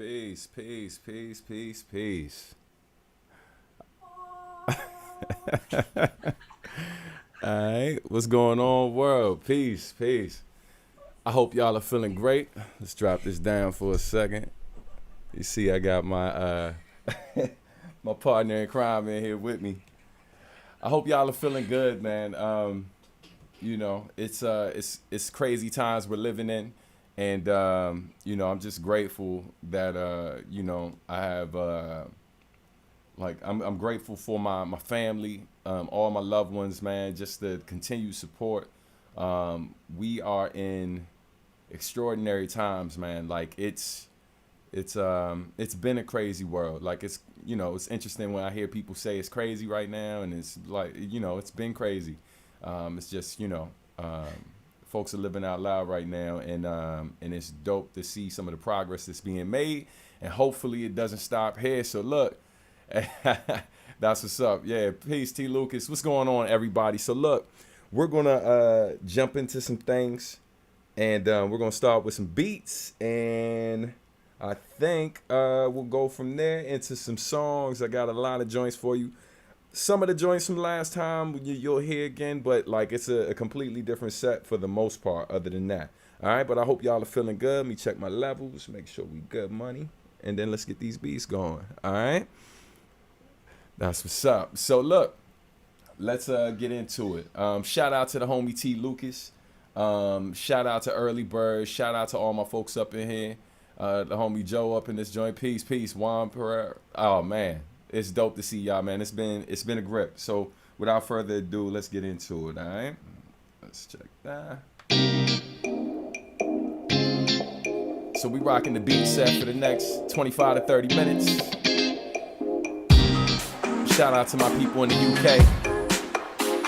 Peace, peace, peace, peace, peace. Alright, what's going on, world? Peace, peace. I hope y'all are feeling great. Let's drop this down for a second. You see, I got my my partner in crime in here with me. I hope y'all are feeling good, man. You know, it's crazy times we're living in, and you know, I'm just grateful that you know, I have I'm grateful for my family, all my loved ones, man, just the continued support. We are in extraordinary times, man. Like it's been a crazy world. Like it's, you know, it's interesting when I hear people say it's crazy right now, and it's like, you know, it's been crazy. It's just, you know, folks are living out loud right now, and it's dope to see some of the progress that's being made, and hopefully it doesn't stop here. So look, that's what's up. Yeah, peace, T. Lucas. What's going on, everybody? So look, we're gonna jump into some things, and we're gonna start with some beats, and I think we'll go from there into some songs. I got a lot of joints for you. Some of the joints from last time you'll hear again, but like it's a completely different set for the most part other than that. All right, but I hope y'all are feeling good. Let me check my levels, make sure we good money, and then let's get these beats going. All right, that's what's up. So look, let's get into it. Shout out to the homie T. Lucas. Shout out to Early Bird. Shout out to all my folks up in here. The homie Joe up in this joint. Peace, peace. Juan Pereira. Oh man, it's dope to see y'all, man. It's been a grip. So without further ado, let's get into it. All right, let's check that. So we rocking the beat set for the next 25 to 30 minutes. Shout out to my people in the UK.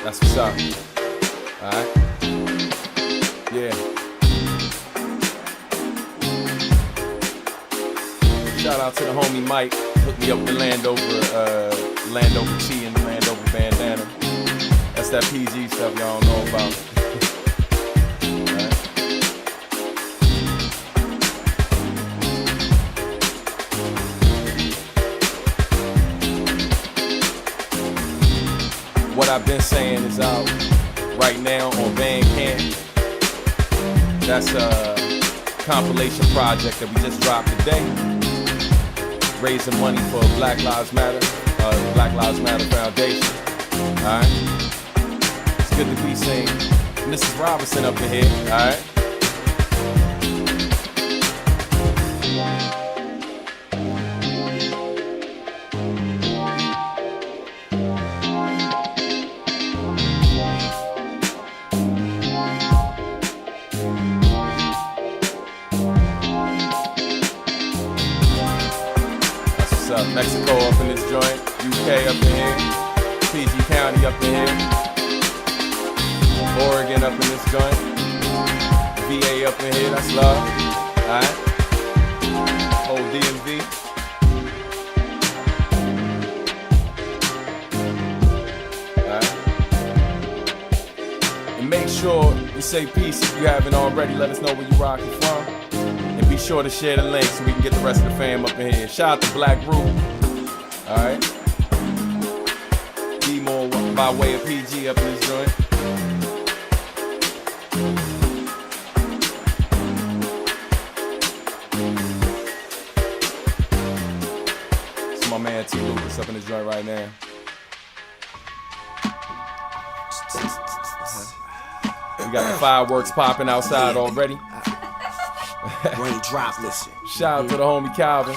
That's what's up. All right. Yeah. Shout out to the homie Mike. Hooked me up with Landover tee and the Landover bandana. That's that PG stuff y'all don't know about. Right. What I've been saying is out right now on Bandcamp. That's a compilation project that we just dropped today, raising money for Black Lives Matter Foundation. All right, it's good to be seen. Mrs. Robinson up in here. All right. Mexico up in this joint, UK up in here, PG County up in here, Oregon up in this joint, VA up in here, that's love, alright, whole DMV. Alright. And make sure you say peace if you haven't already, let us know where you rocking from. Be sure to share the link so we can get the rest of the fam up in here. Shout out to Black Root. Alright. D-More by way of PG up in this joint. It's my man T. Lucas up in this joint right now. We got the fireworks popping outside already. Raindropless. Shout out to the homie Calvin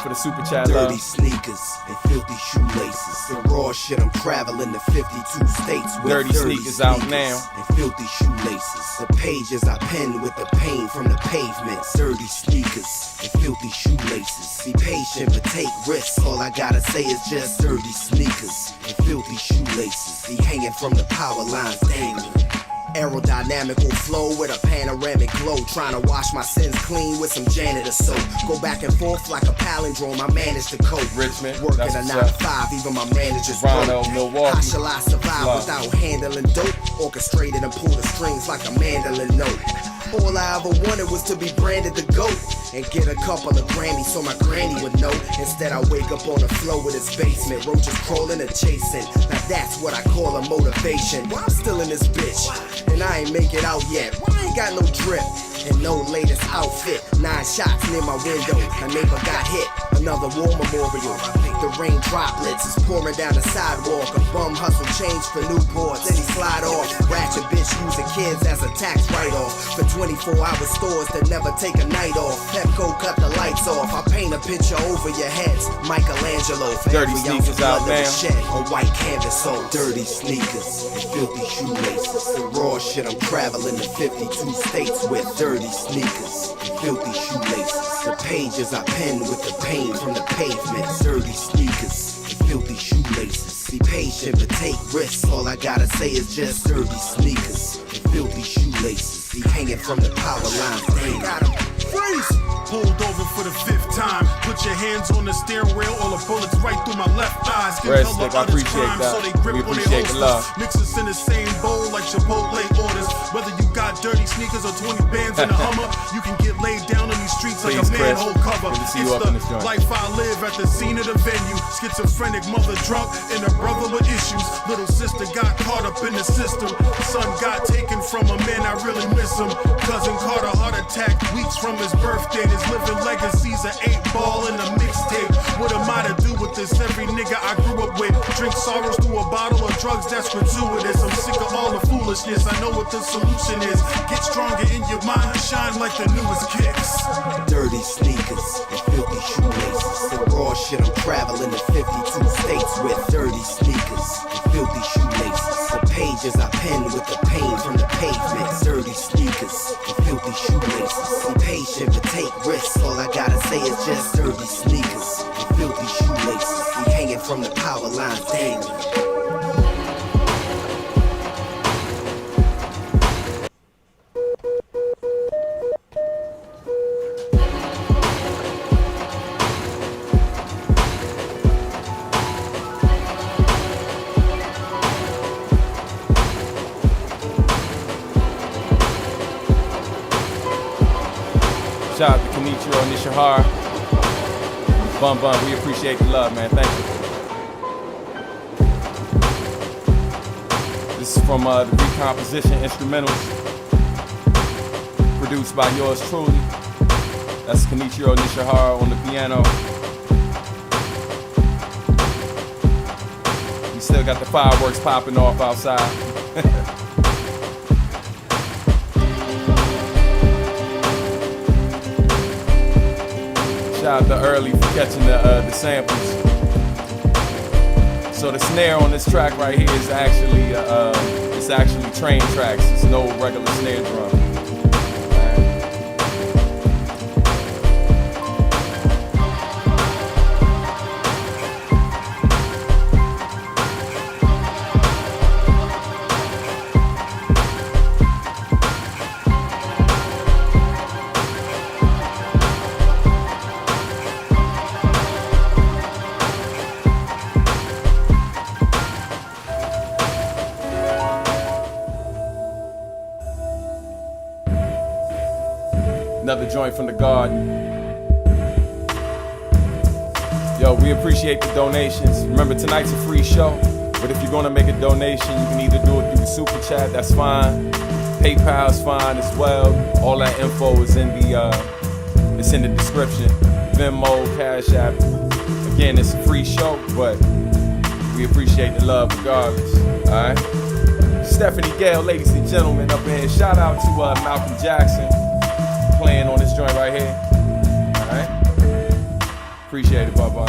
for the super chat. Dirty sneakers and filthy shoelaces. The raw shit, I'm traveling to 52 states with dirty sneakers out now. And filthy shoelaces. The pages I pen with the pain from the pavement. Dirty sneakers and filthy shoelaces. Be patient but take risks. All I gotta say is just dirty sneakers and filthy shoelaces. Be hanging from the power lines dangling. Aerodynamical flow with a panoramic glow. Trying to wash my sins clean with some janitor soap. Go back and forth like a palindrome, I managed to cope. Richmond, working a 9 to 5, even my manager's broke. Milwaukee. How shall I survive without handling dope? Orchestrated and pull the strings like a mandolin note. All I ever wanted was to be branded the GOAT and get a couple of Grammys so my granny would know. Instead I wake up on the floor with his basement, roaches crawling and chasing. Now that's what I call a motivation. Why I'm still in this bitch and I ain't make it out yet? Why I ain't got no drip and no latest outfit? 9 shots near my window, a neighbor got hit. Another war memorial. The rain droplets is pouring down the sidewalk. A bum hustle change for Newports, then he slide off. Ratchet bitch using kids as a tax write-off. For 24-hour stores that never take a night off. Pepco cut the lights off. I paint a picture over your heads. Michelangelo. For Dirty every ounce of sneakers out blood that now. was shed. A white canvas on dirty sneakers and filthy shoelaces. The raw shit I'm traveling to 52 states with. Dirty sneakers and filthy shoelaces. The pages I pen with the pain from the pavement. Dirty sneakers and filthy shoelaces. Be patient but take risks. All I gotta say is just dirty sneakers and filthy shoelaces. Be hanging from the power lines. Dang, got 'em. Freeze! Pulled over for the 5th time. Put your hands on the steering wheel, all the bullets right through my left eye. Skin Red color Stick, I of this appreciate crime, that. so they grip We on their appreciate the love. holsters. Mix us in the same bowl like Chipotle orders. Whether you got dirty sneakers or 20 bands in a Hummer, you can get laid down on these streets like Please, a Chris. manhole cover. Good to see It's you up in this the joint. life I live at the scene of the venue. Schizophrenic mother drunk and a brother with issues. Little sister got caught up in the system. Son got taken from a man, I really miss him. Cousin caught a heart attack weeks from his birthday. His living legacy's an 8-ball and a mixtape. What am I to do with this? Every nigga I grew up with drink sorrows through a bottle of drugs that's gratuitous. I'm sick of all the foolishness. I know what the solution is. Get stronger in your mind, shine like the newest kicks. Dirty sneakers and filthy shoelaces. The raw shit I'm traveling to 52 states with. Dirty sneakers and filthy shoelaces. The pages I pen with the pain from the pavement. Dirty sneakers and filthy shoelaces. Be patient but take risks. All I gotta say is just dirty sneakers and filthy shoelaces. Be hanging from the power lines. Dang. Shout out to Kenichiro Nishihara. Bum Bum, we appreciate the love, man. Thank you. This is from the Recomposition Instrumentals, produced by yours truly. That's Kenichiro Nishihara on the piano. We still got the fireworks popping off outside. Shout out to Early for catching the samples. So the snare on this track right here is actually train tracks. It's no regular snare drum. Another joint from the garden. Yo, we appreciate the donations. Remember, tonight's a free show, but if you're gonna make a donation, you can either do it through the super chat, that's fine. PayPal's fine as well. All that info is in the description. Venmo, CashApp. Again, it's a free show, but we appreciate the love regardless. All right. Stephanie Gale, ladies and gentlemen, up in here. Shout out to Malcolm Jackson. Playing on this joint right here. Alright. Appreciate it, Bubba.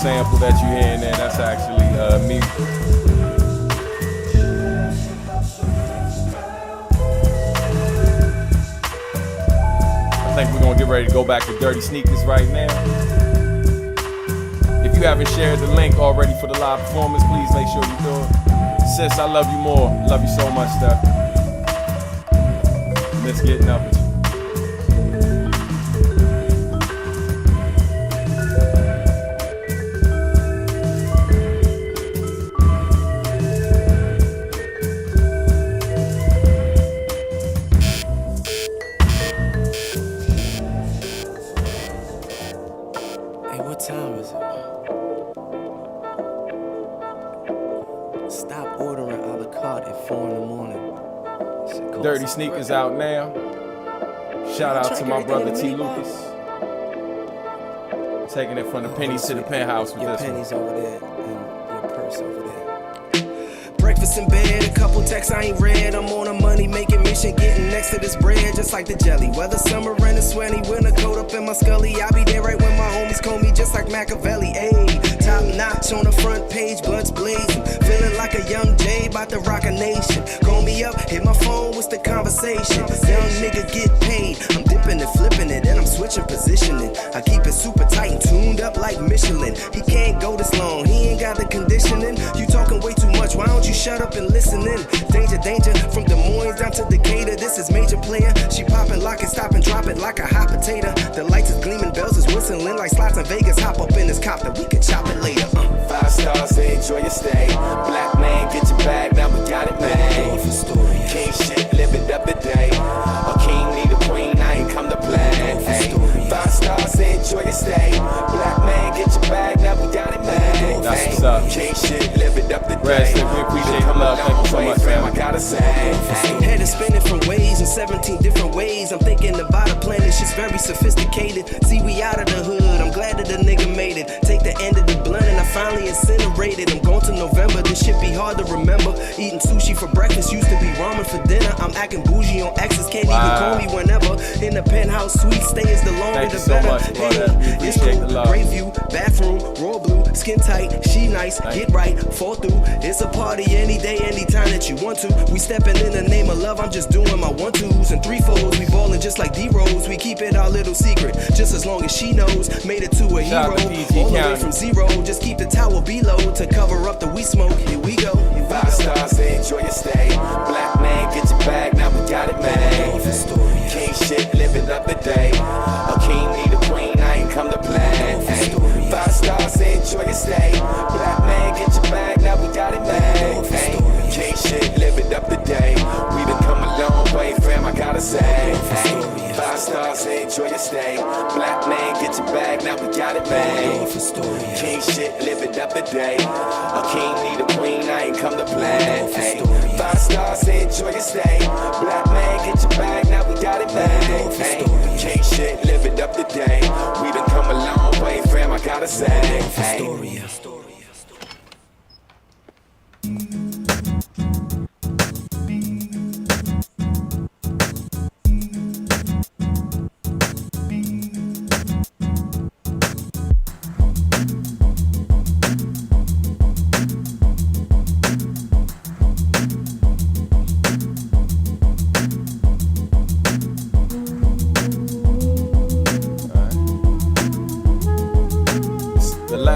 sample that you hear in there, that's actually me. I think we're gonna get ready to go back to Dirty Sneakers right now. If you haven't shared the link already for the live performance, please make sure you do it. Sis, I love you more. Love you so much, Steph. Miss getting up with you. Hey, what time is it? Stop ordering a la carte at 4 in the morning. Dirty Sneakers out now. Shout out to my brother T. Lucas. Taking it from the pennies to the penthouse with your this pennies one. over there and your purse over there. Breakfast in bed, a couple texts I ain't read. I'm on a money making mission, getting next to this bread just like the jelly. Whether summer and it's sweaty, winter coat up in my scully. I be there right when my homies call me just like Machiavelli. Ayy, top notch on the front page, blunts blazing. Feeling like a young J, about to rock a nation. Call me up, hit my phone, what's the conversation? Young nigga get paid, I'm dipping and flipping it, and I'm switching positioning. I keep it super tight and tuned up like Michelin. He can't go this long, he ain't got the conditioning. You talking way too much, why don't you shut up and listen in? Danger, danger, from Des Moines down to Decatur, this is major player. She poppin', lock it, stop and drop it like a hot potato. The lights is gleaming, bells is whistling like slots in Vegas. Hop up in this copter, we can chop it later. 5 stars, enjoy your stay. Black man, get your bag, now we got it made. King shit, live it up today. A king need a queen, I ain't come to play. Hey, 5 stars, enjoy your stay. Black man, get your bag, now we got it made. That's what's up. King shit, live it up today. Rest, we appreciate the love. Thank you so much, fam. I gotta say, Head is spinning from ways in 17 different ways. I'm thinking about a plan, this shit's very sophisticated. See, we out of the hood, I'm glad that the nigga made it. Take the end of the blunt and I finally incinerated. I'm going to November, this shit be hard to remember. Eating sushi for breakfast, used to be ramen for dinner. I'm acting bougie on exes, can't even call me whenever. In the penthouse suite, stay is the longer the better. Much, hey, it's cool, great view, bathroom, royal blue, skin tight, she nice, get right, fall through. It's a party any day, anytime that you want to. We stepping in the name of love, I'm just doing my 1-2s and 3-4s. We ballin' just like D-Rose, we keep it our little secret, just as long as she knows. Made it to a hero, all the way from zero. Just keep the towel below to cover up the we smoke. Here we go. 5 stars, enjoy your stay. Black man, get your bag, now we got it made. King shit, live it up today. A king need a queen, I ain't come to play. Hey, 5 stars, enjoy your stay. Black man, get your bag, now we got it made. Hey, king shit, live it up today. We done come a long way, fam, I gotta say. Hey, 5 stars, enjoy your stay. Black man, get your bag, now we got it made. King shit, live it up today. A king need a queen, I ain't come to play. Hey, 5 stars, enjoy your stay. Black man, get your bag, now we got it made. Hey, king shit, live it up today. We done come a long way, fam, I gotta say. Hey.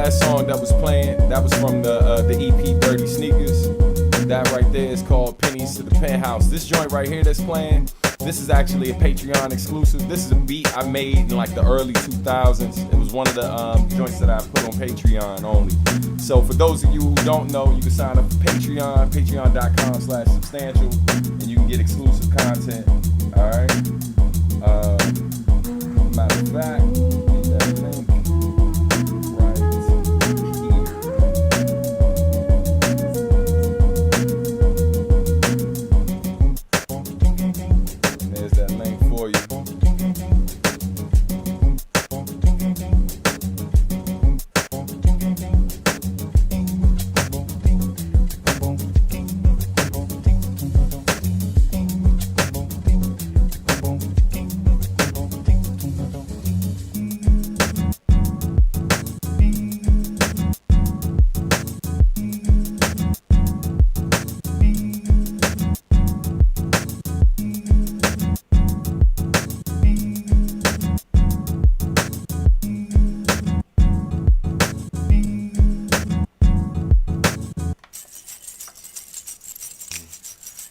Song that was playing, that was from the EP Dirty Sneakers. That right there is called Pennies to the Penthouse. This joint right here that's playing, this is actually a Patreon exclusive. This is a beat I made in like the early 2000s. It was one of the joints that I put on Patreon only. So for those of you who don't know, you can sign up for Patreon, patreon.com/substantial, and you can get exclusive content. All right. Matter of fact, need that link.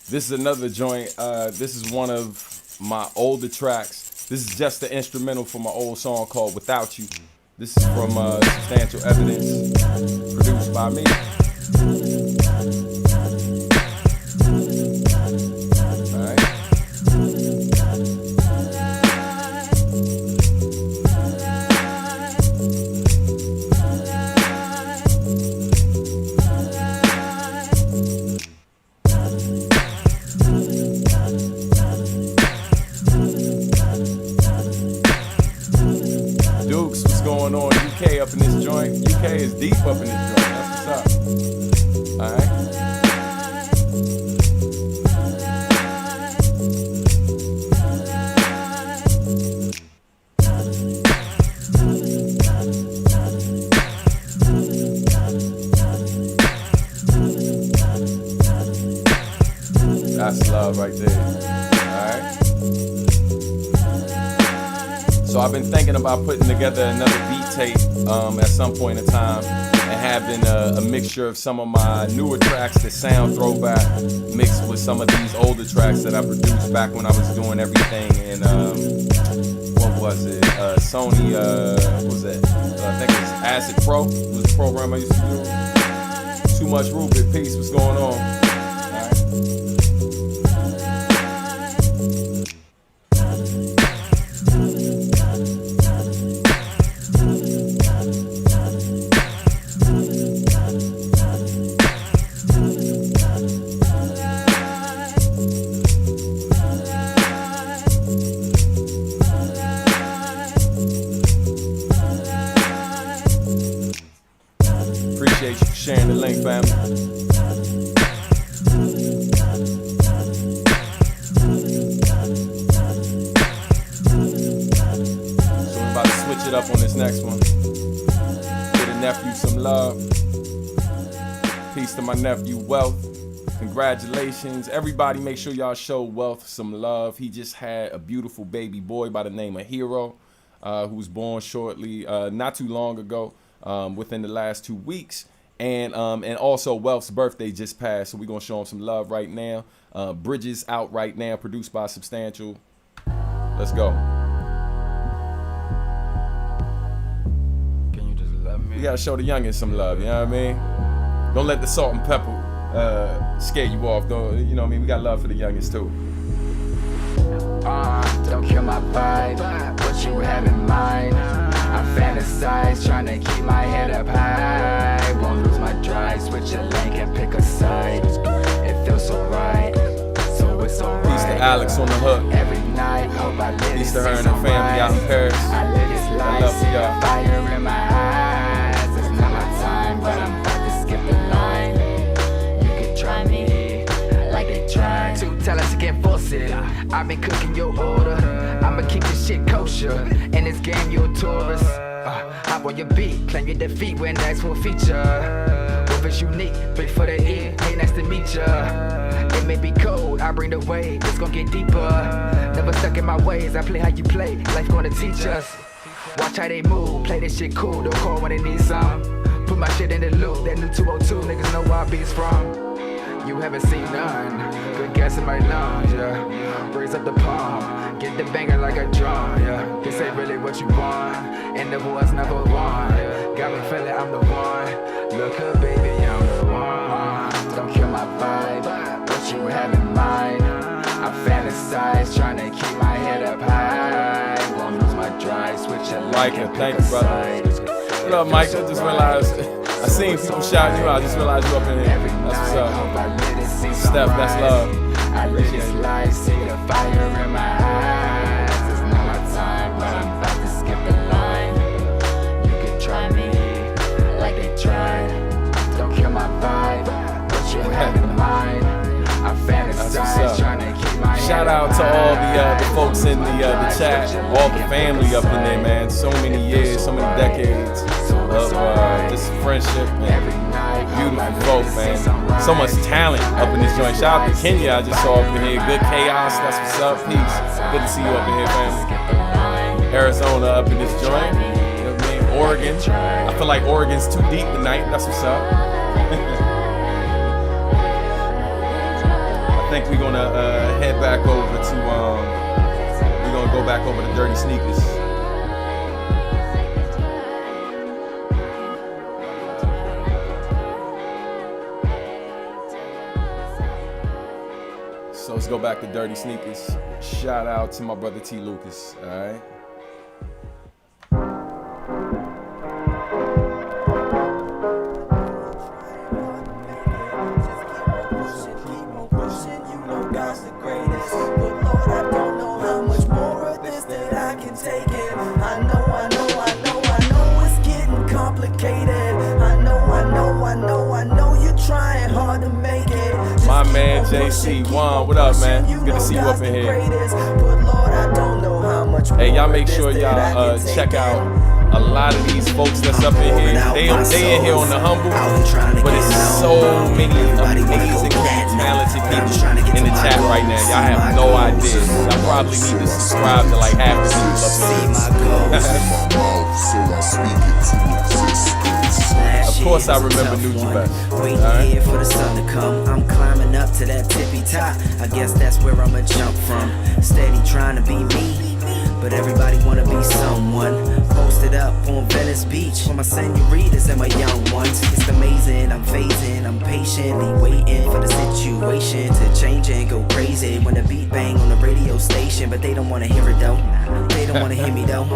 This is another joint. This is one of my older tracks. This is just the instrumental for my old song called Without You. This is from Substantial Evidence, produced by me. UK up in this joint. UK is deep up in this joint. That's what's up. Alright. That's love right there. Alright. So I've been thinking about putting together another beat tape at some point in time and having a mixture of some of my newer tracks that sound throwback mixed with some of these older tracks that I produced back when I was doing everything in what was it? Sony, what was that? I think it was Acid Pro was the program I used to do. Too Much Rubik, peace, what's going on? Appreciate you for sharing the link, family. So we're about to switch it up on this next one. Give a nephew some love. Peace to my nephew, Wealth. Congratulations. Everybody make sure y'all show Wealth some love. He just had a beautiful baby boy by the name of Hero, who was born shortly, not too long ago. Within the last 2 weeks, and also Wealth's birthday just passed, so we're gonna show him some love right now. Bridges out right now, produced by Substantial. Let's go. Can you just love me? We gotta show the youngins some love, you know what I mean? Don't let the salt and pepper scare you off. Don't, you know what I mean? We got love for the youngins too. Don't kill my vibe, what you have in mind. I fantasize, trying to keep my head up high. Won't lose my drive, switch a lane and pick a side. It feels so right, so it's alright. Peace to Alex on the hook. Every night, hope I live. Peace to her and her family out in Paris. I live this life, love see y'all. the fire in my eyes. It's not my time, but I'm about to skip the line. You can try me, like they try. Too talented, can't force it. I've been cooking your order. I'ma keep this shit kosher. In this game, you a tourist. Hop on your beat, claim your defeat when that's for feature. Wolf is unique, big for the ear, hey, nice to meet ya. It may be cold, I bring the wave, it's gon' get deeper. Never stuck in my ways, I play how you play, life gonna teach us. Watch how they move, play this shit cool, don't call when they need some. Put my shit in the loop, that new 202, niggas know where I beats from. You haven't seen none, good gas in my lungs, yeah. Raise up the palm, get the banger like a drum, yeah. This ain't really what you want, and the boys never won, yeah. Got me feeling I'm the one, look up baby, I'm the one. Don't kill my vibe, what you have in mind. I fantasize, trying to keep my head up high. Won't lose my drive, switch a lane. Micah, thank you, brother. What up, Micah? Just realized I seen people shouting you out. I just realized you up in here. That's what's up. Steph, that's love. I live this life, see the fire in my eyes. It's not my time, but I'm about to skip the line. You can try me, like they tried. Don't kill my vibe, what you have in mind. I fantasize, trying to keep my Shout out to all the folks in the chat, all the family up in there, man. So many years, so many decades of just friendship and beautiful folk, man. So much talent up in this joint. Shout out to Kenya, I just saw up in here. Good chaos, that's what's up. Peace. Good to see you up in here, family. Arizona up in this joint. You know what I mean? Oregon. I feel like Oregon's too deep tonight. That's what's up. I think break, we're gonna head back over to we're gonna go back over to Dirty Sneakers. So let's go back to Dirty Sneakers. Shout out to my brother T. Lucas. All right. My man JC Juan, what up, man? Good to see you up in here. Hey, y'all make sure y'all check out a lot of these folks that's up in here. They in here on the humble, but it's so many amazing, talented people in the chat right now. Y'all have no idea. Y'all probably need to subscribe to like half the people up in here. Of course I remember Nuju best. Waiting here for the sun to come. I'm climbing up to that tippy top. I guess that's where I'ma jump from. Steady trying to be me, but everybody wanna be someone. Posted up on Venice Beach for my senoritas and my young ones. It's amazing, I'm phasing, I'm patiently waiting for the situation to change and go crazy. When the beat bang on the radio station, but they don't wanna hear it though. They don't wanna hear me though.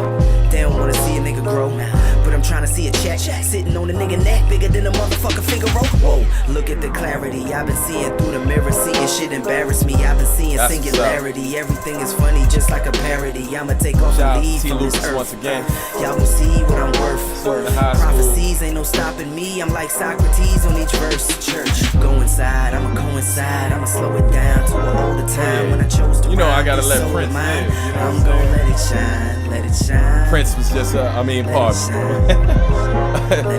They don't wanna see a nigga grow. But I'm trying to see a check sitting on a nigga neck bigger than a motherfucking Figaro. Whoa, look at the clarity. I've been seeing through the mirror, seeing shit embarrass me. I've been seeing singularity. Everything is funny, just like a parody. I'ma take off and leave from this earth. Once again. Y'all gon' see what I'm worth. Prophecies ain't no stopping me. I'm like Socrates on each verse. Church, go inside. I'ma coincide. I'ma slow it down to a older time when I chose to. You know I gotta let Prince live. I'm gonna let it shine, let it shine. Prince was just,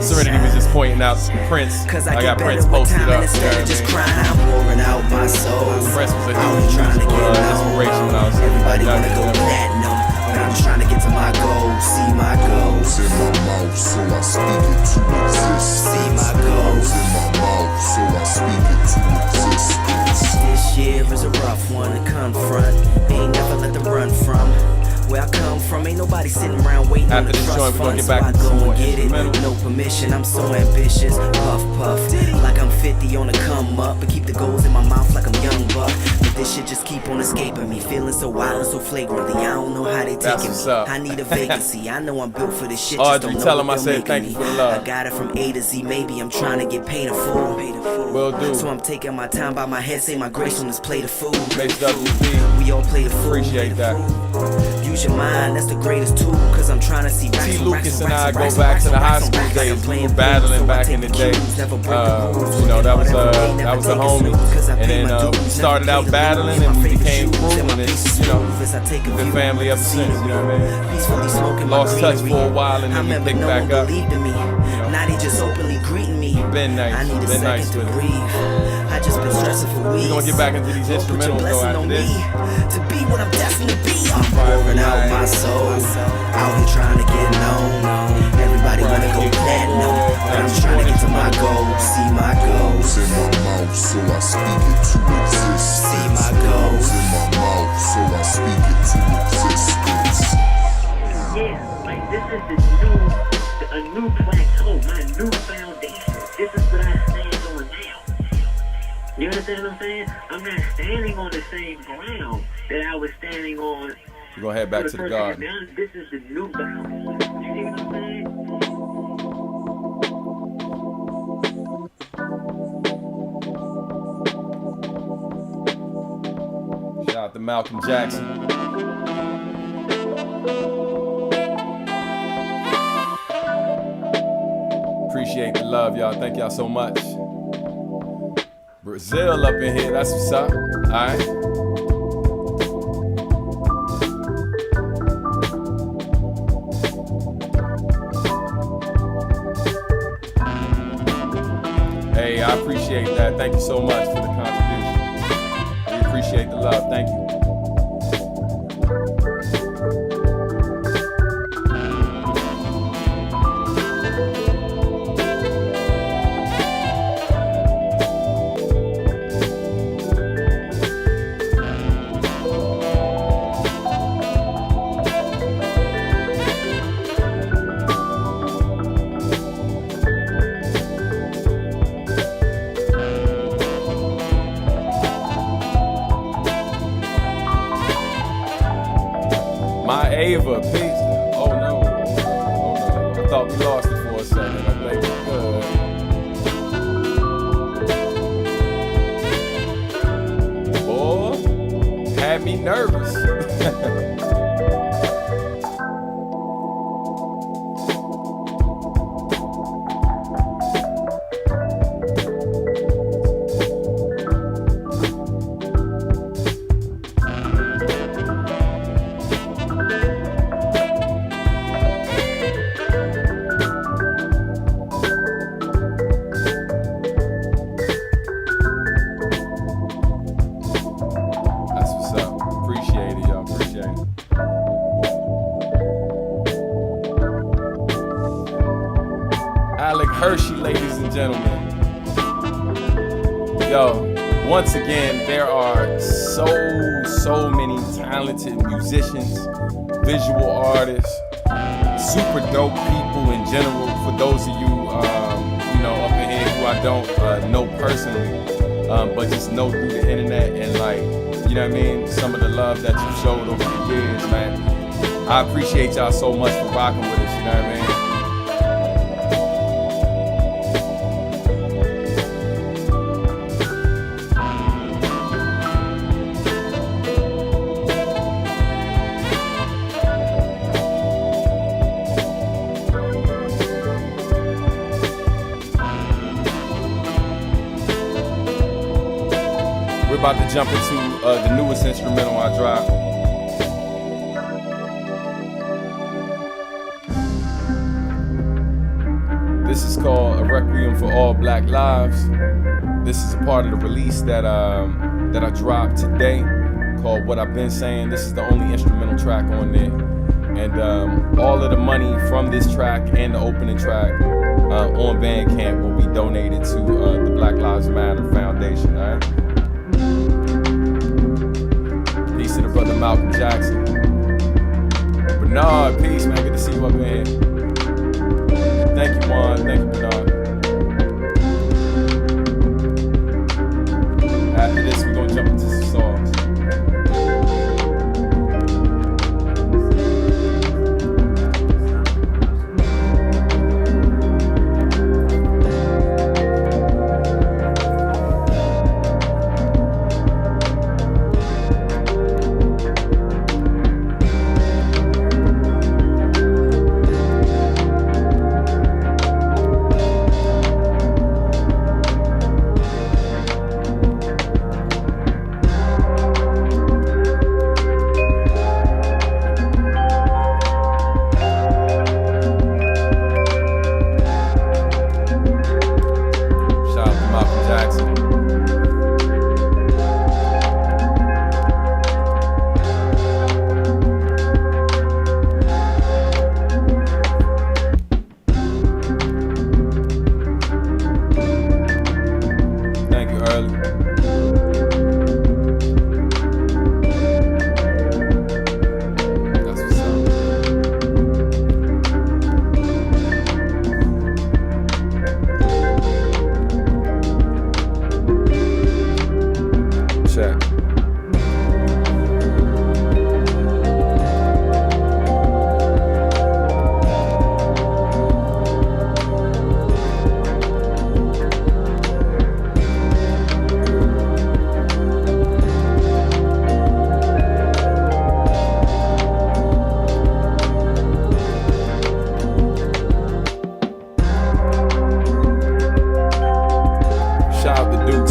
Serenity was just pointing out Prince. I got Prince posted up. Just crying, I'm pouring out my soul. Prince was a huge inspiration when I was everybody wanna go platinum, but I'm trying to get to my goals. See my goals in my mouth, so I speak it to exist. See my goals in my mouth, so I speak it to exist. This year is a rough one to confront. Ain't never let them run from. Where I come from, ain't nobody sitting around waiting on the trust fund, so I go and get it. No permission, I'm so ambitious. Puff, puff, like I'm 50 on a come up, but keep the goals in my mouth like I'm young buck. But this shit just keep on escaping me, feeling so wild and so flagrantly. I don't know how they taking me. I need a vacancy. I know I'm built for this shit. Audrey, tell him I said thank you for the love. I got it from A to Z. Maybe I'm trying to get paid in full. Will do. So I'm taking my time by my head, say my grace on this plate of food. WB. We all play the fool. Appreciate that. Use your mind, that's the greatest tool. Cause I'm trying to see T. Lucas and I go back to the high school days. We were battling back in the day. You know, that was a homie. And then we started out battling and we became crew. And it's, you know, been family ever since. You know what I mean? Lost touch for a while and then we picked back up. Now they just openly greeting me. Been nice. I need a Been nice second with to breathe. I just been stressing for weeks. We're gonna get back into these instrumentals though after this. To be what I'm destined to be. I'm pouring out my soul. Out here trying to get known. Everybody wanna go platinum, but I'm trying to get to my goals. See my goals in my mouth, so I speak it to exist. See my goals in my mouth, so I speak it to exist. Yeah, like this is a new plateau, my new foundation. This is what I stand on now. You understand what I'm saying? I'm not standing on the same ground that I was standing on. We're gonna head back to the garden. Now, this is the new boundary. You see what I'm saying? Shout out to Malcolm Jackson. Appreciate the love, y'all. Thank y'all so much. Brazil up in here. That's what's up. All right. Hey, I appreciate that. Thank you so much for the contribution. We appreciate the love. Thank you. Ava, peace. Oh no. Oh no. I thought we lost it for a second. I'm like, boy, had me nervous. Hershey, ladies and gentlemen. Yo, once again, there are so many talented musicians, visual artists, super dope people in general. For those of you, up in here who I don't know personally, but just know through the internet and you know what I mean, some of the love that you showed over the years, man. I appreciate y'all so much for rocking with us, you know what I mean? About to jump into the newest instrumental I dropped. This is called A Requiem for All Black Lives. This is a part of the release that I dropped today called What I've Been Saying. This is the only instrumental track on there. And all of the money from this track and the opening track on Bandcamp will be donated to the Black Lives Matter Foundation, all right? Peace to the brother Malcolm Jackson. Bernard, peace, man. Good to see you up in here. Thank you, Juan. Thank you, Bernard. After this, we're going to jump into some songs.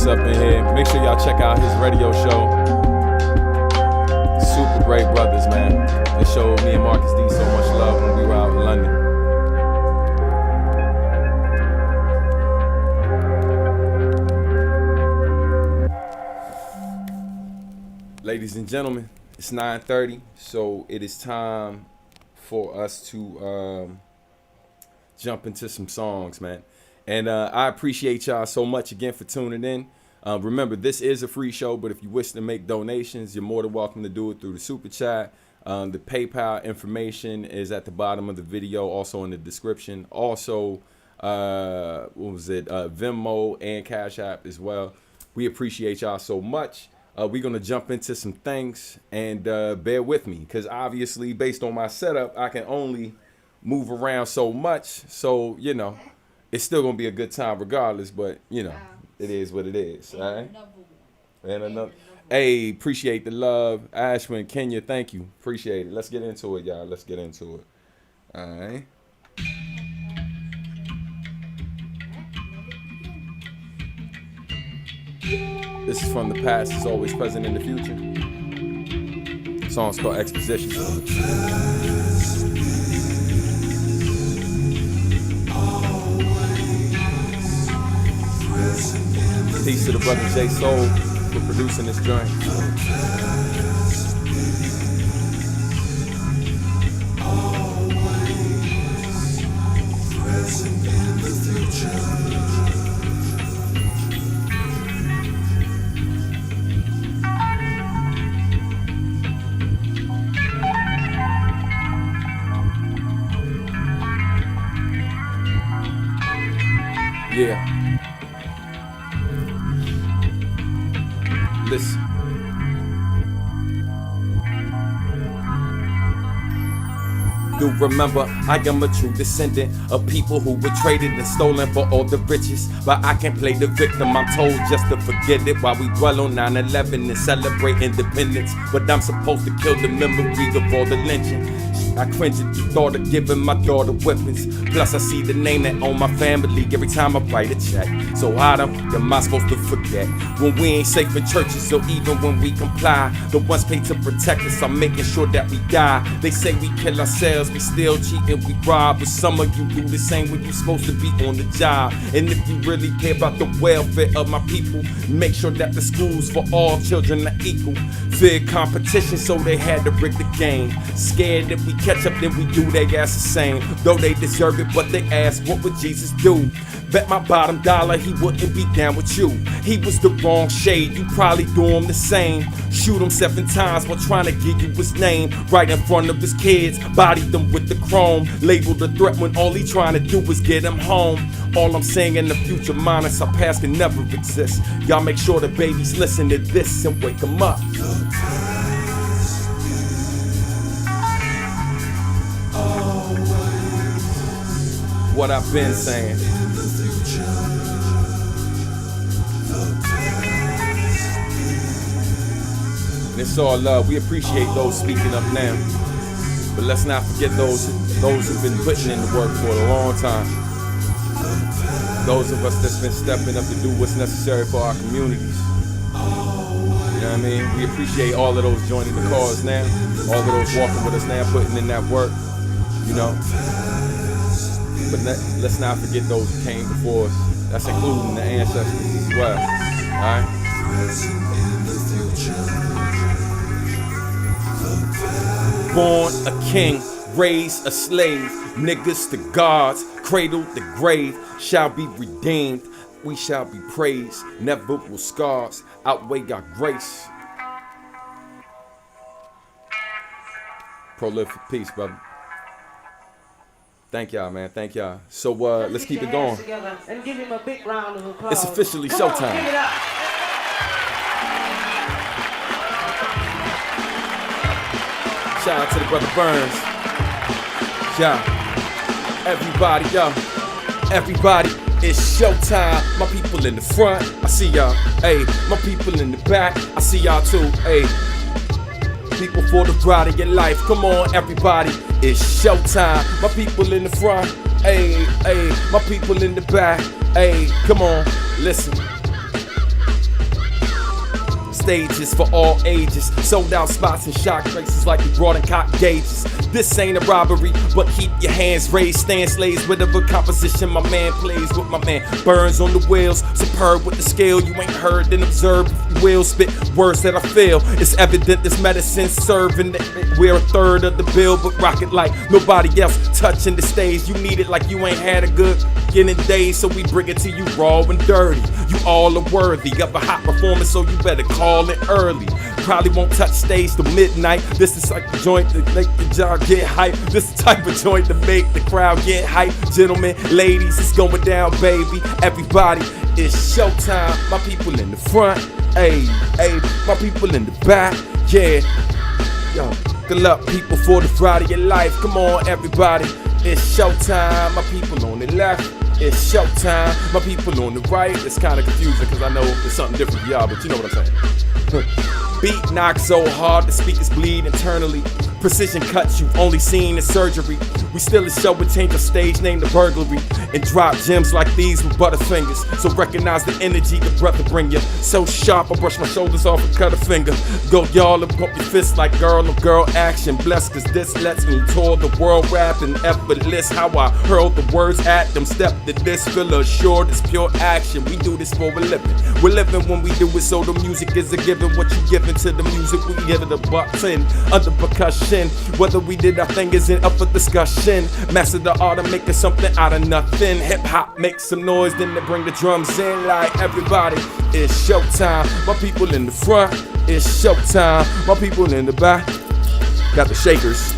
Up in here. Make sure y'all check out his radio show. Super great brothers, man. They showed me and Marcus D so much love when we were out in London. Ladies and gentlemen, it's 9:30, so it is time for us to jump into some songs, man. And I appreciate y'all so much again for tuning in. Remember, this is a free show, but if you wish to make donations, you're more than welcome to do it through the Super Chat. The PayPal information is at the bottom of the video, also in the description. Also, Venmo and CashApp as well. We appreciate y'all so much. We're going to jump into some things, and bear with me, because obviously based on my setup, I can only move around so much. So, you know, it's still going to be a good time regardless, but, you know, it is what it is. All right. And another. Hey, appreciate the love. Ashwin, Kenya, thank you. Appreciate it. Let's get into it, y'all. Let's get into it. All right. This is from the past, is always present in the future. The song's called Exposition. Peace to the brother J Soul for producing this joint. Yeah. Listen. Do remember, I am a true descendant of people who were traded and stolen for all the riches. But I can't play the victim, I'm told just to forget it while we dwell on 9/11 and celebrate independence. But I'm supposed to kill the memory of all the lynching. I cringe at the thought of giving my daughter weapons. Plus I see the name that on my family every time I write a check. So how am I supposed to forget when we ain't safe in churches or even when we comply? The ones paid to protect us are making sure that we die. They say we kill ourselves, we still cheat and we rob. But some of you do the same when you're supposed to be on the job. And if you really care about the welfare of my people, make sure that the schools for all children are equal. Feared competition, so they had to rig the game. Scared if we catch up, then we do they ass the same. Though they deserve it, but they ask, what would Jesus do? Bet my bottom dollar he wouldn't be down with you. He was the wrong shade, you probably do him the same. Shoot him 7 times while trying to give you his name. Right in front of his kids, bodied them with the chrome. Labeled a threat when all he trying to do is get him home. All I'm saying in the future, minus our past can never exist. Y'all make sure the babies listen to this and wake them up. What I've been saying. And it's all love. We appreciate those speaking up now. But let's not forget those who've been putting in the work for a long time. Those of us that's been stepping up to do what's necessary for our communities. You know what I mean? We appreciate all of those joining the cause now. All of those walking with us now, putting in that work. You know? But let's not forget those who came before us. That's including the ancestors as well. Alright? Born a king, raised a slave. Niggas to gods, cradled the grave. Shall be redeemed, we shall be praised. Never will scars outweigh our grace. Prolific peace, brother. Thank y'all, man. Thank y'all. So let's keep it going. And give him a big round of applause. It's officially showtime. Give it up. Shout out to the brother Burns. Yeah. Everybody, yo. Everybody, it's showtime. My people in the front, I see y'all. Hey, my people in the back, I see y'all too. Hey. People for the ride of your life. Come on, everybody. It's showtime. My people in the front. Hey, hey. My people in the back. Hey, come on. Listen. Stages for all ages. Sold out spots and shock races like we brought in cock gauges. This ain't a robbery, but keep your hands raised. Stand slaves, whatever composition my man plays with. My man Burns on the wheels, superb with the scale. You ain't heard, then observe. If you will spit words that I feel. It's evident this medicine's serving. We're a third of the bill, but rock it like nobody else touching the stage. You need it like you ain't had a good beginning day, so we bring it to you raw and dirty. You all are worthy of a hot performance, so you better call it early. Probably won't touch stage till midnight. This is like the joint to make the job get hype. This is the type of joint to make the crowd get hype. Gentlemen, ladies, it's going down, baby. Everybody, it's showtime. My people in the front. Hey, my people in the back, yeah. Yo, good luck, people, for the ride of your life. Come on, everybody, it's showtime. My people on the left, it's showtime. My people on the right, it's kind of confusing because I know it's something different for y'all, but you know what I'm saying. Beat knocks so hard the speakers bleed internally. Precision cuts you've only seen in surgery. We still a show with change of stage, name the burglary, and drop gems like these with butterfingers. So recognize the energy the brother bring you. So sharp, I brush my shoulders off and cut a finger. Go y'all and pump your fists like girl on girl action. Blessed cause this lets me tour the world rapping effortless. How I hurl the words at them. Step to this, feel assured it's pure action. We do this for a living. We're living when we do it, so the music is a given. What you giving to the music, we give it a $1.10 under percussion. Whether we did our thing isn't up for discussion. Master the art of making something out of nothing. Hip hop makes some noise, then they bring the drums in. Like everybody, it's showtime. My people in the front, it's showtime. My people in the back, got the shakers.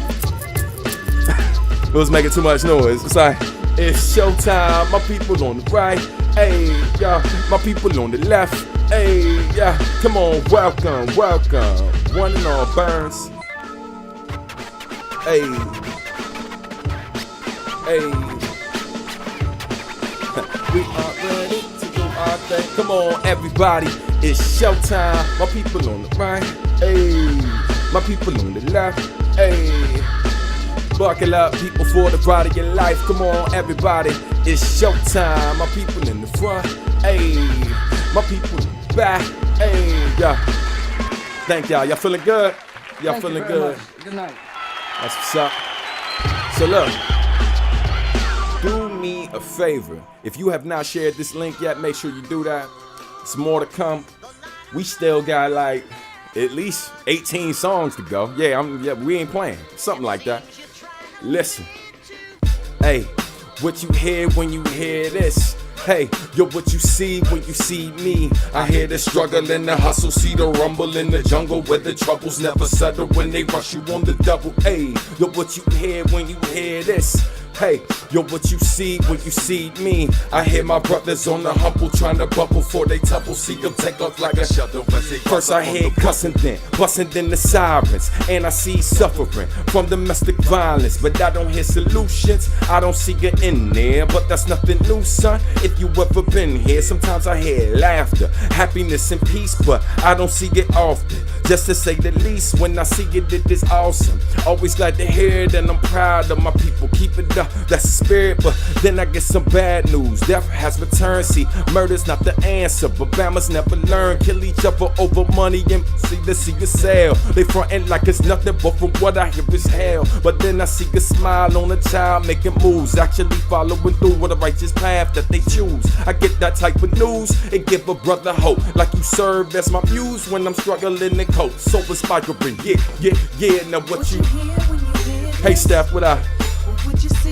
It was making too much noise. It's like, it's showtime. My people on the right, hey, yeah. My people on the left, hey, yeah. Come on, welcome. One and all Burns. Hey. We are ready to do our thing. Come on, everybody, it's showtime. My people on the right, hey. My people on the left, hey. Buckle up, people, for the ride of your life. Come on, everybody, it's showtime. My people in the front, hey. My people in the back, hey. Yeah. Thank y'all. Y'all feeling good? Y'all feeling good? Good night. That's what's up. So look, do me a favor. If you have not shared this link yet, make sure you do that. It's more to come. We still got like at least 18 songs to go. Yeah, we ain't playing. Something like that. Listen. Hey, what you hear when you hear this? Hey, yo, what you see when you see me? I hear the struggle and the hustle, see the rumble in the jungle where the troubles never settle when they rush you on the double. Hey, yo, what you hear when you hear this? Hey, yo, what you see when you see me? I hear my brothers on the humble trying to bubble before they tumble. See them take off like a shuttle. First I hear cussing, then busting, then the sirens, and I see suffering from domestic violence. But I don't hear solutions. I don't see it in there, but that's nothing new, son. If you ever been here, sometimes I hear laughter, happiness and peace, but I don't see it often. Just to say the least, when I see it, it is awesome. Always glad to hear it, and I'm proud of my people. Keep it up, that's the spirit. But then I get some bad news. Death has returned. See, murder's not the answer, but Bammers never learn. Kill each other over money and see the sale. They frontin' like it's nothing, but from what I hear is hell. But then I see a smile on a child making moves, actually following through with a righteous path that they choose. I get that type of news and give a brother hope, like you serve as my muse when I'm struggling in coat. So inspiring, yeah. Now what you? Hey Steph, what up?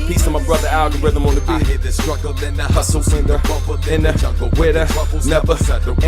Peace to my brother Algorithm on the beat. I hear the struggle and the hustle in the jungle where the never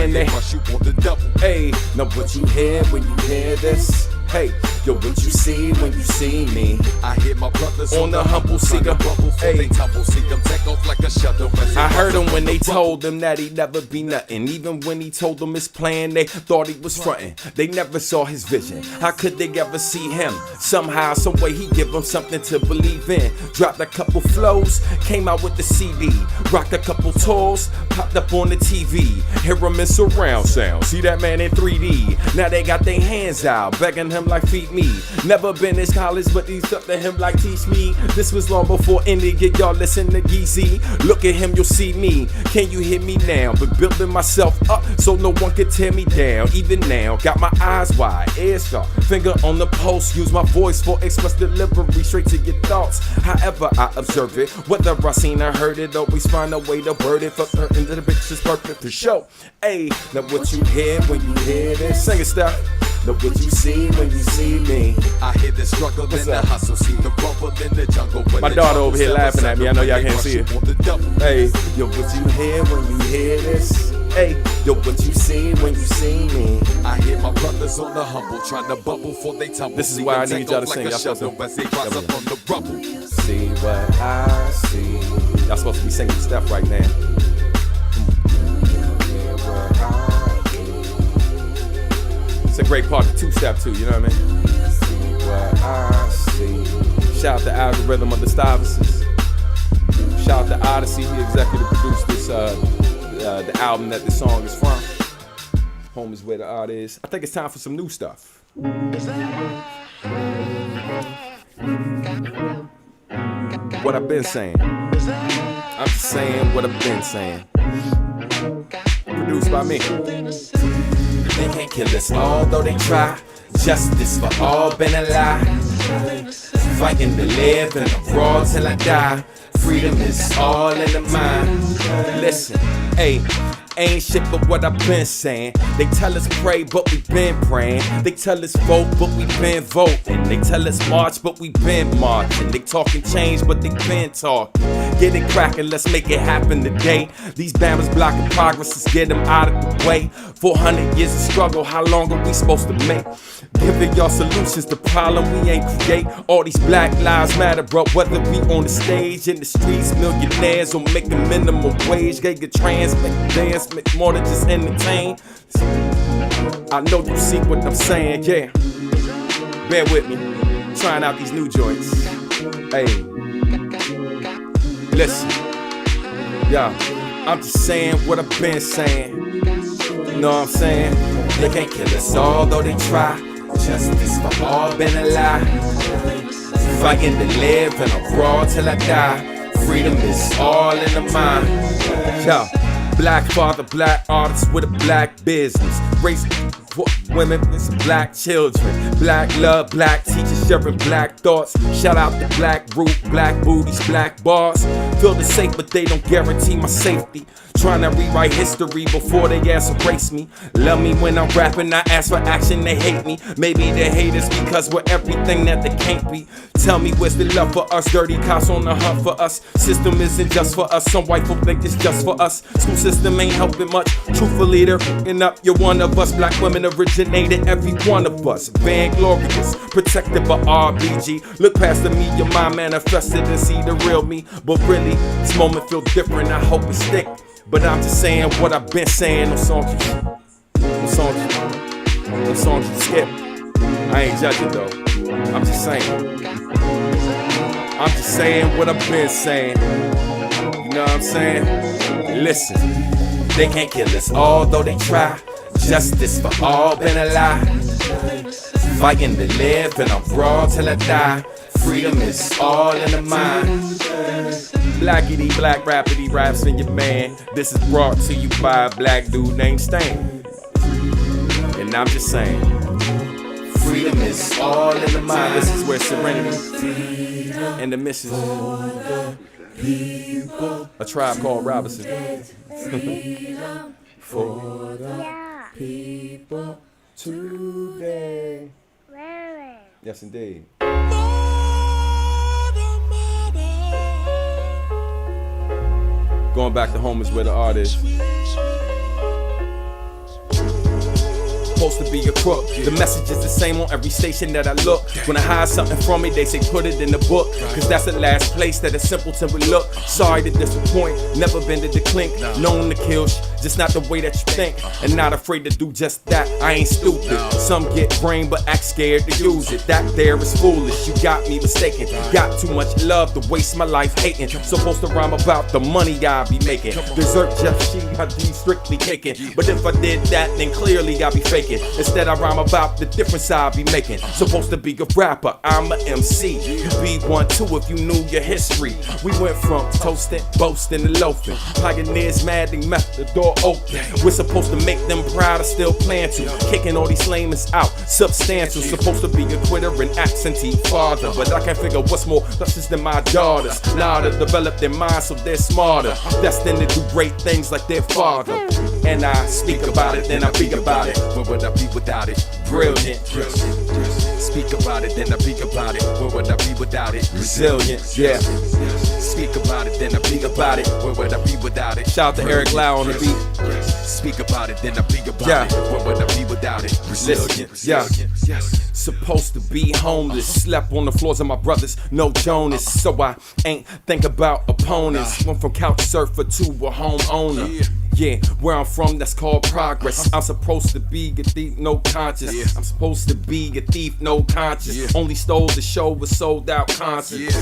and they rush you on the double. Hey, now what you hear when you hear this? Hey, yo, what you see when you see me? I hear my brothers on the humble, see the bubble, hey, they tumble, see them take off like a shuttle. I heard him when they told him that he'd never be nothing. Even when he told them his plan, they thought he was frontin'. They never saw his vision. How could they ever see him? Somehow, some way, he give them something to believe in. Dropped a couple flows, came out with the CD, rocked a couple tours, popped up on the TV. Hear him in surround sound, see that man in 3D. Now they got their hands out, begging him like feed me. Never been in college, but he's up to him like teach me. This was long before any of y'all listen to Geezy. Look at him, you'll see me. Can you hear me now? But building myself up so no one can tear me down. Even now, got my eyes wide, ears sharp, finger on the pulse. Use my voice for express delivery, straight to your thoughts. However I observe it, whether I seen or heard it, always find a way to word it. For certain that the bitch is perfect for show. Hey, now what you hear when you hear this? Sing it, stop. Look what you see when you see me. I hear the struggle and the hustle, see the rumble in the jungle. My daughter over here laughing at me. I know y'all can't see it. Hey, yo, what you hear when you hear this? Hey, yo, what you see when you see me? I hear my brothers on the humble trying to bubble before they tumble. This is why I need y'all to sing. Y'all supposed to see what I see. Y'all supposed to be singing stuff right now. It's a great part of two-step too, you know what I mean? What I see. Shout out to Algorithm of the Stuyvesants. Shout out to Odyssey, he executive produced this, the album that this song is from. Home is where the art is. I think it's time for some new stuff. What I've been saying. I'm just saying what I've been saying. Produced by me. They can't kill us, although they try. Justice for all been a lie. Fighting to live in a brawl till I die. Freedom is all in the mind. Listen, hey, ain't shit but what I've been saying. They tell us pray, but we been praying. They tell us vote, but we been voting. They tell us march, but we been marching. They talking change, but they been talking. Get it crackin', let's make it happen today. These bammers blocking progress, let's get them out of the way. 400 years of struggle, how long are we supposed to make? Giving y'all solutions, the problem we ain't create. All these black lives matter, bro, whether we on the stage, in the streets, millionaires, or making minimum wage. They get trans, make dance, make more than just entertain. I know you see what I'm saying, yeah. Bear with me, trying out these new joints. Hey, listen, yeah, I'm just saying what I've been saying. You know what I'm saying? They can't kill us, although they try. Justice for all been a lie. Fighting to live in a brawl till I die. Freedom is all in the mind. Yo, black father, black artist with a black business. Race women with some black children. Black love, black teachers sharing black thoughts. Shout out to black root, black booties, black bars. Feel the safe, but they don't guarantee my safety. Trying to rewrite history before they ass erase me. Love me when I'm rapping, I ask for action, they hate me. Maybe they hate us because we're everything that they can't be. Tell me where's the love for us? Dirty cops on the hunt for us. System isn't just for us, some white folk think it's just for us. School system ain't helping much. Truthfully, they're f***ing up. You're one of us. Black women originated, every one of us. Vainglorious, protected by RBG. Look past the me, your mind manifested and see the real me. But really, this moment feel different, I hope it stick. But I'm just saying what I've been saying. No songs you skip. I ain't judging though. I'm just saying. I'm just saying what I've been saying. You know what I'm saying? Listen, they can't kill us, although they try. Justice for all been a lie. Fighting to live in a brawl till I die. Freedom is all in the mind. Blackity black rapidy raps in your man. This is brought to you by a black dude named Stan. And I'm just saying, freedom is all in the mind. This is where serenity and the mission. A Tribe Called Robinson. For the people today. Yes, indeed. Going back to home is where the art is. Supposed to be a crook. The message is the same on every station that I look. When I hide something from me, they say put it in the book. Cause that's the last place that a simpleton would look. Sorry to disappoint, never been to the clink. Known to kill just not the way that you think. And not afraid to do just that, I ain't stupid. Some get brain but act scared to use it. That there is foolish, you got me mistaken. Got too much love to waste my life hating. Supposed to rhyme about the money I be making. Dessert Jeff She, my D strictly kicking. But if I did that, then clearly I be faking. Instead I rhyme about the difference I be making. Supposed to be a rapper, I'm a MC. You be one too if you knew your history. We went from toasting, boasting, and loafing. Pioneers mad, they left the door open. We're supposed to make them proud, I still plan to. Kicking all these layman's out, substantial. Supposed to be a quitter and absentee father. But I can't figure what's more precious than my daughters. Now to develop their minds so they're smarter. Destined to do great things like their father. And I speak about it, then I be about it. Where would I be without it? Brilliant. Speak about it, then I be about it. Where would I be without it? Resilient, yeah. Speak about it, then I be about it. Where would I be without it? Shout out to Eric Lau on the beat. Speak about it, then I be about it. Where would I be without it? Resilient, yeah. Supposed to be homeless, slept on the floors of my brothers, no Jonas. So I ain't think about opponents. Went from couch surfer to a homeowner. Yeah, where I'm from, that's called progress. I'm supposed to be a thief, no conscience. I'm supposed to be a thief, no conscience. Only stole the show, was sold out concerts.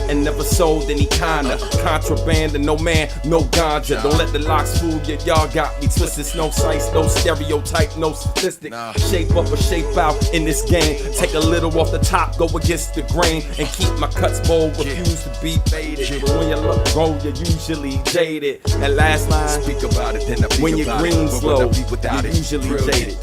And never sold any kinda contraband, and no man, no ganja. Don't let the locks fool you, y'all got me twisted. No sights, no stereotype, no statistic. Shape up or shape out in this game. Take a little off the top, go against the grain, and keep my cuts bold, refuse to be faded. But when you look low, you're usually jaded. That last line, Speak about it, then I be when your about green's it. low, Without you're it? usually jaded.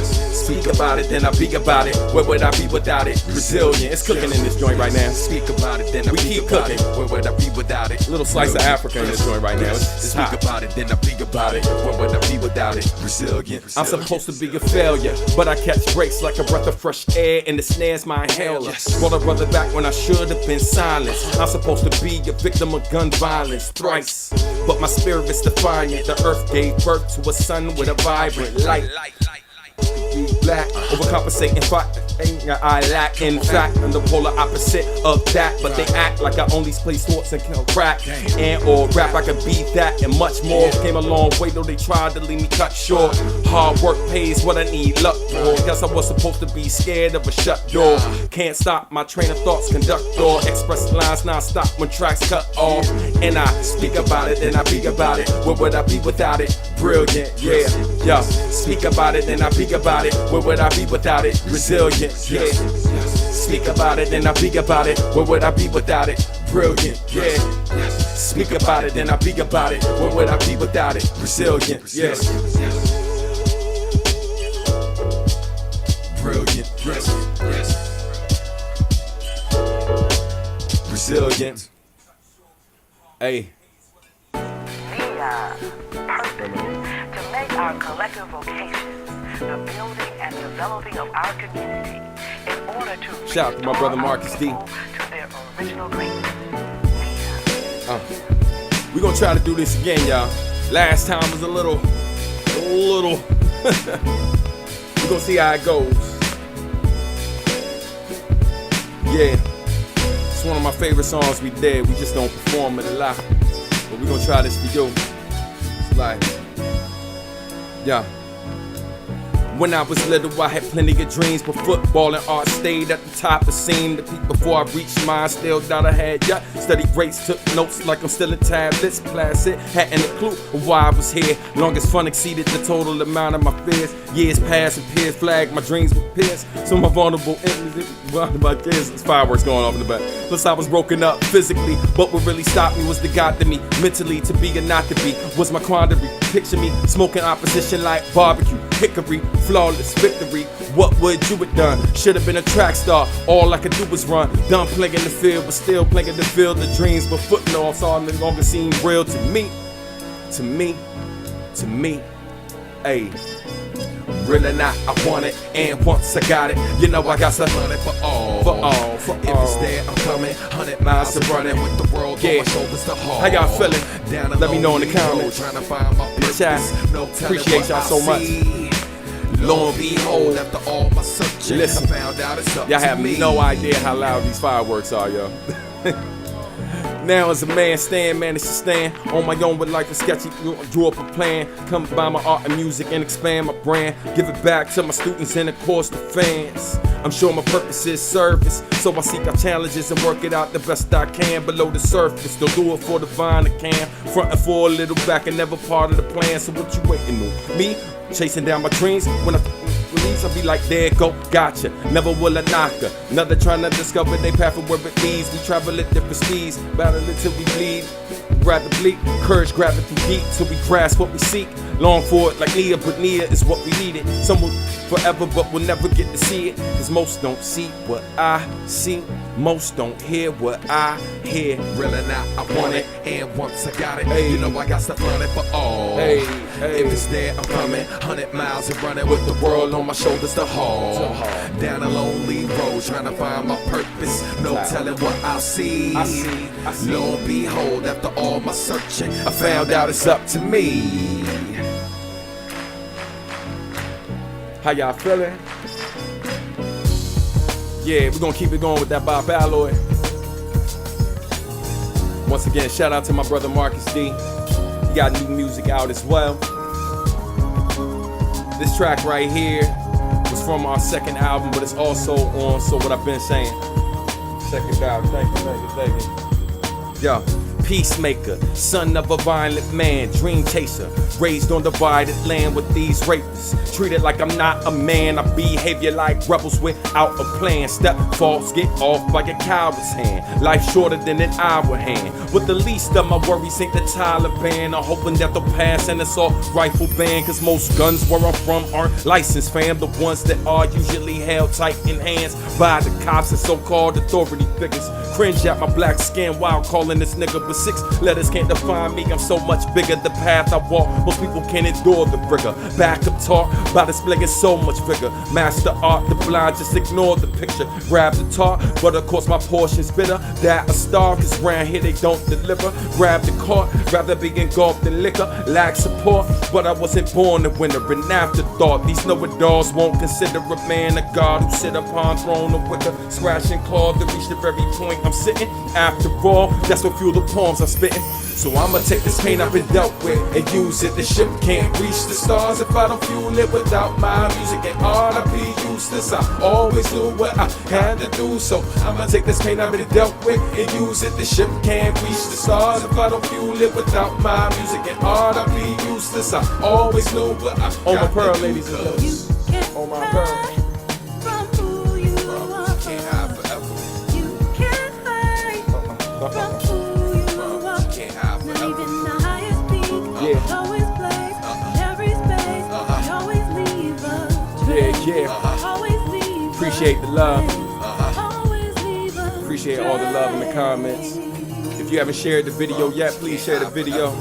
Speak about it, then I be about it. Where would I be without it? Resilient, it's cooking in this joint right now. Speak about it, then I We be keep about cooking. it. Where would I be without it? Little slice of Africa in this joint right now. It's Speak hot. about it, then I be about it. Where would I be without it? Resilient. I'm supposed to be a failure, but I catch breaks like a breath of fresh air, and the snare's my inhaler. Brought a brother back when I should have been silenced. I'm supposed to be a victim of gun violence thrice, but my spirit is defiant. The earth gave birth to a sun with a vibrant light. Be black, overcompensating, I lack. In fact, I'm the polar opposite of that, but they act like I only play sports and kill crack and or rap. I could be that and much more. Came a long way though they tried to leave me cut short. Hard work pays what I need luck for. Guess I was supposed to be scared of a shut door. Can't stop my train of thoughts, conductor. Express lines non-stop when tracks cut off. And I speak about it, then I be about it. Where would I be without it? Brilliant, yeah. Speak about it, then I be about it. Where would I be without it? Resilient, yeah. Speak about it, then I be about it. Where would I be without it? Brilliant, yeah. Speak about it, then I be about it. Where would I be without it? Resilient, yeah. Brilliant, yes. Resilient. Hey. To make our collective vocation the building and developing of our community in order to Shout out to my brother Marcus D. to their original greatness. We gonna try to do this again, y'all. Last time was a little. We gonna see how it goes. Yeah, it's one of my favorite songs we did. We just don't perform it a lot, but we gonna try this for you. It's like, yeah. When I was little, I had plenty of dreams, but football and art stayed at the top of the scene. The peak before I reached mine, still thought I had, yeah. Studied rates, took notes like I'm still in tablets. Placid, hadn't a clue of why I was here. Long as fun exceeded the total amount of my fears. Years passed and peers flagged my dreams with peers. So my vulnerable enemies, my kids, there's fireworks going off in the back. Plus I was broken up physically, but what really stopped me was the God to me. Mentally, to be or not to be was my quandary. Picture me smoking opposition like barbecue, hickory, flawless victory. What would you have done? Should have been a track star. All I could do was run. Done playing in the field, but still playing the field. The dreams, but footnotes all no longer seem real to me. To me. Ayy. Really not, I want it, and once I got it, you know I got to run it for all. If it's there, I'm coming, 100 miles to run it with the world on my shoulders to haul. How y'all feeling? Let me know in the comments. Trying to find my purpose. Appreciate y'all so much. Lo and behold, after all my searching, Listen, I found out it's up y'all to have me. no idea how loud these fireworks are, yo. Now as a man managed to stand on my own with life is sketchy, drew up a plan, come by my art and music and expand my brand, give it back to my students and of course the fans. I'm sure my purpose is service, so I seek out challenges and work it out the best I can below the surface. Don't do it for the vine I can, frontin' for a little back and never part of the plan. So what you waiting on? Me? Chasing down my dreams when I release, I'll be like, there go, gotcha. Never will I knock her. Another trying to discover they path and where it leads. We travel at different speeds, battle until we bleed. Rather bleak, courage grab it through deep till we grasp what we seek. Long for it like Nia, but Nia is what we needed. Some will forever, but we'll never get to see it. Cause most don't see what I see. Most don't hear what I hear. Really not, I want it, and once I got it, you know I got to run it for all. If it's there, I'm coming, 100 miles and running with the world on my shoulders to haul. Down a lonely road, trying to find my purpose, no telling what I'll see. Lo and behold, after all my searching, I found out it's up to me. How y'all feeling? Yeah, we're gonna keep it going with that Bob Alloy. Once again, shout out to my brother Marcus D. He got new music out as well. This track right here was from our second album, but it's also on So What I've Been Saying. Check it out. Thank you. Yo. Peacemaker, son of a violent man, dream chaser, raised on divided land with these rapists. Treated like I'm not a man, I behavior like rebels without a plan. Step false, get off by a coward's hand. Life shorter than an hour hand. With the least of my worries ain't the Taliban. I'm hoping that they'll pass an assault rifle ban, cause most guns where I'm from aren't licensed, fam. The ones that are usually held tight in hands by the cops and so-called authority figures. Cringe at my black skin while calling this nigga, but 6 letters can't define me. I'm so much bigger. The path I walk, most people can't endure the rigor. Back up talk by displaying so much vigor. Master art, the blind just ignore the picture. Grab the tart, but of course my portion's bitter. That a star, cause round here they don't deliver. Grab the cart, rather be engulfed in liquor. Lack support, but I wasn't born a winner. An afterthought, these know-it-alls won't consider a man a god who sit upon throne of wicker. Scratch and claw to reach the very point I'm sitting. After all, that's what fuel the poems I'm spitting. So I'ma take this pain I've been dealt with and use it. The ship can't reach the stars if I don't fuel it. Without my music and art, I'd be useless. I always knew what I had to do. So I'ma take this pain I've been dealt with and use it. The ship can't reach the stars if I don't fuel it. Without my music and art, I'd be useless. I always knew what I On my Oh, pearl, ladies and gentlemen. On my pearl. Yeah. Appreciate the love. Appreciate all the love in the comments. If you haven't shared the video yet, please share the video.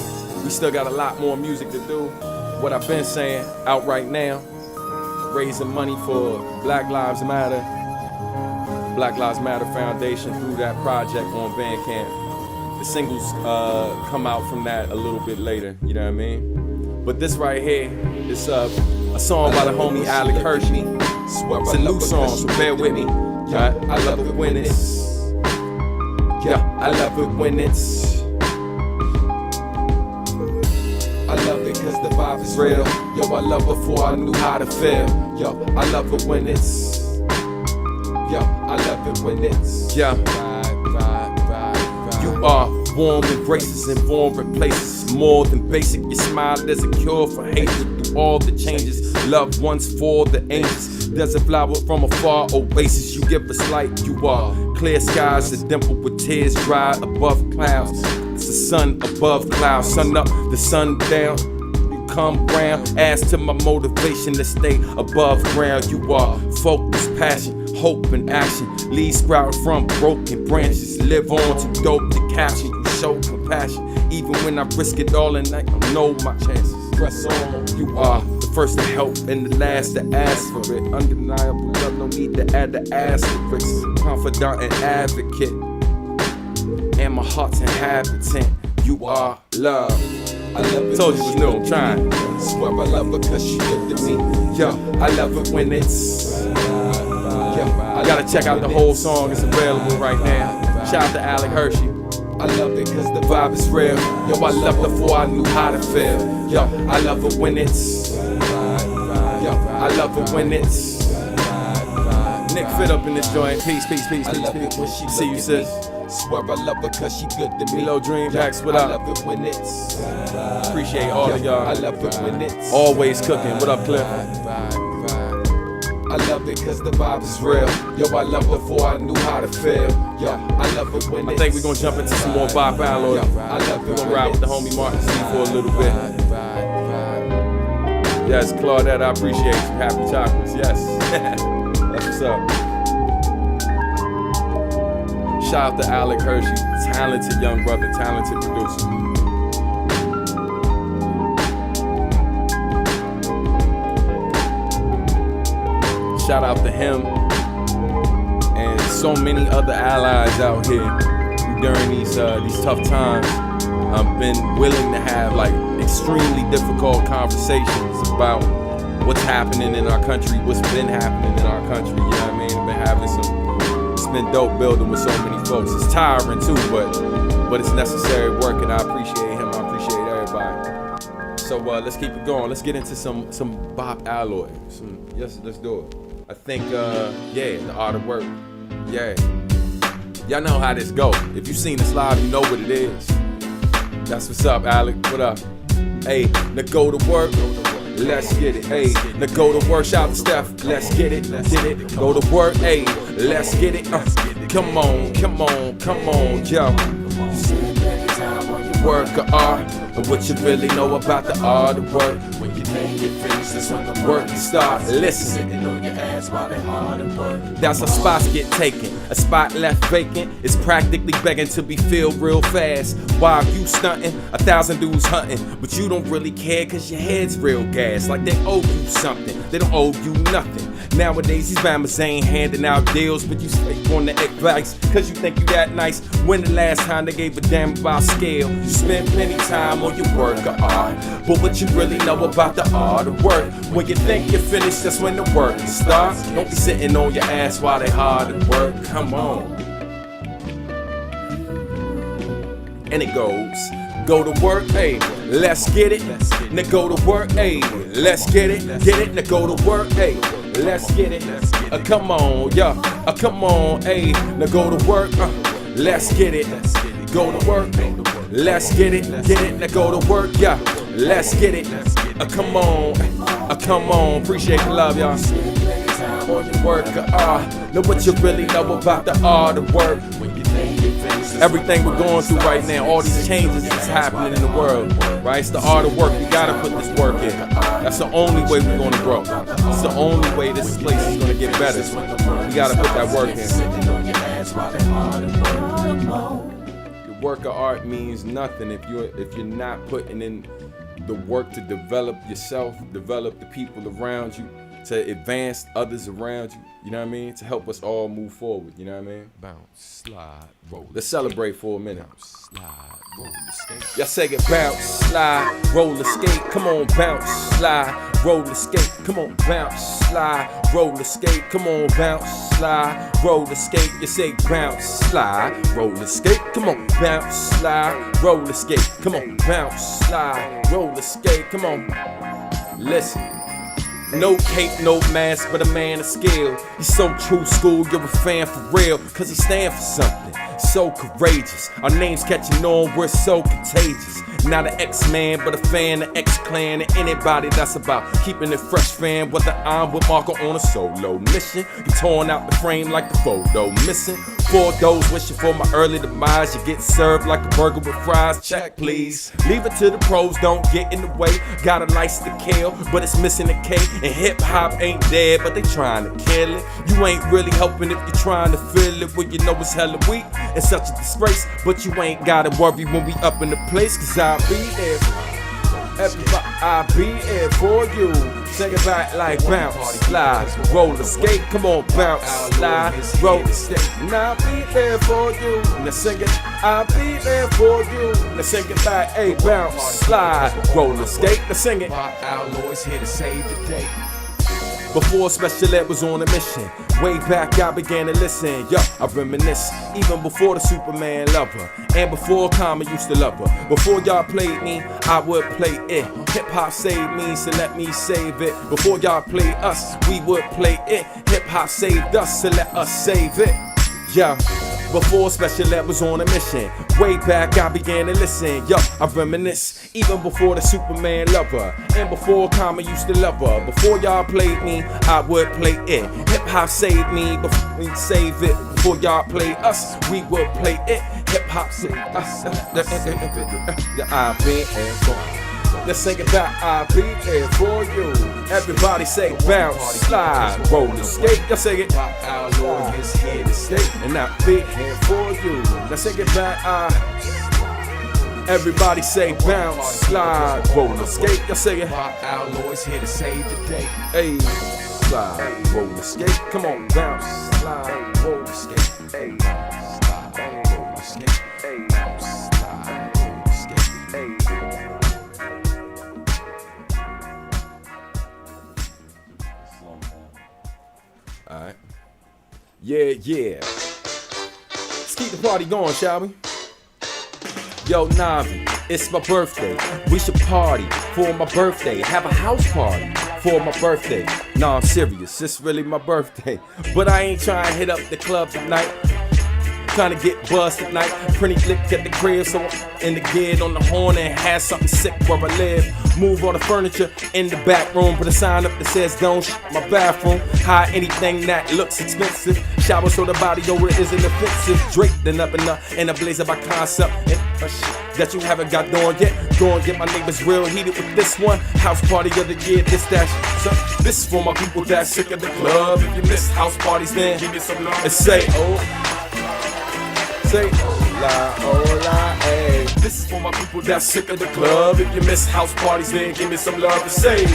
We still got a lot more music to do. What I've been saying, out right now. Raising money for Black Lives Matter. Black Lives Matter Foundation through that project on Bandcamp. The singles come out from that a little bit later, you know what I mean? But this right here is a song by the homie Alec Hershey. It's a new song, so bear with me. Yeah, I love it when it's. Yeah, I love it when it's. I love it cause the vibe is real. Yo, I love before I knew how to feel. Yo, I love it when it's. Yo, I love it when it's. Yeah. You are warm embraces and warm replaces. More than basic, your smile is a cure for hatred. Through all the changes, loved ones for the angels. There's a flower from a far oasis. You give us light, you are clear skies, a dimple with tears dry above clouds. It's the sun above clouds, sun up, the sun down. You come round, adds to my motivation to stay above ground. You are focus, passion, hope and action. Leaves sprout from broken branches. Live on too dope to caption. You show compassion, even when I risk it all and I don't know my chances. Press on. You are the first to help and the last to ask for it. Undeniable love, no need to add the asterisk. Confidant and advocate, and my heart's inhabitant. You are love. I love it. Told you it was new. I'm trying. Swear I love her cause she good to me. Yo, I love it when it's. I gotta check out the whole song, it's available right now. Shout out to Alec Hershey. I love it cause the vibe is real. Yo, I loved before I knew how to feel. Yo, I love it when it's. Yo, I love it when it's. Nick Fit up in this joint. Peace, peace, peace, peace, peace. See you, sis. Swear I love her cause she good to me. Milo Dream Hacks, what up? I love it when it's. Appreciate all of y'all. I love it when it's. Always cooking. What up, Cliff? I love it cause the vibe is real. Yo, I love before I knew how to feel. Yo, I love it when I think we're gonna jump into some more Bob Alloy. I love it. We're gonna ride with the homie Martin C for a little bit. Yes, Claudette, I appreciate you. Happy chocolates, yes. That's what's up. Shout out to Alec Hershey, talented young brother, talented producer. Shout out to him and so many other allies out here who during these tough times been willing to have like extremely difficult conversations about what's happening in our country, what's been happening in our country. You know what I mean? Been having it's been dope building with so many folks. It's tiring too, but it's necessary work, and I appreciate him. I appreciate everybody. So let's keep it going. Let's get into some Bob Alloy. Yes, let's do it. I think the art of work. Yeah. Y'all know how this go. If you seen this live, you know what it is. That's what's up, Alec. What up? Hey, now go to work. Let's get it. Hey, now go to work. Shout to Steph. Let's get it. Get it. Go to work. Hey, let's get it. Come on, yo. Work of art, and what you really know about the art of work. When you think you finish, that's when the work starts. Listen, sitting on your ass while they hard at work. That's how spots get taken. A spot left vacant is practically begging to be filled real fast. While you stunting, 1,000 dudes hunting, but you don't really care cause your head's real gas. Like they owe you something, they don't owe you nothing. Nowadays these mamas ain't handing out deals, but you stay on the advice cause you think you that nice. When the last time they gave a damn about scale? You spend plenty time on your work of art, but what you really know about the art of work? When you think you're finished, that's when the work starts. Don't be sitting on your ass while they hard at work. Come on. And it goes, go to work, hey, let's get it. Now go to work, hey, let's get it. Get it, now go to work, hey, let's get it. Come on, yeah, come on, hey, now go to work, let's get it. Go to work, let's get it, now go to work, yeah, let's get it. Come on, appreciate the love, y'all. On your work, know what you really know about the art of work. Everything we're going through right now, all these changes that's happening in the world, right? It's the art of work. We gotta put this work in. That's the only way we're gonna grow. It's the only way this place is gonna get better. We gotta put that work in. Your work of art means nothing if you're not putting in the work to develop yourself, develop the people around you, to advance others around you. You know what I mean? To help us all move forward. You know what I mean? Bounce, slide, roll. Let's celebrate for a minute. Bounce, slide, roll, skate. Y'all say it. Bounce, slide, roll, skate. Come on, bounce, slide, roll, skate. Come on, bounce, slide, roll, skate. Come on, bounce, slide, roll, skate. You say bounce, slide, roll, skate. Come on, bounce, slide, roll, skate. Come on, bounce, slide, roll, skate. Come on, listen. No cape, no mask, but a man of skill. He's so true school, you're a fan for real, cause he stand for something so courageous. Our names catching on, we're so contagious. Not an X-Man, but a fan of X-Clan. And anybody that's about keeping it fresh, fan. Whether I'm with Marco on a solo mission, you torn out the frame like the photo missing. 4 doors wishing for my early demise. You get served like a burger with fries. Check, please. Leave it to the pros, don't get in the way. Got a license to kill, but it's missing a K. And hip-hop ain't dead, but they trying to kill it. You ain't really helping if you're trying to feel it. When you know it's hella weak and such a disgrace. But you ain't gotta worry when we up in the place, cause I'll be there. Everybody, I'll be there for you. Take it back like bounce, slide, roll, skate. Come on, bounce, slide, roll, skate. And I'll be there for you. Now sing it. I'll be there for you. Now sing it back. Hey, bounce, slide, roll, skate. Now sing it. Alloys here to save the day. Before Special Ed was on a mission, way back I began to listen. Yo, I reminisce, even before the Superman lover, and before Karma used to love her. Before y'all played me, I would play it. Hip hop saved me, so let me save it. Before y'all played us, we would play it. Hip hop saved us, so let us save it. Yeah. Before Special Ed was on a mission, way back I began to listen. Yo, I reminisce, even before the Superman lover, and before Karma used to love her. Before y'all played me, I would play it. Hip hop saved me, before we save it. Before y'all played us, we would play it. Hip hop saved us. I've been here. Let's sing it back. I'll be there for you. Everybody say bounce, slide, roll, skate. Y'all say it. Alloy is here to stay. And I'll be here for you. Let's sing it back. Everybody say bounce, slide, roll, skate. Y'all say it. Alloys here to save the day. Hey, slide, roll, skate. Come on, bounce, slide, roll, skate. Hey, slide, roll, skate. Hey, slide, roll, skate. Hey. Alright. Yeah. Let's keep the party going, shall we? Yo, Navi. It's my birthday. We should party for my birthday. Have a house party for my birthday. Nah, I'm serious. It's really my birthday. But I ain't trying to hit up the club tonight. Trying to get buzzed at night. Pretty licked at the crib, so I'm in the gear on the horn and had something sick where I live. Move all the furniture in the back room. Put a sign up that says don't sh my bathroom. Hide anything that looks expensive. Shower so the body odor isn't offensive. Draped and up in a blaze of my concept. And that you haven't got done yet. Go and get my neighbors real heated with this one. House party of the year, this, that, so. This is for my people that's sick of the club. If you miss house parties, then give me some love and say, oh. Say, hola, hola, hey. This is for my people that's sick of the club. If you miss house parties, then give me some love and say.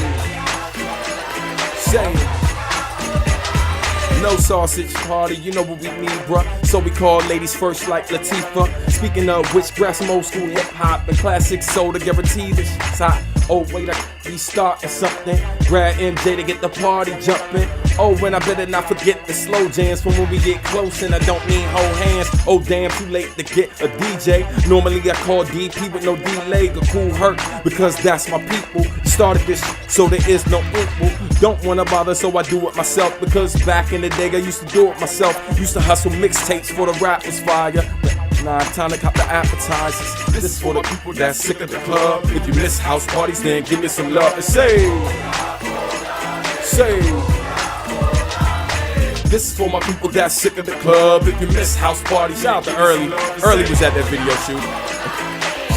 No sausage party, you know what we need, bruh. So we call ladies first like Latifah. Speaking of which, grab some old school hip-hop and classic soul to guarantee this shit's hot. Oh, wait, I be starting something. Grab MJ to get the party jumping. Oh, and I better not forget the slow jams from when we get close, and I don't mean hold hands. Oh, damn, too late to get a DJ. Normally I call DP with no delay. A cool hurt, because that's my people. Started this, so there is no equal. Don't wanna bother, so I do it myself. Because back in the day, I used to do it myself. Used to hustle mixtapes for the rappers fire. Nah, time to cop the appetizers. This is for the people that's sick of the club. If you miss house parties, then give me some love and say. This is for my people that's sick of the club. If you miss house parties, shout out to Early. Early was at that video shoot.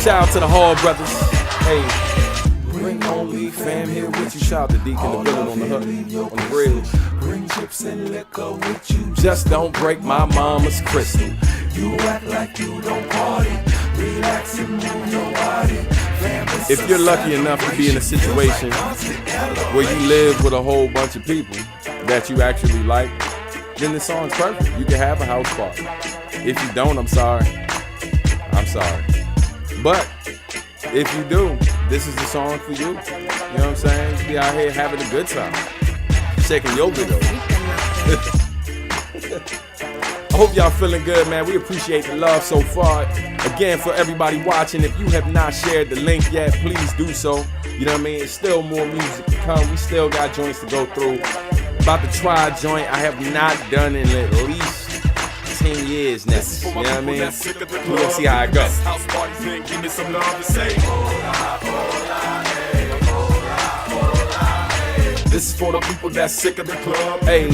Shout out to the Hall brothers. Hey, bring only fam here with you. Shout out to Deacon the villain on the hook, on the bridge. Bring chips and liquor with you. Just don't break my mama's crystal. You act like you don't party. Relax and move your body. If you're lucky enough to be in a situation where you live with a whole bunch of people that you actually like, then this song's perfect. You can have a house party. If you don't, I'm sorry. I'm sorry. But if you do, this is the song for you. You know what I'm saying? You be out here having a good time. Checking your video. I hope y'all feeling good, man. We appreciate the love so far. Again, for everybody watching, if you have not shared the link yet, please do so. You know what I mean? It's still more music to come. We still got joints to go through. About to try a joint I have not done in at least 10 years now. You know what I mean? We're gonna see how it goes. This is for the people that's sick of the club. Hey,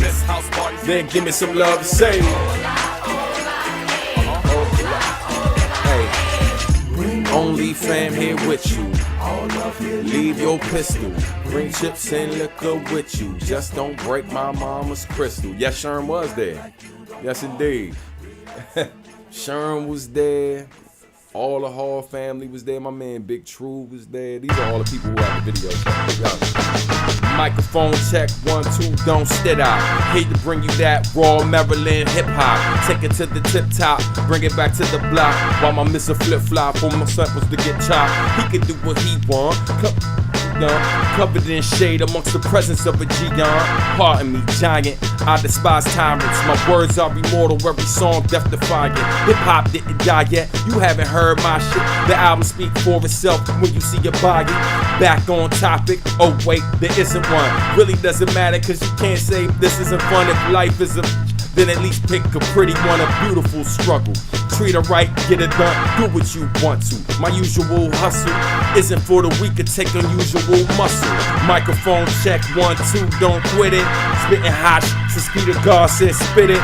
then give me some love to say. Hey, only fam here with you. Leave your pistol. Bring chips and liquor with you. Just don't break my mama's crystal. Yes, Sherm was there. Yes, indeed. Sherm was there. All the Hall family was there. My man Big True was there. These are all the people who have the video. Microphone check, 1, 2, don't sit out. Hate to bring you that raw Maryland hip hop. Take it to the tip top, bring it back to the block. While my Mr. Flip Flop for my samples to get chopped. He can do what he want. Covered in shade amongst the presence of a Gion. Pardon me, giant. I despise tyrants. My words are immortal. Every song death defying. Hip hop didn't die yet. You haven't heard my shit. The album speak for itself when you see it buy it. Back on topic. Oh wait, there isn't one. Really doesn't matter because you can't say this isn't fun. If life is a, then at least pick a pretty one. A beautiful struggle. Treat her right, get it done, do what you want to. My usual hustle isn't for the weak or take unusual muscle. Microphone check, 1, 2, don't quit it. Spitting hot, since Peter God said spit it.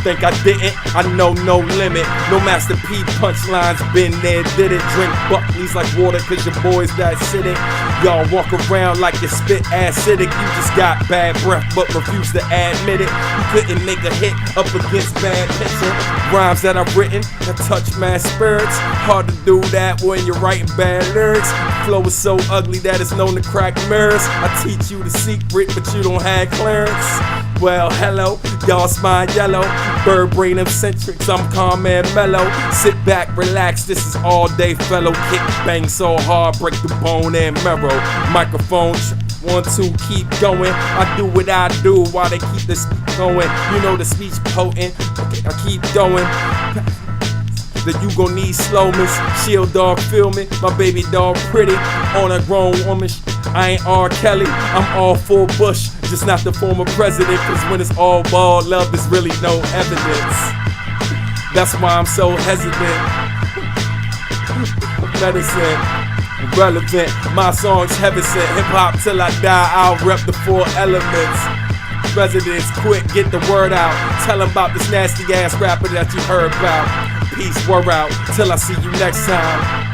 Think I didn't, I know no limit. No Master P punchlines, been there, did it. Drink Buckley's like water cause your boys that acidic. Y'all walk around like you spit acidic. You just got bad breath but refuse to admit it. You couldn't make a hit up against bad pitching. Rhymes that I've written that touch my spirits. Hard to do that when you're writing bad lyrics. Flow is so ugly that it's known to crack mirrors. I teach you the secret but you don't have clearance. Well, hello, y'all smile yellow. Bird brain eccentrics, I'm calm and mellow. Sit back, relax, this is all day fellow. Kick bang so hard, break the bone and marrow. Microphone 1, 2, keep going. I do what I do while they keep the speech going. You know the speech potent, I keep going. then you gon' need slowness. Shield dog, feel me? My baby dog pretty on a grown woman. I ain't R. Kelly, I'm all for Bush, just not the former president. Cause when it's all ball love, there's really no evidence. That's why I'm so hesitant. Medicine, relevant. My song's heaven sent. Hip hop till I die, I'll rep the 4 elements. Residents, quick, get the word out. Tell them about this nasty ass rapper that you heard about. Peace, word out, till I see you next time.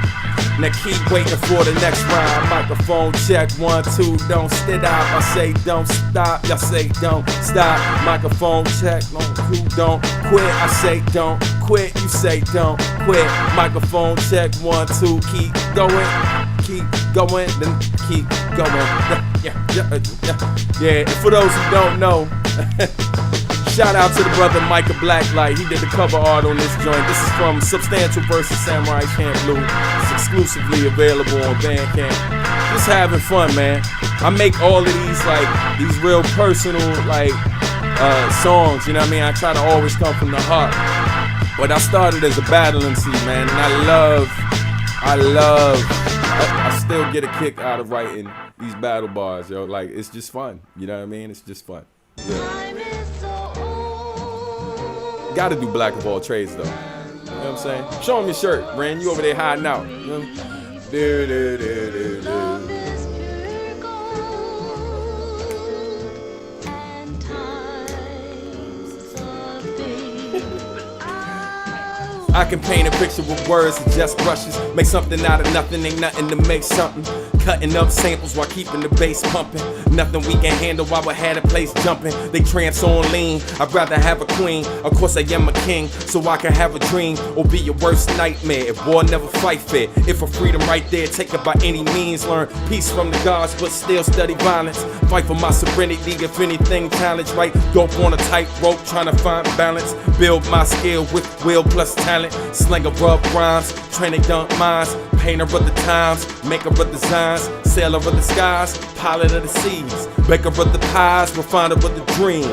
Now keep waiting for the next rhyme. Microphone check, 1, 2, don't stop. I say don't stop, y'all say don't stop. Microphone check, 1, 2, don't quit. I say don't quit, you say don't quit. Microphone check, 1, 2, keep going, then keep going. Yeah. And for those who don't know, shout out to the brother Micah Blacklight. He did the cover art on this joint. This is from Substantial vs. Samurai Champloo. It's exclusively available on Bandcamp. Just having fun, man. I make all of these real personal songs. You know what I mean? I try to always come from the heart. But I started as a battle MC, man, and I still get a kick out of writing these battle bars, yo. Like, it's just fun. You know what I mean? It's just fun. Yeah. Gotta do black of all trades, though. You know what I'm saying? Show him your shirt, Ren. You over there hiding out. You know what I mean? I can paint a picture with words and just brushes. Make something out of nothing, ain't nothing to make something. Cutting up samples while keeping the bass pumping. Nothing we can handle while we had a place jumping. They trance on lean, I'd rather have a queen. Of course I am a king, so I can have a dream or be your worst nightmare. If war never fight fair, if for freedom right there, take it by any means. Learn peace from the gods, but still study violence. Fight for my serenity, if anything challenge right. Dope on a tightrope, trying to find balance. Build my skill with will plus talent. Slinger rub rhymes, training dunk minds. Painter of the times, maker of designs. Sailor of the skies, pilot of the seas. Baker of the pies, refiner of the dream.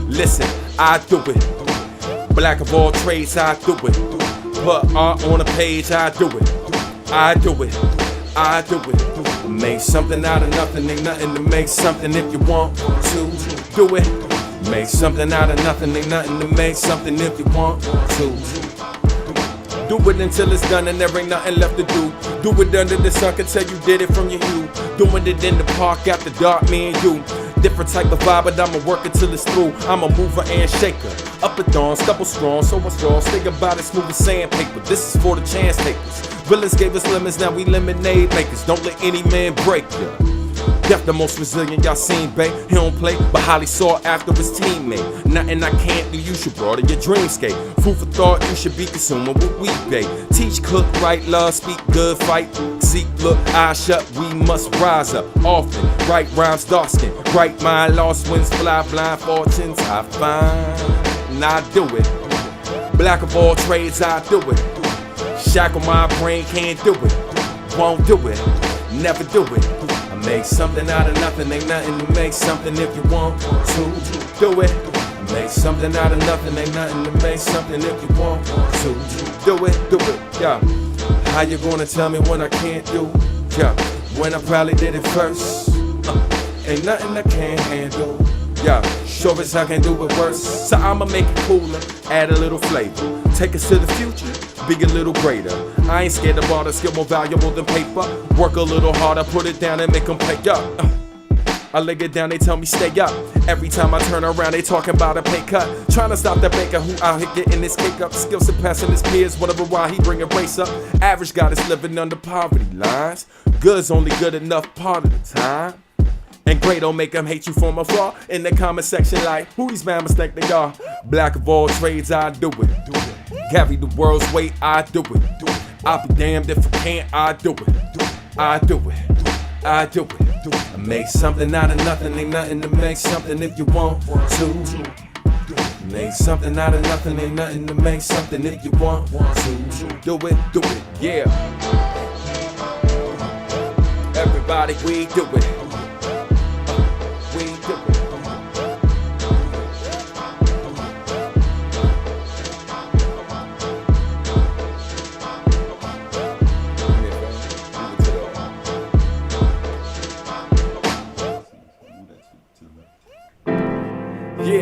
Listen, I do it. Black of all trades, I do it. Put art on a page, I do it. I do it. I do it. Make something out of nothing, ain't nothing to make something if you want to do it. Make something out of nothing, ain't nothing to make something if you want to. Do it until it's done and there ain't nothing left to do. Do it under the sun, can tell you did it from your hue. Doing it in the park after dark, me and you. Different type of vibe, but I'ma work it till it's through. I'm a mover and shaker. Up at dawn, double strong, so much strong. Think about it, smooth as sandpaper. This is for the chance takers. Villains gave us lemons, now we lemonade makers. Don't let any man break ya. Death the most resilient y'all seen, babe. He don't play, but highly sought after his teammate. Nothing I can't do, you should broaden your dreamscape. Food for thought, you should be consuming what we bake. Teach, cook, write, love, speak, good, fight. Seek, look, eyes shut, we must rise up. Often, write rhymes, dark skin. Bright mind, lost winds, fly, blind fortunes. I find, and I do it. Black of all trades, I do it. Shackle my brain, can't do it. Won't do it, never do it. Make something out of nothing, ain't nothing to make something if you want to do it. Make something out of nothing, ain't nothing to make something if you want to do it, yeah. How you gonna tell me what I can't do? Yeah, when I probably did it first. Ain't nothing I can't handle. Yeah, sure as I can do it worse. So I'ma make it cooler, add a little flavor. Take us to the future, be a little greater. I ain't scared of all the skill more valuable than paper. Work a little harder, put it down and make them pay up. I lay it down, they tell me stay up. Every time I turn around, they talking about a pay cut. Trying to stop that baker who out here getting his cake up. Skill surpassing his peers, whatever why he bring a race up. Average guy that's living under poverty lines. Good's only good enough part of the time. And great don't make them hate you from afar. In the comment section like, who these man mistake they are. Black of all trades, I do it. Carry the world's weight, I do it. I'll be damned if I can't, I do it. I do it. I do it. I make something out of nothing, ain't nothing to make something if you want to. Make something out of nothing, ain't nothing to make something if you want to. Do it, yeah. Everybody, we do it. We do it.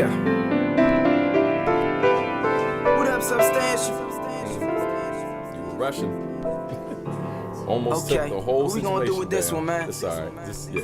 Yeah. What up, Substantial? You were rushing. Almost Okay. took the whole What we gonna do with this down. one, man? It's alright. Just, yeah.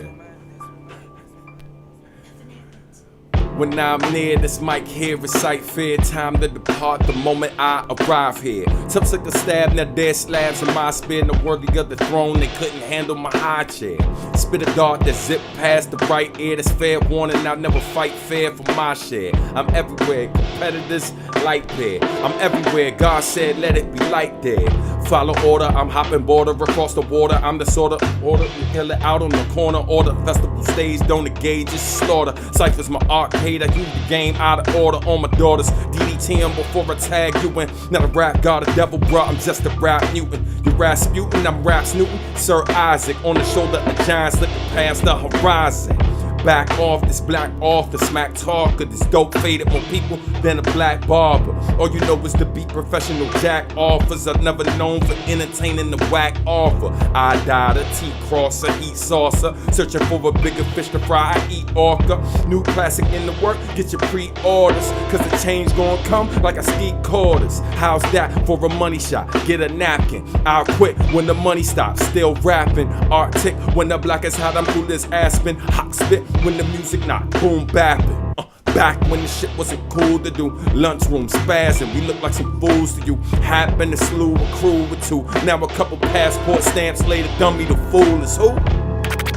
When I'm near, this mic here recite fear. Time to depart the moment I arrive here. Some took a stab, now dead slabs in my spear. No worthy of the throne, they couldn't handle my high chair. Spit a dart that zip past the right ear. That's fair warning, I'll never fight fair for my share. I'm everywhere, competitors light there. I'm everywhere, God said let it be light there. Follow order, I'm hopping border across the water. I'm the sort of order you kill it out on the corner. Order festival stage, don't engage, just slaughter. Cypher's my arcade, I use the game out of order on my daughters. DDT them before I tag you in. Not a rap god, a devil, bruh, I'm just a rap mutant. You Rasputin, I'm Raps Newton. Sir Isaac, on the shoulder of giants looking past the horizon. Back off this black author, smack talker. This dope faded more people than a black barber. All you know is the beat professional jack offers. I've never known for entertaining the whack offer. I died a T-crosser, eat saucer. Searching for a bigger fish to fry, I eat orca. New classic in the work, get your pre-orders. Cause the change gon' come like I ski quarters. How's that for a money shot? Get a napkin. I'll quit when the money stops. Still rapping. Arctic when the black is hot, I'm cool as Aspen. Hot spit when the music not boom bapping. Back when the shit wasn't cool to do. Lunchroom spazzing, we look like some fools to you. Happen to slew a crew with two. Now a couple passport stamps later, dummy the fool is who?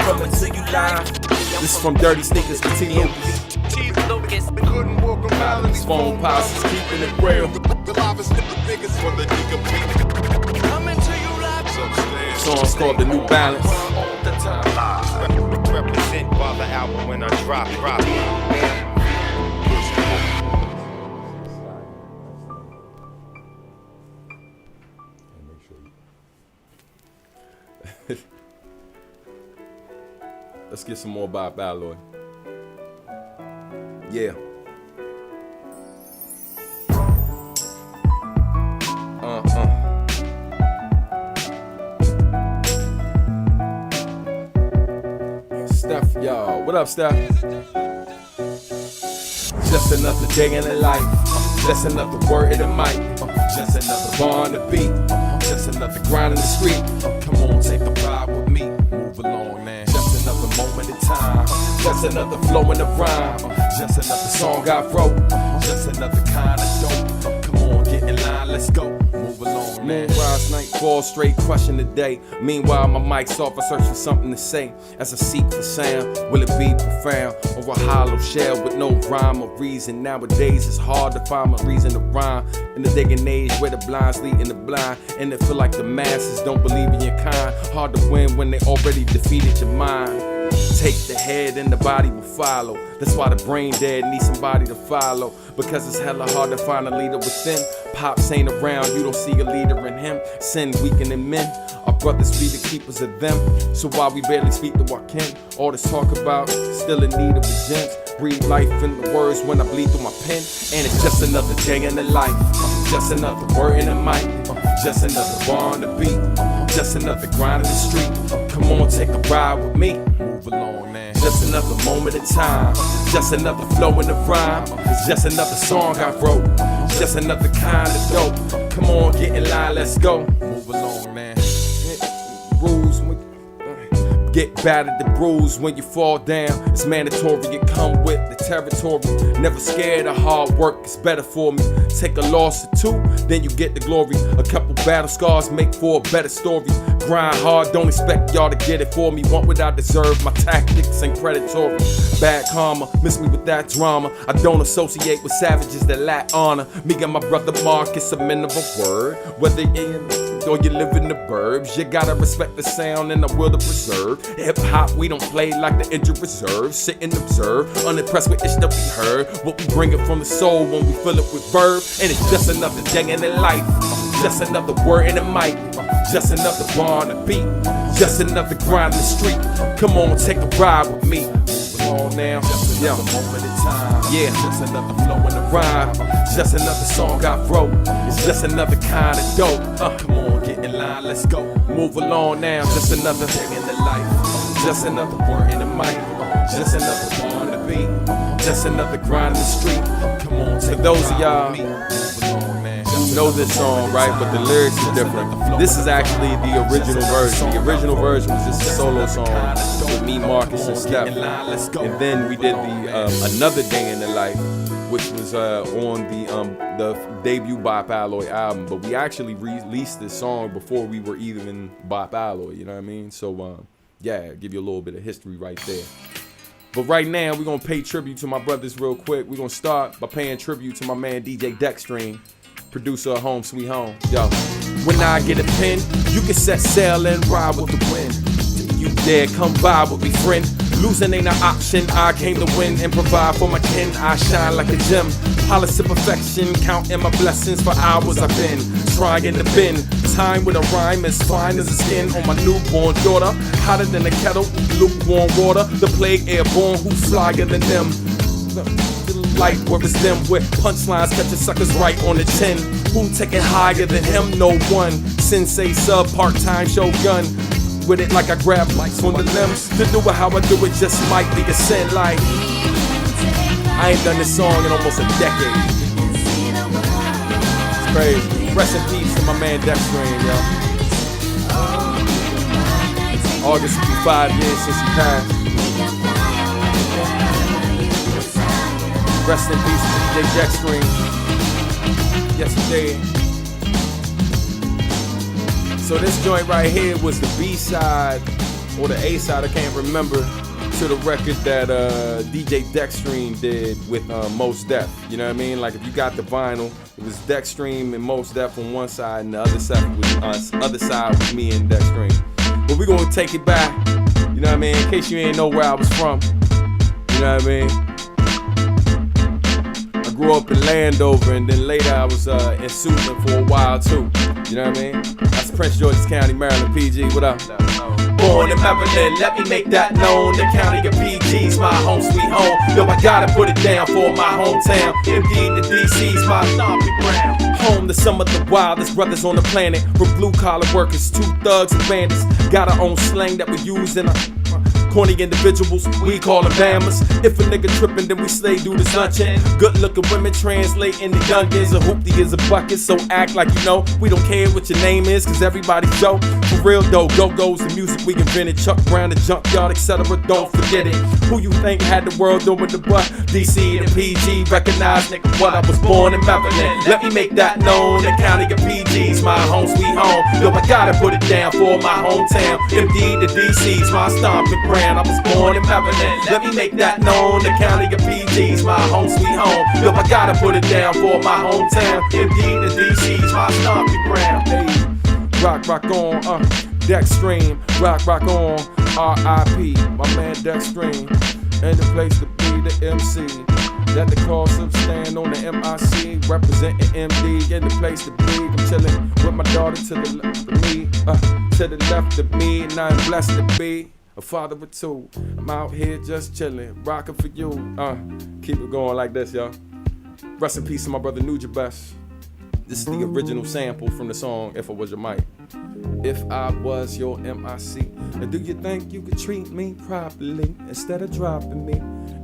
Coming to you live. This is from Dirty Sneakers with T. Lucas. Couldn't walk a mile in These phone posses keeping it real. The lava's the biggest for the nigga beat. Coming to you live. Song's called The New Balance. All the time live. Represent by the album when I drop it. Let's get some more Bob Alloy. Yeah. Steph, y'all. What up, Steph? Just another day in the life. Just another word in the mic. Just another bar on the beat. Just another grind in the street. Come on, take a ride with me. Move along, man. Just another moment in time. Just another flow in the rhyme. Just another song I wrote. Just another kind of dope. Come on, get in line, let's go. Move along, man. Rise night, fall straight, crushing the day. Meanwhile, my mic's off, I search for something to say. As I seek for sound, will it be profound? Or a hollow shell with no rhyme or reason? Nowadays, it's hard to find a reason to rhyme. In the day and age where the blind's leading the blind. And it feel like the masses don't believe in your kind. Hard to win when they already defeated your mind. Take the head and the body will follow. That's why the brain dead needs somebody to follow. Because it's hella hard to find a leader within. Pops ain't around, you don't see a leader in him. Sin weakening men, our brothers be the keepers of them. So while we barely speak to our kin, all this talk about still in need of regents. Breathe life in the words when I bleed through my pen. And it's just another day in the life. Just another word in the mic. Just another bar on the beat. Just another grind in the street. Come on, take a ride with me. Move along, man. Just another moment in time. Just another flow in the rhyme. It's just another song I wrote. Just another kind of dope. Come on, get in line, let's go. Move along, man. Rules when get battered and bruised when you fall down. It's mandatory, you come with the territory. Never scared of hard work, it's better for me. Take a loss or two, then you get the glory. A couple battle scars make for a better story. Grind hard, don't expect y'all to get it for me. Want what I deserve, my tactics ain't predatory. Bad karma, miss me with that drama. I don't associate with savages that lack honor. Me and my brother Marcus, a men of a word. Whether you're or you live in the burbs, you gotta respect the sound and the will to preserve. Hip hop, we don't play like the injured reserve. Sit and observe, unimpressed with itch that we heard. What we bring it from the soul when we fill it with verb. And it's just another day in the life. Just another word in the mic. Just another bar on the beat. Just another grind in the street. Come on, take a ride with me. Move on now. Just another moment in time. Yeah, just another flow in the rhyme. Just another song I wrote. It's just another kind of dope. Come on, get in line, let's go. Move along now. Just another thing in the life. Just another word in the mic. Just another bar on the beat. be. Just another grind in the street. Come on, for those of y'all know this song, right? But the lyrics are different. This is actually the original version. The original version was just a solo song with me, Marcus, and Steph. And then we did the Another Day in the Life, which was on the debut Bop Alloy album. But we actually released this song before we were even Bop Alloy, you know what I mean? So, yeah, give you a little bit of history right there. But right now, we're going to pay tribute to my brothers real quick. We're going to start by paying tribute to my man DJ Dexstream, producer of Home Sweet Home. Yo, when I get a pen, you can set sail and ride with the wind. You dare come by with me, friend. Losing ain't an option, I came to win and provide for my kin. I shine like a gem, polish to perfection, counting my blessings for hours I've been trying to bend. Time with a rhyme as fine as the skin on my newborn daughter. Hotter than a kettle, lukewarm water. The plague airborne, who's flyer than them? Light where it's them, with punchlines catching suckers right on the chin. Who taking higher than him? No one. Sensei sub, part-time shogun. With it like I grab lights on the limbs. To do it how I do it just might be a sin. Like, I ain't done this song in almost a decade. It's crazy. Rest in peace to my man Dexstream, yo. August will be 5 years since he passed. Rest in peace to DJ Dexstream. Yes, he did. So this joint right here was the B-side or the A-side, I can't remember, to the record that DJ Dexstream did with Mos Def. You know what I mean? Like if you got the vinyl, it was Dexstream and Mos Def on one side, and the other side was us. Other side was me and Dexstream. But we're gonna take it back. You know what I mean? In case you ain't know where I was from. You know what I mean? I grew up in Landover, and then later I was in Suitland for a while too. You know what I mean? That's Prince George's County, Maryland, PG. What up? Born in Maryland, let me make that known. The county of PG's my home sweet home. Yo, I gotta put it down for my hometown. Indeed, the DC's my stomping ground. Home to some of the wildest brothers on the planet. From blue-collar workers to thugs and bandits. Got our own slang that we use in our corny individuals, we call them bammers. If a nigga trippin', then we slay do this luncheon. Good looking women translate into youngins. A hoopty is a bucket, so act like you know. We don't care what your name is, cause everybody's Joe. For real though, go-go's the music we invented. Chuck Brown, the junkyard, etc. Don't forget it. Who you think had the world doing the butt? DC and PG, recognize nigga what I was born in Maryland. Let me make that known. The county of PG's my home sweet home. Yo, I gotta put it down for my hometown. Indeed, the DC's my stomping ground. I was born in Maryland. Let me make that known. The county of PG's my home sweet home. Yo, I gotta put it down for my hometown. Indeed, the DC's my stomping ground. Hey, rock on, Dexstream. Rock on, R.I.P. My man Dexstream. And the place to be, the MC. Let the cause of stand on the MIC. Representing MD. In the place to be. I'm chilling with my daughter to the left of me. To the left of me. And I'm blessed to be a father of two. I'm out here just chilling, rocking for you. Keep it going like this, y'all. Rest in peace to my brother Nuja Best. This is the original sample from the song If I Was Your Mic. If I was your MIC, now do you think you could treat me properly instead of dropping me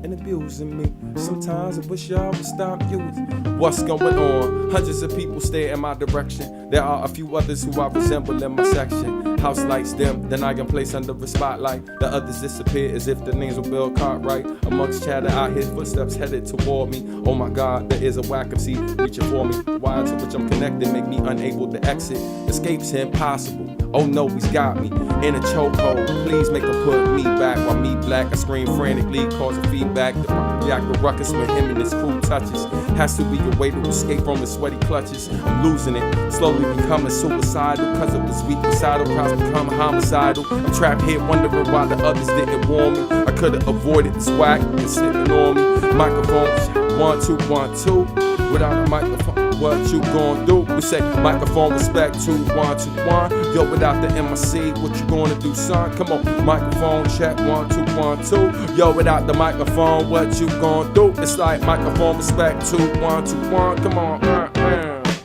and abusing me? Sometimes I wish y'all would stop using. What's going on? Hundreds of people stare in my direction. There are a few others who I resemble in my section. House lights dim, then I can place under a spotlight. The others disappear as if the names were Bill Cartwright. Amongst chatter, I hear footsteps headed toward me. Oh my God, there is a whack of seat reaching for me. The wire to which I'm connected make me unable to exit. Escape's impossible. Oh no, he's got me in a chokehold. Please make him put me back. While me black, I scream frantically, causing feedback. The react with ruckus when him and his crew touches. Has to be a way to escape from his sweaty clutches. I'm losing it, slowly becoming suicidal. Cause of this weak recital, crowds become homicidal. I'm trapped here wondering why the others didn't warn me. I could've avoided this whack and slipping on me. Microphone, 1, 2, 1, 2. Without a microphone, what you gon' do? We say microphone respect 2, 1, 2, 1. Yo, without the MIC, what you gonna do, son? Come on, microphone check 1, 2, 1, 2. Yo, without the microphone, what you gon' do? It's like microphone respect 2, 1, 2, 1. Come on,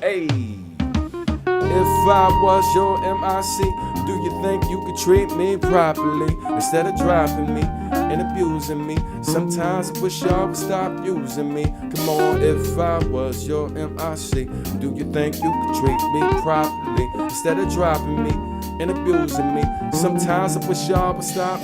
hey. If I was your MIC, do you think you could treat me properly instead of dropping me and abusing me. Sometimes I wish y'all would stop using me. Come on, if I was your MIC, do you think you could treat me properly instead of dropping me and abusing me? Sometimes I wish y'all would stop.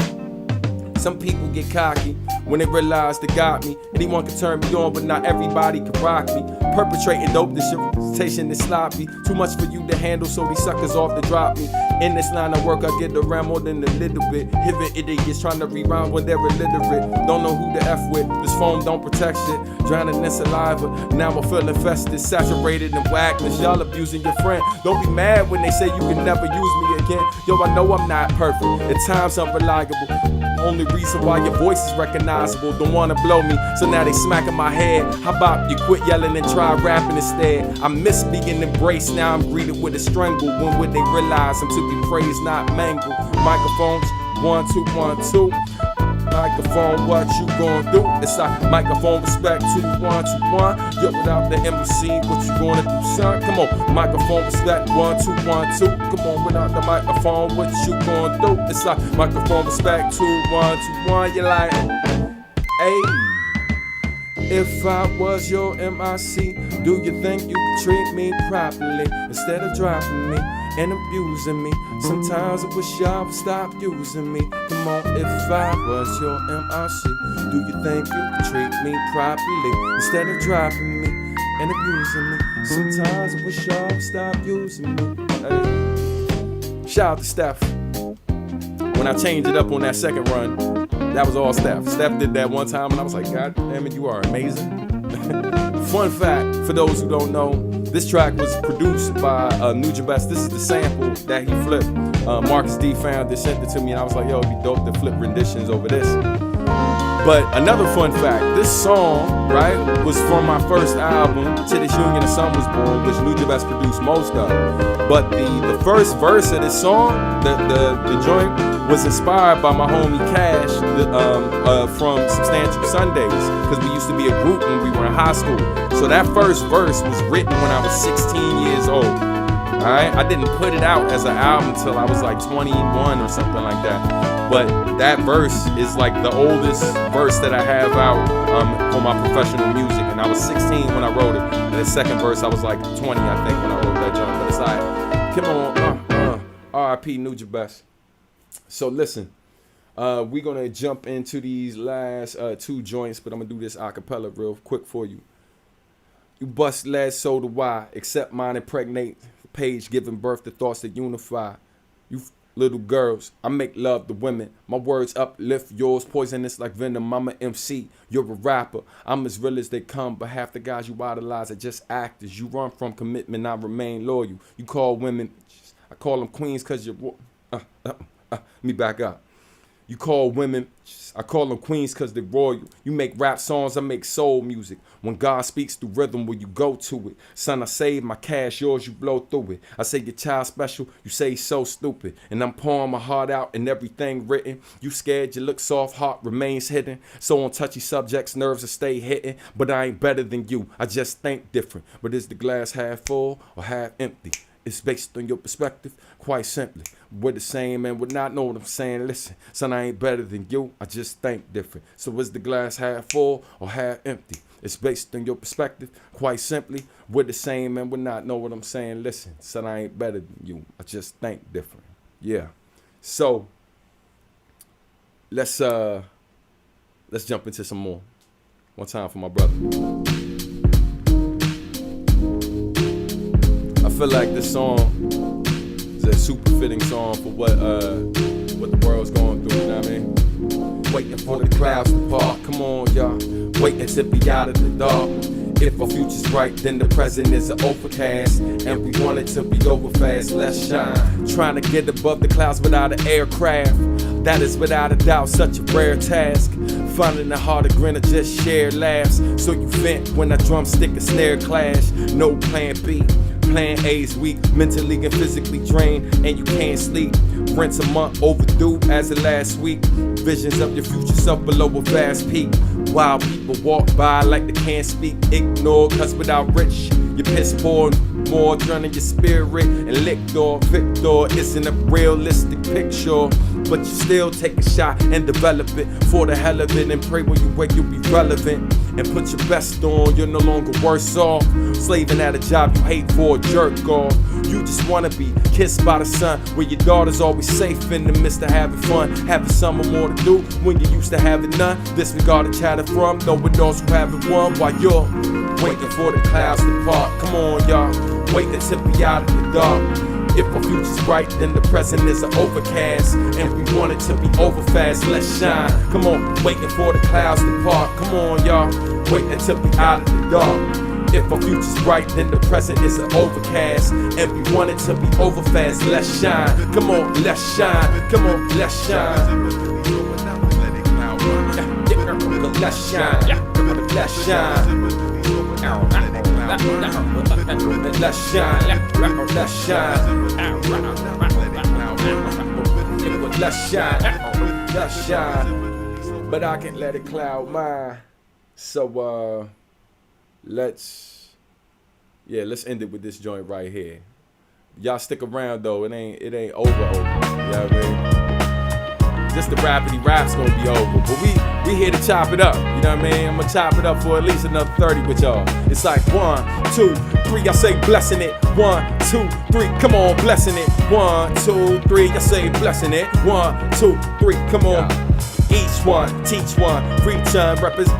Some people get cocky when they realize they got me. Anyone can turn me on, but not everybody can rock me. Perpetrating dope, this reputation is sloppy. Too much for you to handle, so these suckers off to drop me. In this line of work, I get around more than a little bit. Hitting idiots trying to rewind when they're illiterate. Don't know who to F with, this phone don't protect shit. Drowning in saliva, now I feel infested, saturated in whackness. Y'all abusing your friend. Don't be mad when they say you can never use me again. Yo, I know I'm not perfect, at times unreliable. Only reason why your voice is recognizable. Don't wanna blow me, so now they smacking my head. How about you quit yelling and try rapping instead? I miss being embraced, now I'm greeted with a strangle. When would they realize I'm to be praised, not mangled? Microphones, 1, 2, 1, 2. Microphone, what you gonna do? It's like microphone respect, 2, 1, 2, 1. Yo, without the MC, what you gonna do, son? Come on, microphone respect, 1, 2, 1, 2. Come on, without the microphone, what you gonna do? It's like microphone respect, 2, 1, 2, 1. You're like, hey. If I was your MIC, do you think you could treat me properly instead of dropping me and abusing me? Sometimes I wish y'all would stop using me. Come on, if I was your MIC, do you think you could treat me properly instead of dropping me and abusing me? Sometimes I wish y'all would stop using me. Hey. Shout out to Steph. When I changed it up on that second run, that was all Steph. Steph did that one time and I was like, God damn it, you are amazing. Fun fact, for those who don't know, this track was produced by Nugent Best. This is the sample that he flipped. Marcus D found this, sent it to me, and I was like, yo, it'd be dope to flip renditions over this. But another fun fact, this song, right, was from my first album, To This Union, The Sun Was Born, which Nugent Best produced most of. But the first verse of this song, the joint, was inspired by my homie Cash from Substantial Sundays, because we used to be a group when we were in high school. So that first verse was written when I was 16 years old. Alright, I didn't put it out as an album until I was like 21 or something like that. But that verse is like the oldest verse that I have out for my professional music. And I was 16 when I wrote it. And the second verse I was like 20, I think, when I wrote that joint. But it's alright. Come on, RIP Nugent Best. So listen, we're gonna jump into these last 2 joints, but I'm gonna do this a cappella real quick for you. You bust lads, so do I. Accept mine, impregnate page, giving birth to thoughts that unify. You little girls, I make love to women. My words uplift yours, poisonous like venom. I'm an MC, you're a rapper. I'm as real as they come, but half the guys you idolize are just actors. You run from commitment, I remain loyal. You call women, I call them queens cause you're let me back up. You call women, I call them queens cause they're royal. You make rap songs, I make soul music. When God speaks through rhythm, will you go to it? Son, I save my cash, yours you blow through it. I say your child special, you say he's so stupid. And I'm pouring my heart out and everything written. You scared, you look soft, heart remains hidden. So on touchy subjects, nerves will stay hitting. But I ain't better than you, I just think different. But is the glass half full or half empty? It's based on your perspective, quite simply. We're the same and we're not, know what I'm saying. Listen, son, I ain't better than you, I just think different. So is the glass half full or half empty? It's based on your perspective, quite simply. We're the same and we're not, know what I'm saying. Listen, son, I ain't better than you, I just think different. Yeah. So let's jump into some more. One time for my brother. I feel like this song is a super fitting song for what the world's going through, you know what I mean? Waiting for the clouds to part, come on y'all, waiting to be out of the dark. If our future's bright, then the present is an overcast, and we want it to be over fast, let's shine. Trying to get above the clouds without an aircraft, that is without a doubt such a rare task. Finding it hard to grin or just share laughs, so you vent when a drumstick and snare clash. No plan B. Plan A's weak, mentally and physically drained, and you can't sleep. Rent's a month overdue as of last week. Visions of your future self below a vast peak. While people walk by like they can't speak, ignore, cause without rich, you piss poor, more drowning your spirit and lick door. Victor isn't a realistic picture. but you still take a shot and develop it for the hell of it, and pray when you wake you'll be relevant and put your best on. You're no longer worse off slaving at a job you hate for a jerk off. You just wanna be kissed by the sun, where your daughter's always safe in the midst of having fun, having something more to do when you used to having none. Disregard the chatter from knowing those who haven't won, while you're waiting for the clouds to part. Come on, y'all, waiting to be out of the dark. If our future's bright, then the present is an overcast, and we want it to be over fast. Let's shine. Come on, waiting for the clouds to part. Come on, y'all, waiting to be out of the dark. If our future's bright, then the present is an overcast, and we want it to be over fast. Let's shine. Come on, let's shine. Come on, let's shine. Let's shine. Let's shine. Let's shine. Let's shine. Let's shine. Let's shine. But I can't let it cloud mine. So let's end it with this joint right here. Y'all stick around though. It ain't over. You know what I mean? Just the rapidy rap's gonna be over. But we here to chop it up. You know what I mean? I'm gonna chop it up for at least another 30 with y'all. It's like 1, 2, 3, I say blessing it. 1, 2, 3, come on, blessing it. 1, 2, 3, I say blessing it. 1, 2, 3, come on. Each one, teach one, preach on, represent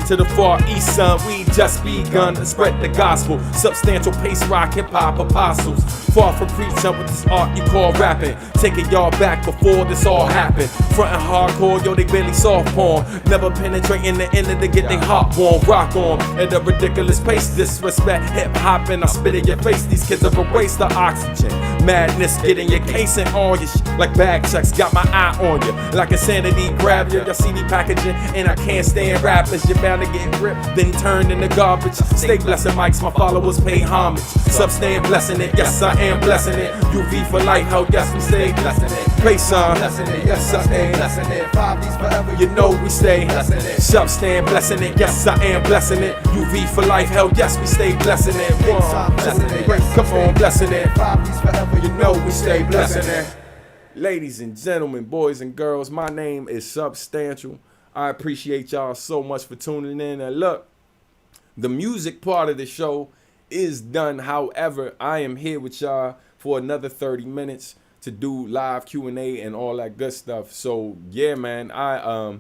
to the far east, son. We just begun to spread the gospel. Substantial pace, rock, hip hop apostles. Far from preaching with this art you call rapping. Taking y'all back before this all happened. Frontin' hardcore, yo, they barely soft porn. Never penetrating the end of the get they hot warm. Rock on at a ridiculous pace. Disrespect hip hop and I spit in your face. These kids are a waste of oxygen. Madness getting your case and all your shit like bag checks. Got my eye on you like insanity. Grab your CD packaging and I can't stand rappers. You're bound to get ripped, then turned into garbage. Stay blessing mics, my followers pay homage. Substand blessing it, yes I am blessing it. UV for life, hell yes we stay blessing it. Play some, blessing it, yes I am blessing it. 5Ds forever, you know we stay blessing it. Substand blessing it, yes I am blessing it. UV for life, hell yes we stay blessing it. Blessing it, come on blessing it. 5Ds forever, you know we stay blessing it. Ladies and gentlemen, boys and girls, my name is Substantial. I appreciate y'all so much for tuning in. And look, the music part of the show is done. However, I am here with y'all for another 30 minutes to do live Q&A and all that good stuff. So yeah, man, I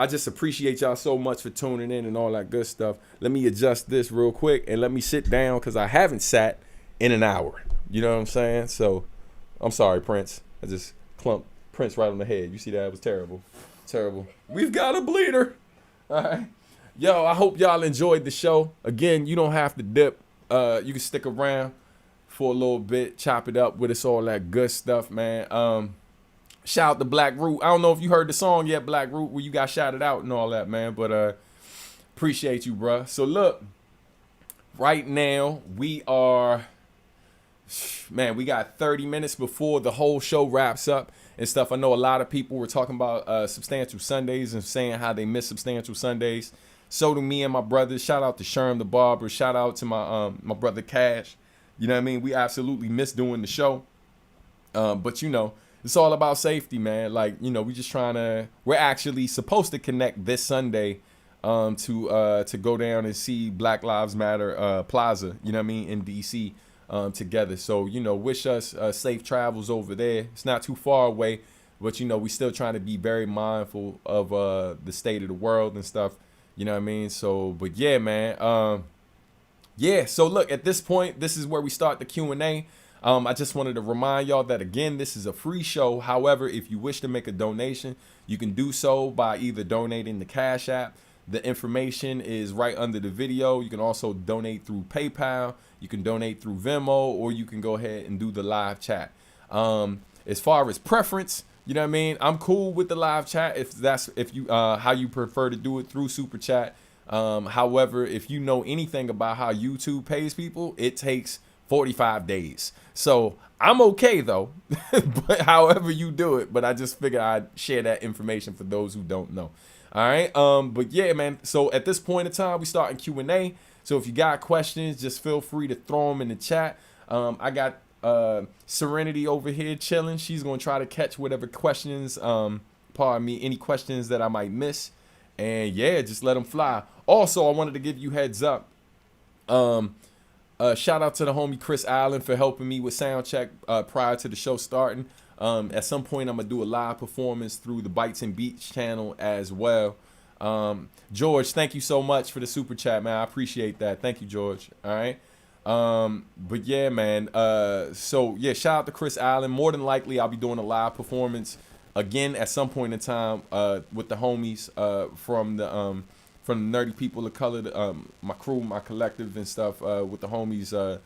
just appreciate y'all so much for tuning in and all that good stuff. Let me adjust this real quick and let me sit down because I haven't sat in an hour. You know what I'm saying? So I'm sorry, Prince. I just clumped Prince right on the head. You see that? It was terrible. Terrible. We've got a bleeder. All right. Yo, I hope y'all enjoyed the show. Again, you don't have to dip. You can stick around for a little bit, chop it up with us, all that good stuff, man. Shout out to Black Root. I don't know if you heard the song yet, Black Root, where you got shouted out and all that, man. But appreciate you, bruh. So look, right now we got 30 minutes before the whole show wraps up and stuff. I know a lot of people were talking about Substantial Sundays and saying how they miss Substantial Sundays. So do me and my brothers. Shout out to Sherm the Barber. Shout out to my brother Cash. You know what I mean? We absolutely miss doing the show. But you know, it's all about safety, man. Like, you know, we're actually supposed to connect this Sunday to go down and see Black Lives Matter Plaza, you know what I mean, in DC. Together. So, you know, wish us safe travels over there. It's not too far away, but, you know, we still trying to be very mindful of the state of the world and stuff. You know what I mean? So, but yeah, man. Yeah, so look, at this point, this is where we start the Q&A. I just wanted to remind y'all that, again, this is a free show. However, if you wish to make a donation, you can do so by either donating to Cash App. The information is right under the video. You can also donate through PayPal. You can donate through Venmo, or you can go ahead and do the live chat. As far as preference, you know what I mean? I'm cool with the live chat if you how you prefer to do it through Super Chat. However, if you know anything about how YouTube pays people, it takes 45 days. So I'm okay though, but however you do it. But I just figured I'd share that information for those who don't know. All right. But yeah, man. So at this point in time, we start in Q&A. So if you got questions, just feel free to throw them in the chat. I got Serenity over here chilling. She's gonna try to catch whatever questions, pardon me, any questions that I might miss. And yeah, just let them fly. Also, I wanted to give you heads up. Shout out to the homie Chris Allen for helping me with sound check prior to the show starting. At some point, I'm gonna do a live performance through the Bites and Beats channel as well. George, thank you so much for the super chat, man. I appreciate that. Thank you, George. All right. But yeah, man. So yeah, shout out to Chris Allen. More than likely, I'll be doing a live performance again at some point in time with the homies from the Nerdy People of Color, my crew, my collective and stuff, with the homies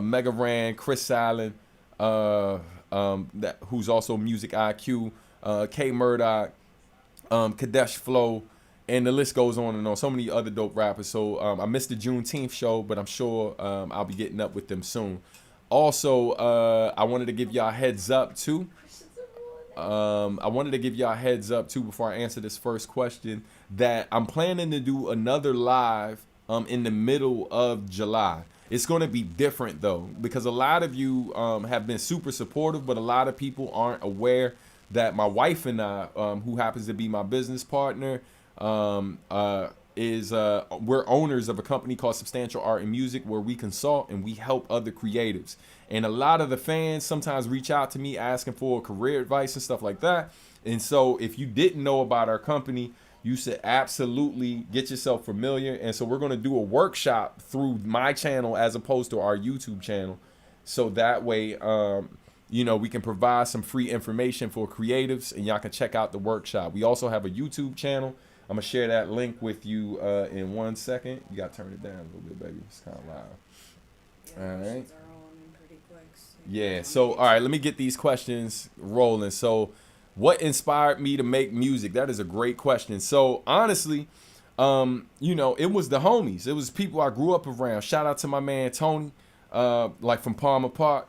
Mega Ran, Chris Allen, who's also Music IQ, K Murdoch, Kadesh Flow, and the list goes on and on. So many other dope rappers. So I missed the Juneteenth show, but I'm sure I'll be getting up with them soon. Also, I wanted to give y'all heads up too. Before I answer this first question, that I'm planning to do another live in the middle of July. It's going to be different though, because a lot of you have been super supportive, but a lot of people aren't aware that my wife and I, who happens to be my business partner, we're owners of a company called Substantial Art and Music, where we consult and we help other creatives. And a lot of the fans sometimes reach out to me asking for career advice and stuff like that. And so if you didn't know about our company, you should absolutely get yourself familiar. And so we're going to do a workshop through my channel as opposed to our YouTube channel. So that way, we can provide some free information for creatives and y'all can check out the workshop. We also have a YouTube channel. I'm going to share that link with you in 1 second. You got to turn it down a little bit, baby. It's kind of loud. All right. Yeah. So, all right, let me get these questions rolling. So, what inspired me to make music? That is a great question. So, honestly, it was the homies. It was people I grew up around. Shout out to my man, Tony, from Palmer Park.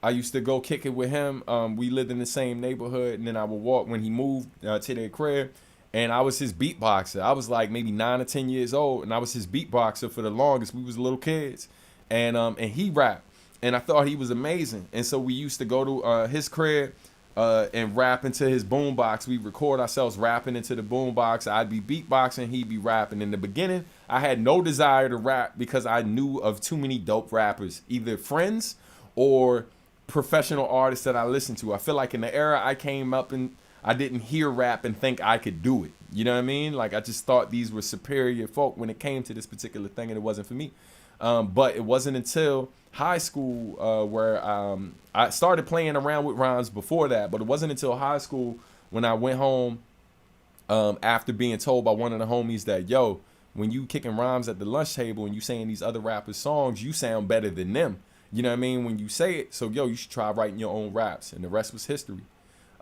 I used to go kick it with him. We lived in the same neighborhood, and then I would walk when he moved to their crib. And I was his beatboxer. I was like maybe 9 or 10 years old, and I was his beatboxer for the longest. We was little kids, and he rapped, and I thought he was amazing. And so we used to go to his crib and rap into his boombox. We record ourselves rapping into the boombox. I'd be beatboxing, he'd be rapping. In the beginning, I had no desire to rap because I knew of too many dope rappers, either friends or professional artists that I listened to. I feel like in the era I came up in, I didn't hear rap and think I could do it. You know what I mean? Like, I just thought these were superior folk when it came to this particular thing, and it wasn't for me. But it wasn't until high school where I started playing around with rhymes before that, but it wasn't until high school when I went home after being told by one of the homies that, yo, when you kicking rhymes at the lunch table and you saying these other rappers' songs, you sound better than them. You know what I mean? When you say it, so, yo, you should try writing your own raps, and the rest was history.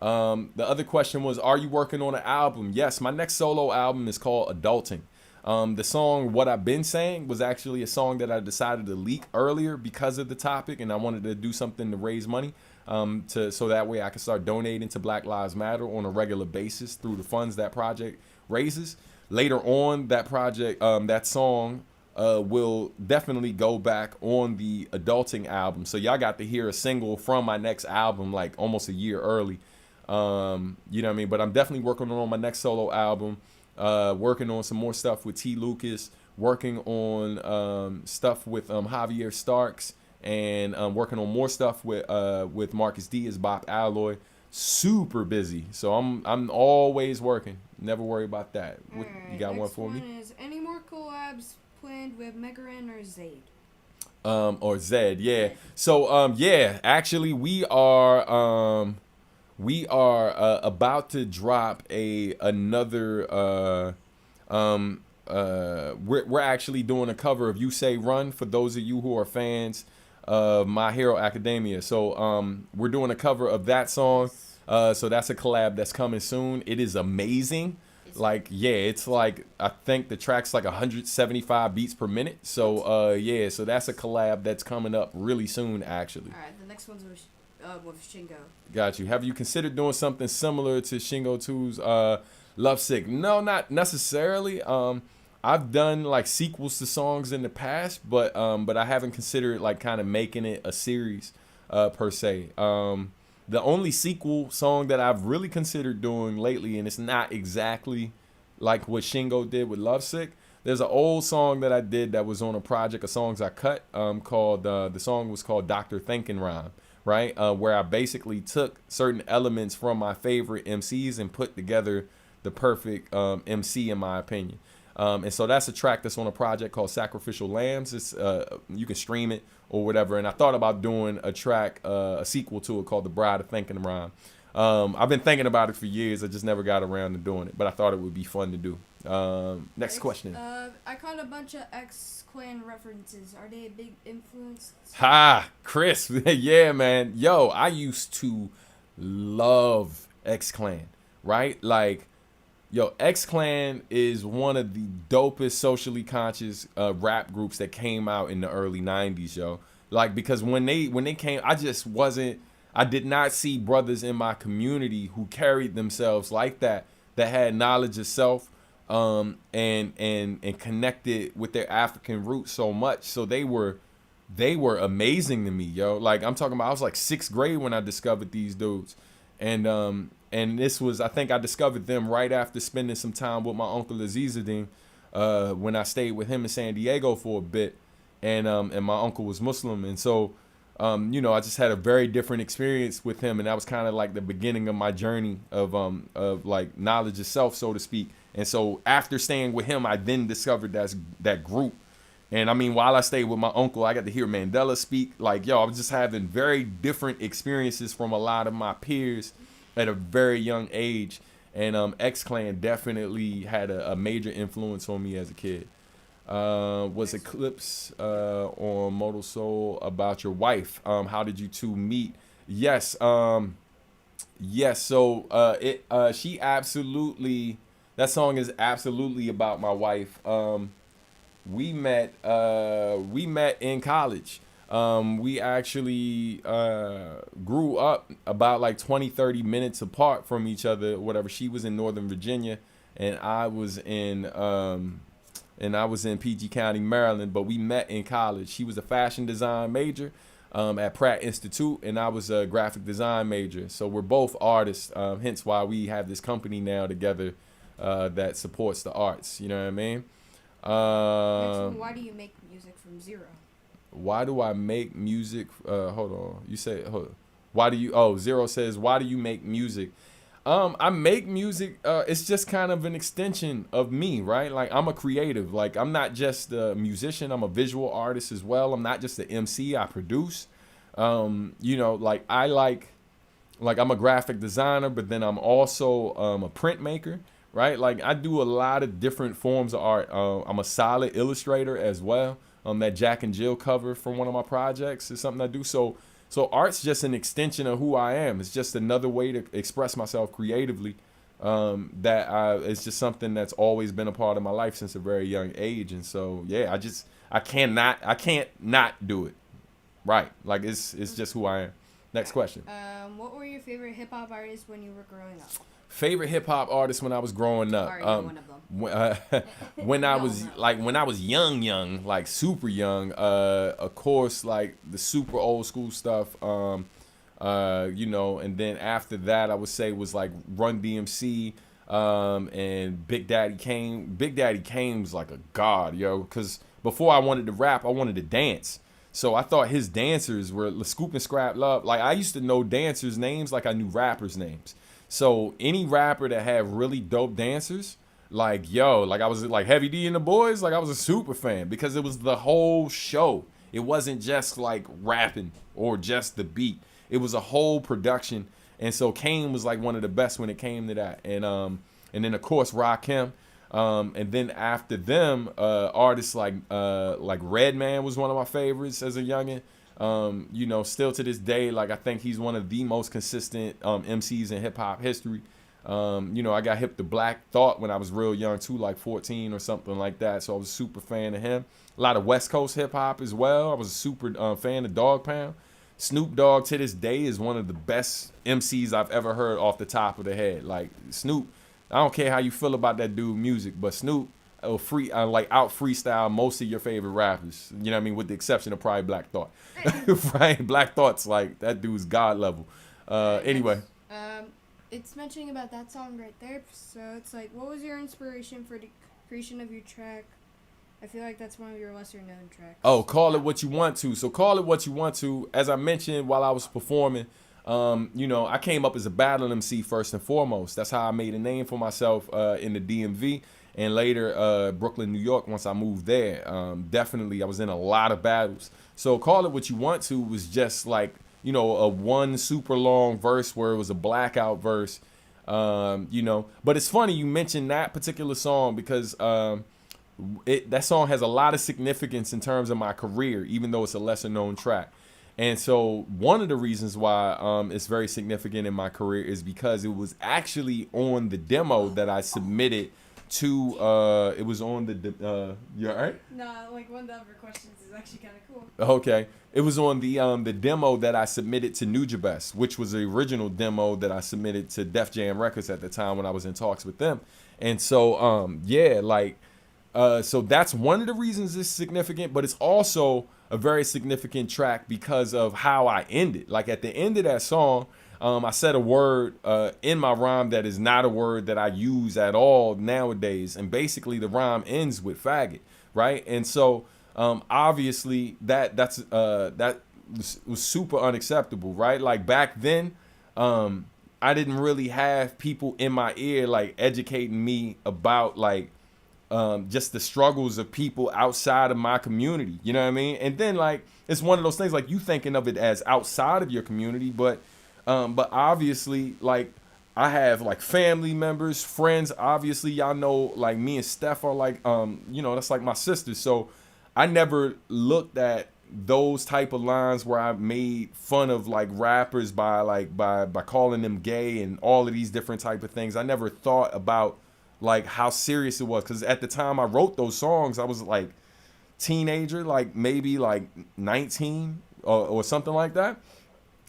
The other question was, are you working on an album? Yes, my next solo album is called Adulting. The song What I've Been Saying was actually a song that I decided to leak earlier because of the topic, and I wanted to do something to raise money so that way I can start donating to Black Lives Matter on a regular basis through the funds that project raises. Later on, that project, that song will definitely go back on the Adulting album. So y'all got to hear a single from my next album like almost a year early. You know what I mean? But I'm definitely working on my next solo album, working on some more stuff with T. Lucas, working on stuff with Javier Starks, and working on more stuff with Marcus Diaz, Bob Alloy. Super busy. So I'm always working. Never worry about that. What, you got one for me? Is any more collabs planned with Megaran or Zayd? Or Zed, yeah. So yeah, actually we are about to drop another we're actually doing a cover of You Say Run for those of you who are fans of My Hero Academia. So we're doing a cover of that song. So that's a collab that's coming soon. It is amazing. Like, yeah, it's like, I think the track's like 175 beats per minute. So yeah, so that's a collab that's coming up really soon, actually. All right, the next one's with Shingo. Got you. Have you considered doing something similar to Shingo 2's Lovesick? No, not necessarily. I've done like sequels to songs in the past, but I haven't considered like kind of making it a series per se. The only sequel song that I've really considered doing lately, and it's not exactly like what Shingo did with Lovesick. There's an old song that I did that was on a project of songs I cut, called the song was called Dr. Thinkin' Rhyme, right? Where I basically took certain elements from my favorite MCs and put together the perfect MC, in my opinion. And so that's a track that's on a project called Sacrificial Lambs. It's you can stream it or whatever. And I thought about doing a track, a sequel to it called The Bride of Thinking Rhyme. I've been thinking about it for years. I just never got around to doing it, but I thought it would be fun to do. Next question. I caught a bunch of X-Clan references. Are they a big influence? Ha, Chris. Yeah, man. Yo, I used to love X-Clan, right? Like, yo, X-Clan is one of the dopest socially conscious rap groups that came out in the early 90s, yo. Like, because when they came, I did not see brothers in my community who carried themselves like that had knowledge of self, and connected with their African roots so much. So they were amazing to me, yo. Like, I'm talking about, I was like 6th grade when I discovered these dudes. And this was, I think I discovered them right after spending some time with my uncle Azizuddin, when I stayed with him in San Diego for a bit, and my uncle was Muslim, and so, I just had a very different experience with him, and that was kind of like the beginning of my journey of like knowledge of self, so to speak. And so after staying with him, I then discovered that group. And I mean, while I stayed with my uncle, I got to hear Mandela speak. Like, yo, I was just having very different experiences from a lot of my peers at a very young age, and X-Clan definitely had a major influence on me as a kid. Was Eclipse on Modal Soul about your wife? How did you two meet? Yes. Yes. So she absolutely, that song is absolutely about my wife. We met in college. We actually grew up about like 20-30 minutes apart from each other, whatever. She was in Northern Virginia, and I was in PG County, Maryland, but we met in college. She was a fashion design major at Pratt Institute, and I was a graphic design major. So we're both artists, hence why we have this company now together that supports the arts. You know what I mean? Why do you make music from zero? Why do I make music? Hold on. You say, hold on. Why do you? Oh, Zero says, why do you make music? I make music. It's just kind of an extension of me, right? Like, I'm a creative. Like, I'm not just a musician. I'm a visual artist as well. I'm not just an MC. I produce. Like I'm a graphic designer, but then I'm also a printmaker, right? Like, I do a lot of different forms of art. I'm a solid illustrator as well. That Jack and Jill cover from one of my projects is something I do. So art's just an extension of who I am. It's just another way to express myself creatively. It's just something that's always been a part of my life since a very young age. And so, yeah, I can't not do it. Right. Like, it's just who I am. Next question. What were your favorite hip hop artists when you were growing up? Favorite hip hop artist when I was growing up. One of them. When I was young, like super young, of course, like the super old school stuff, and then after that, I would say was like Run DMC, and Big Daddy Kane. Big Daddy Kane was like a god, yo, because before I wanted to rap, I wanted to dance. So I thought his dancers were Scoop and Scrap Love. Like, I used to know dancers' names like I knew rappers' names. So any rapper that had really dope dancers, like, yo, like I was like Heavy D and the Boys, like I was a super fan because it was the whole show. It wasn't just like rapping or just the beat. It was a whole production. And so Kane was like one of the best when it came to that. And then of course Rakim. And then after them, artists like Redman was one of my favorites as a youngin'. Still to this day, like I think he's one of the most consistent MCs in hip hop history. I got hip to Black Thought when I was real young too, like 14 or something like that. So I was a super fan of him. A lot of West Coast hip hop as well. I was a super fan of Dogg Pound. Snoop Dogg to this day is one of the best MCs I've ever heard off the top of the head. Like Snoop, I don't care how you feel about that dude music, but Snoop, like out freestyle most of your favorite rappers. You know what I mean? With the exception of probably Black Thought. Right? Black Thought's like, that dude's God level. Anyway. It's mentioning about that song right there. So it's like, what was your inspiration for the creation of your track? I feel like that's one of your lesser known tracks. Oh, Call It What You Want To. So Call It What You Want To, as I mentioned while I was performing, you know, I came up as a battle MC first and foremost. That's how I made a name for myself in the DMV and later Brooklyn, New York once I moved there. Definitely, I was in a lot of battles. So Call It What You Want To was just like, you know, a one super long verse where it was a blackout verse, you know. But it's funny you mentioned that particular song because that song has a lot of significance in terms of my career, even though it's a lesser known track. And so one of the reasons why it's very significant in my career is because it was actually on the demo that I submitted to, it was on the, you all right? Nah, like one of the other questions is actually kind of cool. Okay. It was on the demo that I submitted to Nujabes, which was the original demo that I submitted to Def Jam Records at the time when I was in talks with them. And so, yeah, like, so that's one of the reasons it's significant, but it's also a very significant track because of how I ended. Like at the end of that song, I said a word in my rhyme that is not a word that I use at all nowadays. And basically the rhyme ends with faggot, right? And so obviously that was super unacceptable, right? Like back then, I didn't really have people in my ear like educating me about like just the struggles of people outside of my community, you know what I mean? And then like it's one of those things like you thinking of it as outside of your community, but obviously like I have like family members, friends. Obviously, y'all know like me and Steph are like you know, that's like my sisters. So I never looked at those type of lines where I made fun of like rappers by calling them gay and all of these different type of things. I never thought about like how serious it was, because at the time I wrote those songs, I was like teenager, like maybe like 19 or something like that.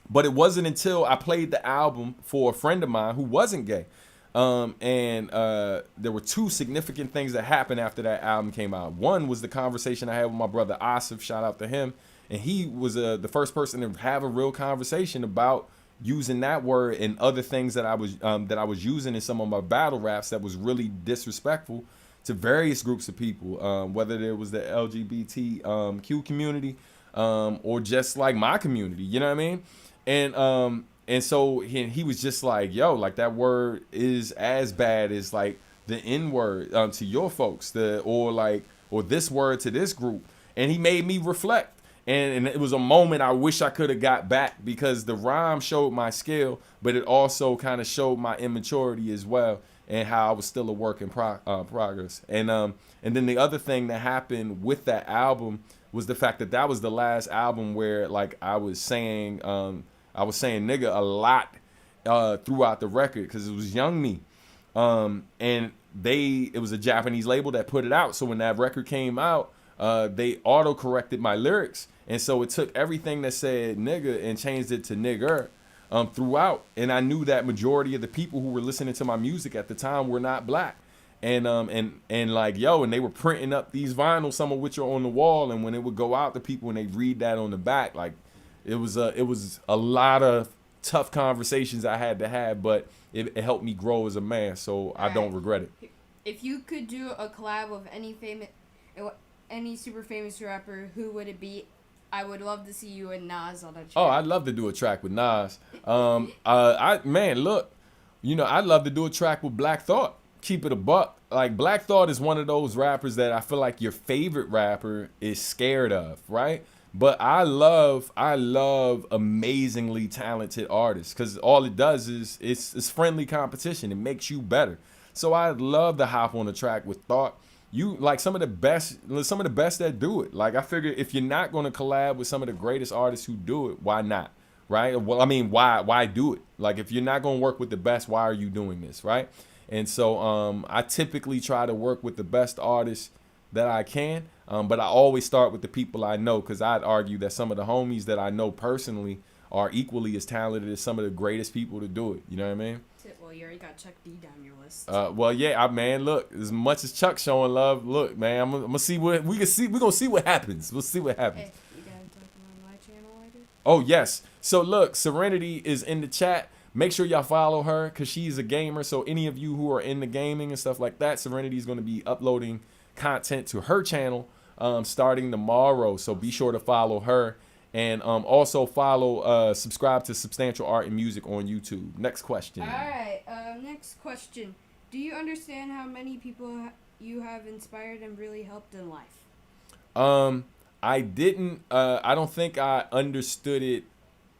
But it wasn't until I played the album for a friend of mine who wasn't gay. And there were two significant things that happened after that album came out. One was the conversation I had with my brother Asif, shout out to him. And he was the first person to have a real conversation about using that word and other things that I was using in some of my battle raps that was really disrespectful to various groups of people, whether it was the LGBTQ community or just like my community, you know what I mean? And so he was just like, yo, like that word is as bad as like the N word to your folks, or this word to this group. And he made me reflect. And it was a moment I wish I could have got back, because the rhyme showed my skill, but it also kind of showed my immaturity as well, and how I was still a work in progress. And then the other thing that happened with that album was the fact that that was the last album where like I was saying nigga a lot throughout the record, because it was Young Me. And it was a Japanese label that put it out. So when that record came out, they auto-corrected my lyrics. And so it took everything that said nigga and changed it to nigger throughout. And I knew that majority of the people who were listening to my music at the time were not black. And like, yo, and they were printing up these vinyls, some of which are on the wall. And when it would go out to people and they read that on the back, like it was a lot of tough conversations I had to have, but it helped me grow as a man. So I don't regret it. If you could do a collab with any super famous rapper, who would it be? I would love to see you and Nas on a track. Oh, I'd love to do a track with Nas. Look, you know, I'd love to do a track with Black Thought. Keep it a buck. Like Black Thought is one of those rappers that I feel like your favorite rapper is scared of, right? But I love amazingly talented artists, because all it does is it's friendly competition. It makes you better. So I'd love to hop on a track with Thought. You like some of the best that do it. Like I figure if you're not going to collab with some of the greatest artists who do it, why not? Right? Well, I mean, why do it? Like if you're not going to work with the best, why are you doing this? Right? And so I typically try to work with the best artists that I can. But I always start with the people I know, because I'd argue that some of the homies that I know personally are equally as talented as some of the greatest people to do it. You know what I mean? Well, you already got Chuck D down your list. Well, yeah, man. Look, as much as Chuck's showing love, look, man, I'm gonna see what we can see. We're gonna see what happens. We'll see what happens. Hey, you gotta talk on my channel, I guess. Oh yes. So look, Serenity is in the chat. Make sure y'all follow her because she's a gamer. So any of you who are in the gaming and stuff like that, Serenity is going to be uploading content to her channel starting tomorrow. So be sure to follow her. And also subscribe to Substantial Art and Music on YouTube. Next question. All right. Next question. Do you understand how many people you have inspired and really helped in life? I didn't. I don't think I understood it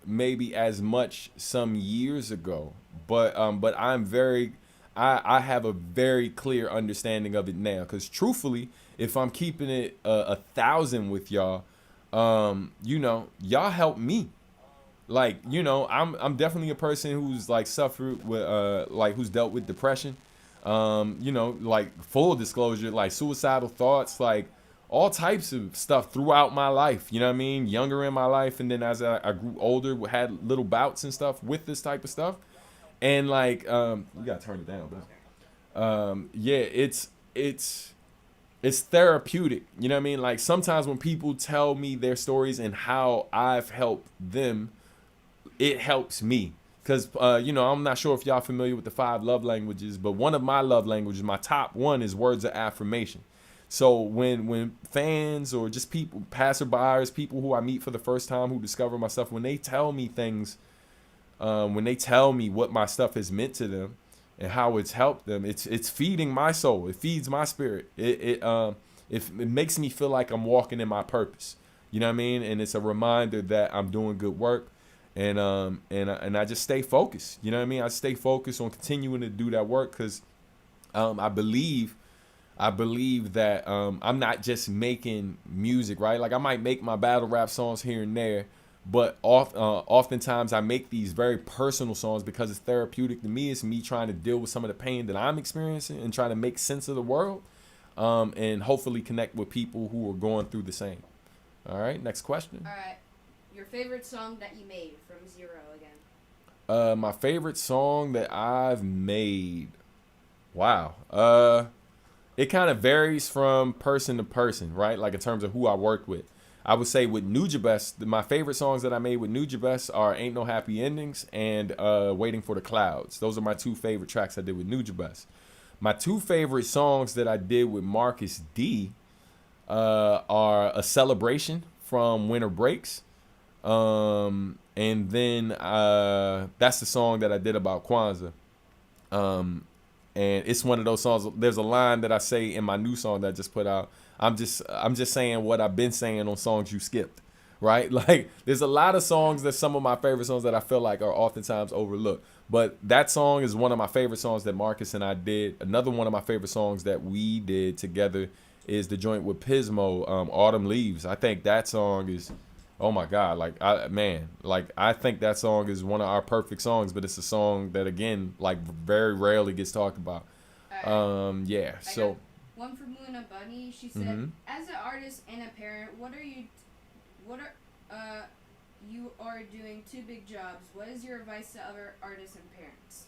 maybe as much some years ago. But I have a very clear understanding of it now. Because truthfully, if I'm keeping it 1,000 with y'all, y'all help me. Like, I'm definitely a person who's like suffered with who's dealt with depression. Like full disclosure, like suicidal thoughts, like all types of stuff throughout my life. You know what I mean? Younger in my life, and then as I grew older, had little bouts and stuff with this type of stuff. And like, you gotta turn it down, bro. Yeah, it's therapeutic. You know what I mean? Like sometimes when people tell me their stories and how I've helped them, it helps me. Because, I'm not sure if y'all familiar with the 5 love languages, but one of my love languages, my top one, is words of affirmation. So when fans or just people, passerbyers, people who I meet for the first time who discover my stuff, when they tell me things, when they tell me what my stuff has meant to them and how it's helped them, it's feeding my soul. It feeds my spirit. It makes me feel like I'm walking in my purpose. You know what I mean? And it's a reminder that I'm doing good work. And I just stay focused. You know what I mean? I stay focused on continuing to do that work because I believe that I'm not just making music, right? Like I might make my battle rap songs here and there, but oftentimes I make these very personal songs because it's therapeutic to me. It's me trying to deal with some of the pain that I'm experiencing and trying to make sense of the world, and hopefully connect with people who are going through the same. All right, next question. All right. Your favorite song that you made from zero again? My favorite song that I've made. Wow. It kind of varies from person to person, right? Like in terms of who I worked with. I would say with Nujabes, my favorite songs that I made with Nujabes are Ain't No Happy Endings and Waiting for the Clouds. Those are my 2 favorite tracks I did with Nujabes. My 2 favorite songs that I did with Marcus D are A Celebration from Winter Breaks. And then that's the song that I did about Kwanzaa. And it's one of those songs. There's a line that I say in my new song that I just put out. I'm just saying what I've been saying on songs you skipped, right? Like there's a lot of songs that some of my favorite songs that I feel like are oftentimes overlooked. But that song is one of my favorite songs that Marcus and I did. Another one of my favorite songs that we did together is the joint with Pismo, Autumn Leaves. I think that song is, oh my God, I think that song is one of our perfect songs, but it's a song that again, like very rarely gets talked about. Yeah. So one from Luna Bunny. She said, as an artist and a parent, you are doing 2 big jobs. What is your advice to other artists and parents?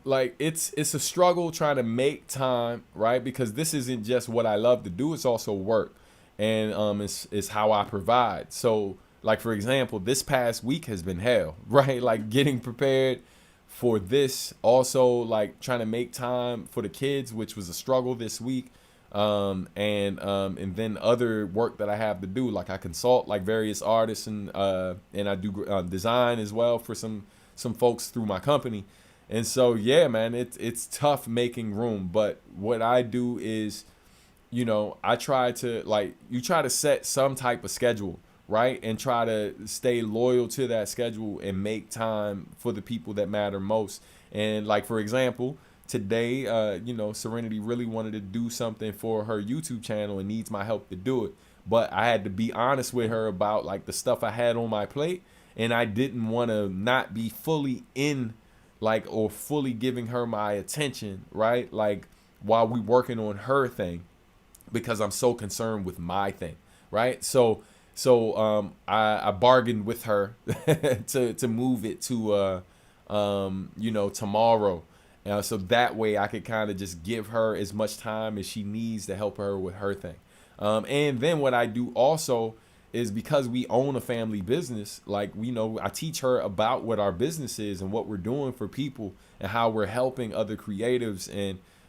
Like it's a struggle trying to make time, right? Because this isn't just what I love to do, it's also work. And it's how I provide. So like for example, this past week has been hell, right? Like getting prepared for this, also like trying to make time for the kids, which was a struggle this week. And then other work that I have to do, like I consult like various artists and I do design as well for some folks through my company. And so yeah, man, it's tough making room. But what I do is, I try to set some type of schedule, right? And try to stay loyal to that schedule and make time for the people that matter most. And like, for example, today, Serenity really wanted to do something for her YouTube channel and needs my help to do it. But I had to be honest with her about like the stuff I had on my plate. And I didn't want to not be fully in or fully giving her my attention, right? Like while we working on her thing, because I'm so concerned with my thing, right? So I bargained with her to move it to tomorrow. So that way I could kind of just give her as much time as she needs to help her with her thing. And then what I do also is, because we own a family business, like, I teach her about what our business is and what we're doing for people and how we're helping other creatives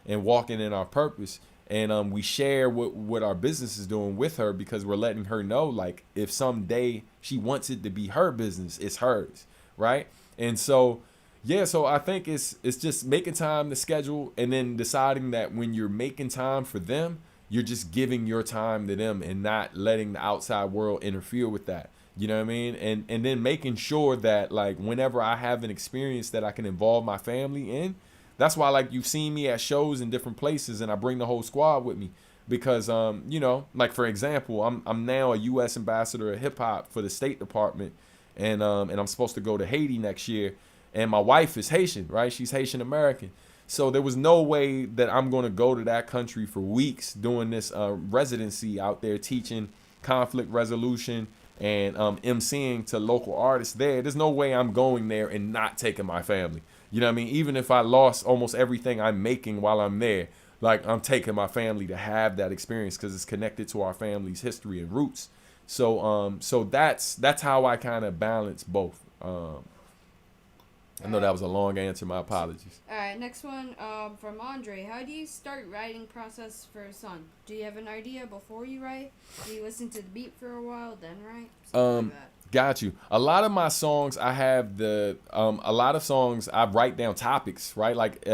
and walking in our purpose. And we share what our business is doing with her, because we're letting her know, like, if someday she wants it to be her business, it's hers, right? And so, yeah, so I think it's just making time to schedule, and then deciding that when you're making time for them, you're just giving your time to them and not letting the outside world interfere with that. You know what I mean? And then making sure that, like, whenever I have an experience that I can involve my family in, that's why, like, you've seen me at shows in different places and I bring the whole squad with me, because, like, for example, I'm now a U.S. ambassador of hip hop for the State Department, and I'm supposed to go to Haiti next year. And my wife is Haitian, right? She's Haitian American. So there was no way that I'm going to go to that country for weeks doing this residency out there, teaching conflict resolution and emceeing to local artists there. There's no way I'm going there and not taking my family. You know what I mean? Even if I lost almost everything I'm making while I'm there, like, I'm taking my family to have that experience, because it's connected to our family's history and roots. So that's how I kind of balance both. I know that was a long answer. My apologies. All right, next one from Andre. How do you start writing process for a song? Do you have an idea before you write? Do you listen to the beat for a while, then write? Something like that. Got you. A lot of my songs, I have a lot of songs I write down topics, right? Like,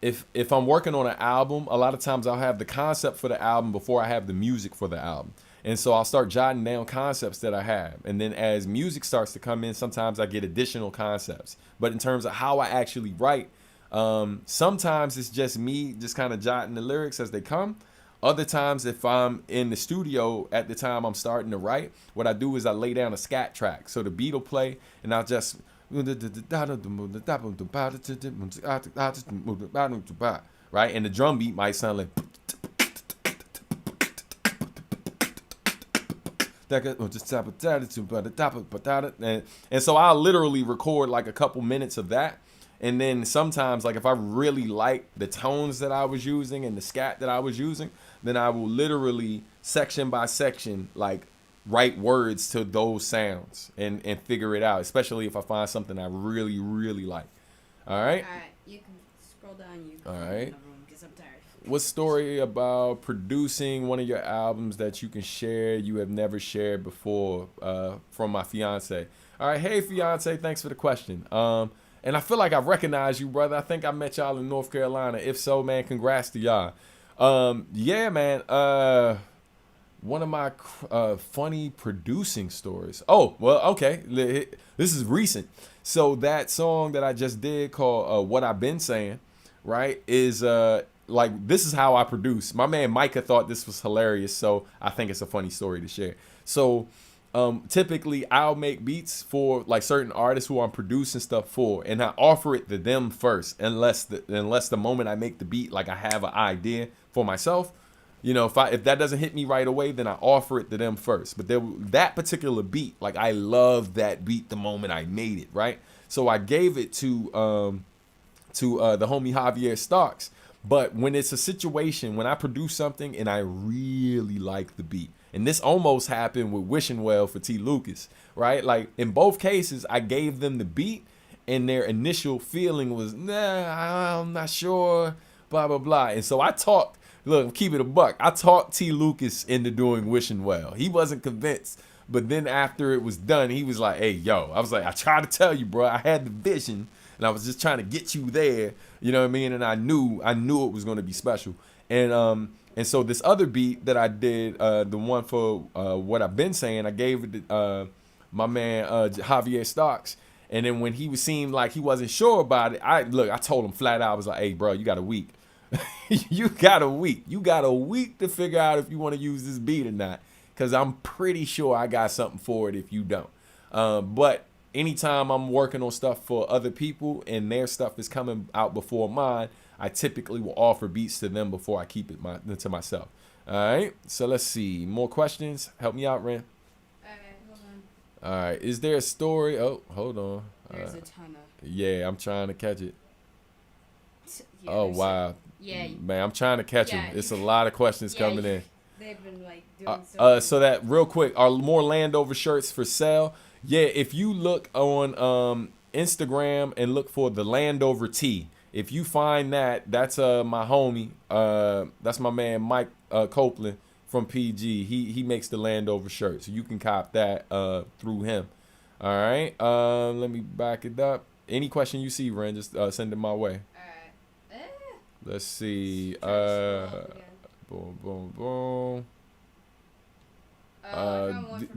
if I'm working on an album, a lot of times I'll have the concept for the album before I have the music for the album. And so I'll start jotting down concepts that I have. And then as music starts to come in, sometimes I get additional concepts. But in terms of how I actually write, sometimes it's just me just kind of jotting the lyrics as they come. Other times, if I'm in the studio at the time I'm starting to write, what I do is I lay down a scat track. So the beat will play, and I'll just... right? And the drum beat might sound like... and so I'll literally record like a couple minutes of that. And then sometimes, like, if I really like the tones that I was using and the scat that I was using, then I will literally section by section, like, write words to those sounds and figure it out, especially if I find something I really, really like. All right? All right, you can scroll down. You can all find right. another one because I'm tired. What story about producing one of your albums that you can share you have never shared before, from my fiance? All right, hey fiance, thanks for the question. And I feel like I've recognized you, brother. I think I met y'all in North Carolina. If so, man, congrats to y'all. Yeah, man. One of my funny producing stories. Oh, well, okay. This is recent. So that song that I just did called What I've Been Saying, right, is like, this is how I produce. My man Micah thought this was hilarious, so I think it's a funny story to share. So typically I'll make beats for like certain artists who I'm producing stuff for, and I offer it to them first, unless the moment I make the beat, like, I have an idea for myself. You know, if that doesn't hit me right away, then I offer it to them first. But that particular beat, like, I love that beat the moment I made it, right? So I gave it to the homie Javier Starks. But when it's a situation, when I produce something and I really like the beat, and this almost happened with Wishing Well for T. Lucas, right? Like, in both cases, I gave them the beat, and their initial feeling was, nah, I'm not sure, blah, blah, blah. And so I talked, look, keep it a buck, I talked T. Lucas into doing Wishing Well. He wasn't convinced. But then after it was done, he was like, hey, yo, I was like, I tried to tell you, bro, I had the vision, and I was just trying to get you there, you know what I mean? And I knew it was going to be special. And so this other beat that I did, the one for What I've Been Saying, I gave it to my man Javier Starks. And then when he seemed like he wasn't sure about it, I told him flat out, I was like, hey, bro, you got a week. You got a week. You got a week to figure out if you want to use this beat or not, because I'm pretty sure I got something for it if you don't. But anytime I'm working on stuff for other people and their stuff is coming out before mine, I typically will offer beats to them before I keep it to myself. All right. So let's see. More questions. Help me out, Ren. Alright, hold on. All right. Is there a story? Oh, hold on. There's a ton of. Yeah, I'm trying to catch it. Yeah, Oh, there's wow. Yeah. Man, I'm trying to catch them. Yeah. It's a lot of questions Yeah, coming in. They've been like doing So that real quick, are more Landover shirts for sale? Yeah, if you look on Instagram and look for the Landover T, if you find that, that's my homie. That's my man Mike Copeland from PG. He makes the Landover shirts, so you can cop that through him. All right. Let me back it up. Any question you see, Ren, just send it my way. Alright. Let's see. Boom, boom, boom.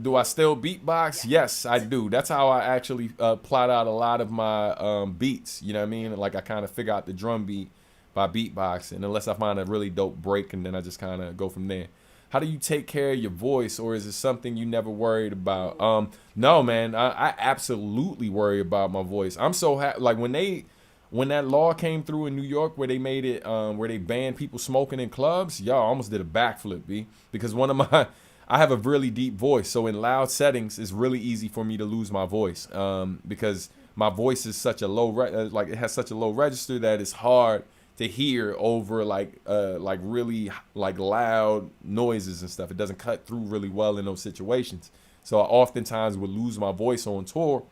Do I still beatbox? Yeah. Yes, I do. That's how I actually plot out a lot of my beats. You know what I mean? Like I kind of figure out the drum beat by beatboxing, unless I find a really dope break, and then I just kind of go from there. How do you take care of your voice, or is it something you never worried about? No, man. I absolutely worry about my voice. I'm so happy. Like when that law came through in New York where they made it where they banned people smoking in clubs, y'all almost did a backflip, B. Because I have a really deep voice, so in loud settings it's really easy for me to lose my voice because my voice is such a low it has such a low register that it's hard to hear over like really like loud noises and stuff. It doesn't cut through really well in those situations. So I oftentimes would lose my voice on tour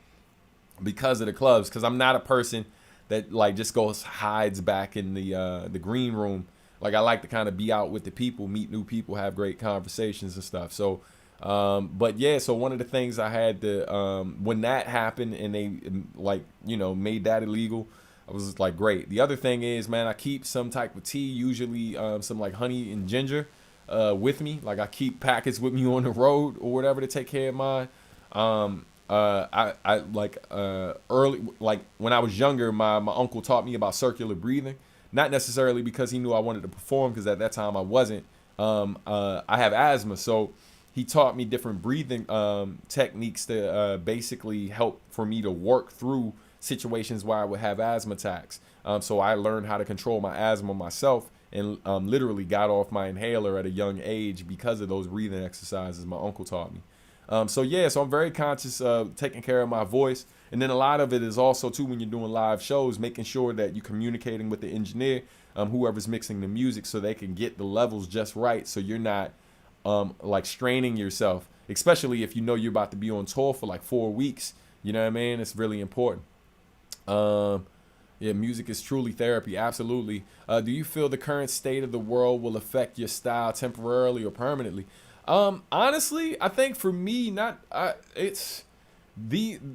because of the clubs, because I'm not a person that like just hides back in the green room. Like I like to kind of be out with the people, meet new people, have great conversations and stuff. So, but yeah, so one of the things I had to when that happened and they made that illegal, I was like, great. The other thing is, man, I keep some type of tea, usually some like honey and ginger with me. Like I keep packets with me on the road or whatever to take care of mine. I like early, like when I was younger, my uncle taught me about circular breathing. Not necessarily because he knew I wanted to perform, because at that time I wasn't. I have asthma, so he taught me different breathing techniques to basically help for me to work through situations where I would have asthma attacks. So I learned how to control my asthma myself, and literally got off my inhaler at a young age because of those breathing exercises my uncle taught me. So I'm very conscious of taking care of my voice. And then a lot of it is also, too, when you're doing live shows, making sure that you're communicating with the engineer, whoever's mixing the music, so they can get the levels just right, so you're not like straining yourself, especially if you know you're about to be on tour for like 4 weeks. You know what I mean? It's really important. Yeah, music is truly therapy. Absolutely. Do you feel the current state of the world will affect your style temporarily or permanently? Honestly, I think for me, it's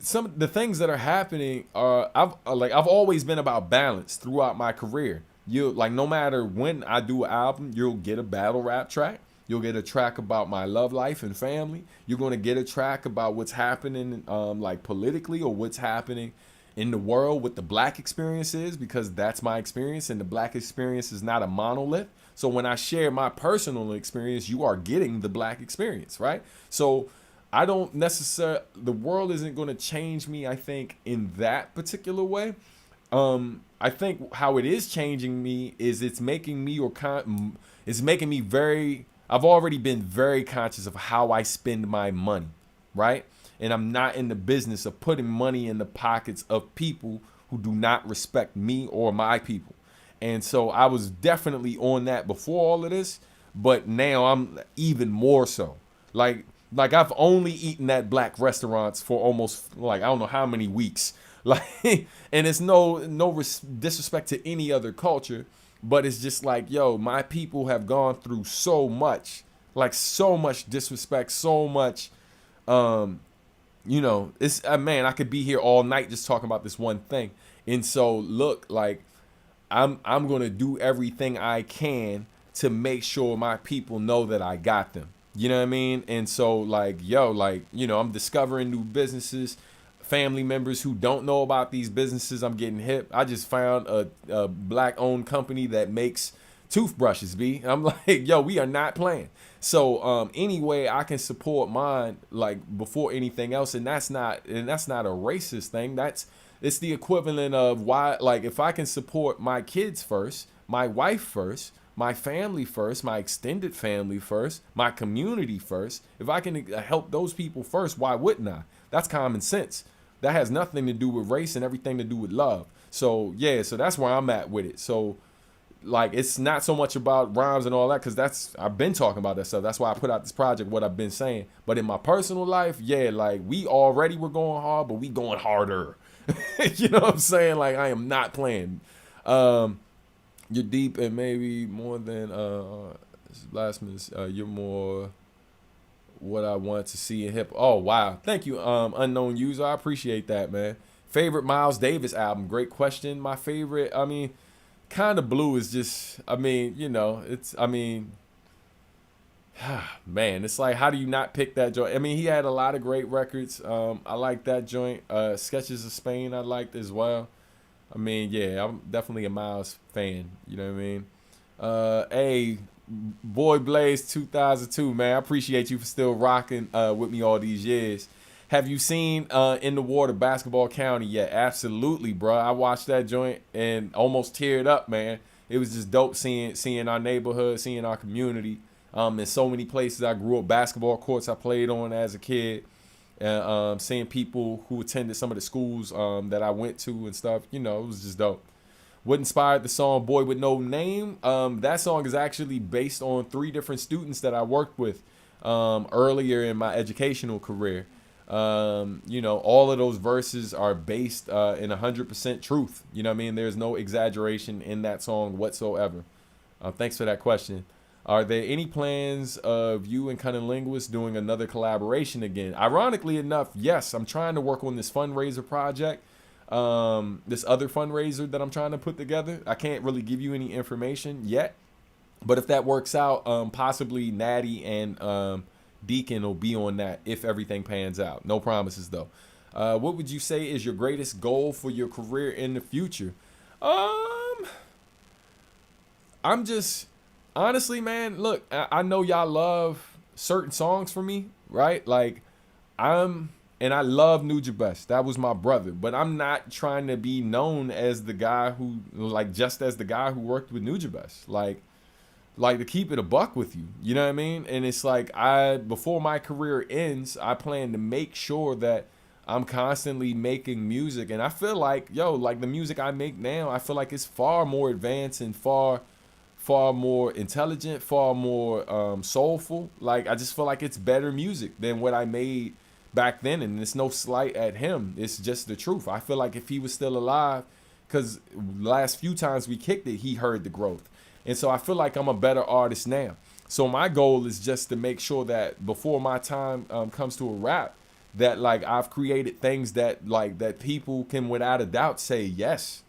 some of the things that are happening are I've always been about balance throughout my career. No matter when I do an album, you'll get a battle rap track. You'll get a track about my love life and family. You're going to get a track about what's happening like politically, or what's happening in the world with the black experiences, because that's my experience, and the black experience is not a monolith. So when I share my personal experience, you are getting the black experience, right? So I don't necessarily, the world isn't going to change me, I think, in that particular way. I think how it is changing me is it's making me I've already been very conscious of how I spend my money, right? And I'm not in the business of putting money in the pockets of people who do not respect me or my people. And so I was definitely on that before all of this, but now I'm even more so. Like I've only eaten at black restaurants for almost I don't know how many weeks. And it's no disrespect to any other culture, but it's just like, yo, my people have gone through so much disrespect, so much, it's man, I could be here all night just talking about this one thing. And so look, like I'm going to do everything I can to make sure my people know that I got them. You know what I mean? And so I'm discovering new businesses, family members who don't know about these businesses. I'm getting hip. I just found a black owned company that makes toothbrushes, B. I'm like, yo, we are not playing. So any way I can support mine, like before anything else, and that's not a racist thing. It's the equivalent of why, like, if I can support my kids first, my wife first, my family first, my extended family first, my community first. If I can help those people first, why wouldn't I? That's common sense. That has nothing to do with race and everything to do with love. So yeah, so that's where I'm at with it. So like, it's not so much about rhymes and all that, because I've been talking about that stuff. That's why I put out this project, what I've been saying. But in my personal life, yeah, like, we already were going hard, but we going harder. You know what I'm saying? Like, I am not playing. You're deep and maybe more than blasphemous. You're more what I want to see in hip. Oh wow, thank you, unknown user. I appreciate that, man. Favorite Miles Davis album? Great question. My favorite, I mean, Kind of Blue is just, I mean, you know, it's, I mean, man, it's like, how do you not pick that joint? I mean, he had a lot of great records. I like that joint. Sketches of Spain I liked as well. I mean, yeah, I'm definitely a Miles fan. You know what I mean? Hey, Boy Blaze 2002, man. I appreciate you for still rocking with me all these years. Have you seen In the Water Basketball County yet? Absolutely, bro. I watched that joint and almost teared up, man. It was just dope seeing our neighborhood, seeing our community. In so many places I grew up, basketball courts I played on as a kid, and seeing people who attended some of the schools that I went to and stuff. You know, it was just dope. What inspired the song Boy With No Name? That song is actually based on 3 different students that I worked with earlier in my educational career. You know, all of those verses are based in 100% truth. You know what I mean? There's no exaggeration in that song whatsoever. Thanks for that question. Are there any plans of you and Cunning Linguist doing another collaboration again? Ironically enough, yes. I'm trying to work on this fundraiser project. This other fundraiser that I'm trying to put together. I can't really give you any information yet. But if that works out, possibly Natty and Deacon will be on that if everything pans out. No promises though. What would you say is your greatest goal for your career in the future? I'm just honestly, man, look, I know y'all love certain songs for me, right? Like and I love Nuja Best. That was my brother, but I'm not trying to be known as the guy who, like, just as the guy who worked with Nuja Best. Like to keep it a buck with you, you know what I mean? And it's like, before my career ends, I plan to make sure that I'm constantly making music. And I feel like, like the music I make now, I feel like it's far more advanced and far more intelligent, far more soulful. Like, I just feel like it's better music than what I made back then. And it's no slight at him. It's just the truth. I feel like if he was still alive, because last few times we kicked it, he heard the growth. And so I feel like I'm a better artist now. So my goal is just to make sure that before my time comes to a wrap, that like I've created things that like that people can without a doubt say, yes,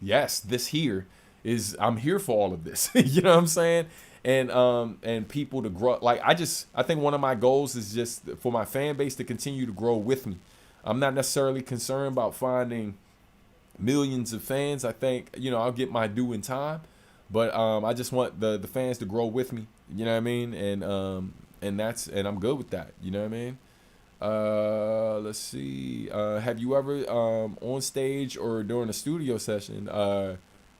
this here is, I'm here for all of this. You know what I'm saying? And people to grow. Like I think one of my goals is just for my fan base to continue to grow with me. I'm not necessarily concerned about finding millions of fans. I think, I'll get my due in time. But I just want the fans to grow with me, you know what I mean? And I'm good with that, you know what I mean? Let's see. Have you ever on stage or during a studio session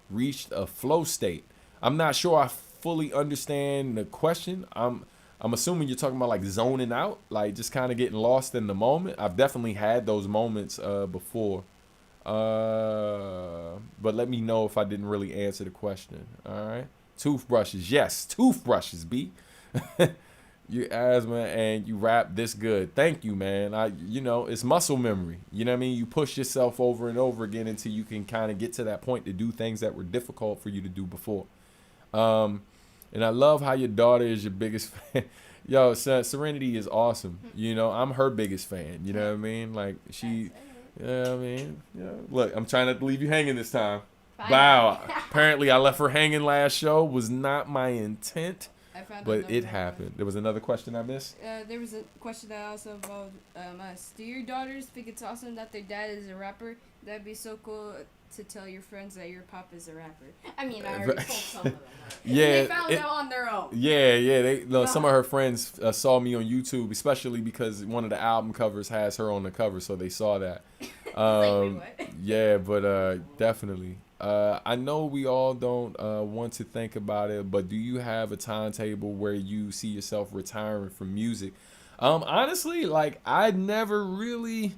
reached a flow state? I'm not sure I fully understand the question. I'm assuming you're talking about like zoning out, like just kind of getting lost in the moment. I've definitely had those moments before. But let me know if I didn't really answer the question. All right. Toothbrushes. Yes. Toothbrushes, B. You asthma and you rap this good. Thank you, man. It's muscle memory. You know what I mean? You push yourself over and over again until you can kind of get to that point to do things that were difficult for you to do before. And I love how your daughter is your biggest fan. Yo, Serenity is awesome. I'm her biggest fan. You know what I mean? Like she... Yeah, I mean, look, I'm trying not to leave you hanging this time. Wow. Apparently, I left her hanging last show. Was not my intent, but it happened. There was another question I missed? There was a question that also involved us. Do your daughters think it's awesome that their dad is a rapper? That'd be so cool to tell your friends that your pop is a rapper. I mean, I already told some of them. Yeah, they found out on their own. Yeah. Some of her friends saw me on YouTube, especially because one of the album covers has her on the cover, so they saw that. Yeah, but definitely. I know we all don't want to think about it, but do you have a timetable where you see yourself retiring from music? Honestly, like I never really.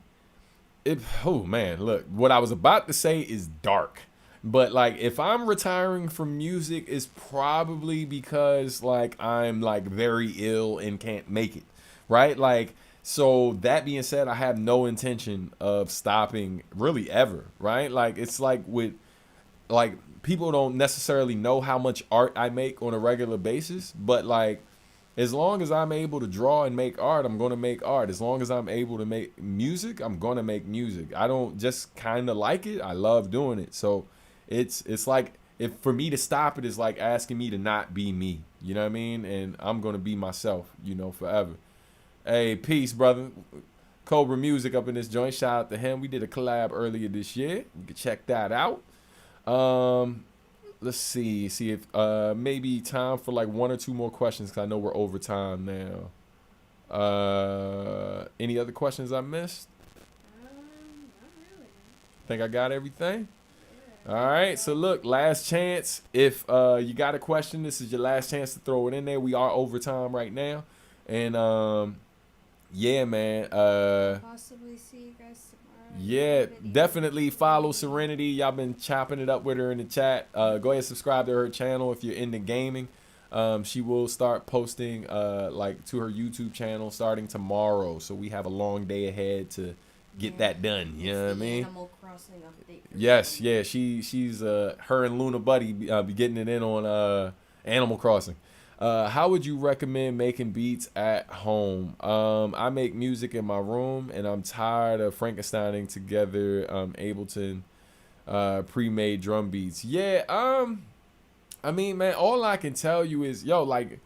Oh man, look, what I was about to say is dark. But like if I'm retiring from music, it's probably because like I'm like very ill and can't make it. Right? Like so that being said, I have no intention of stopping really ever, right? Like it's like with like people don't necessarily know how much art I make on a regular basis, but like as long as I'm able to draw and make art, I'm going to make art. As long as I'm able to make music, I'm going to make music. I don't just kind of like it. I love doing it. So it's like if for me to stop it is like asking me to not be me. You know what I mean? And I'm going to be myself, you know, forever. Hey, peace, brother. Cobra Music up in this joint. Shout out to him. We did a collab earlier this year. You can check that out. Let's see if maybe time for like one or two more questions because I know we're over time now. Any other questions I missed? Not really. Think I got everything? All right, so look, last chance. If you got a question, this is your last chance to throw it in there. We are over time right now. And yeah, man. Possibly see you guys tomorrow. Yeah, definitely follow Serenity. Y'all been chopping it up with her in the chat. Go ahead and subscribe to her channel if you're into gaming. She will start posting like to her YouTube channel starting tomorrow. So we have a long day ahead to get that done. You know what I mean? Animal Crossing update. Yes, yeah. She's her and Luna Buddy be getting it in on Animal Crossing. How would you recommend making beats at home? I make music in my room, and I'm tired of Frankensteining together Ableton pre-made drum beats. Yeah, I mean, man, all I can tell you is, yo, like,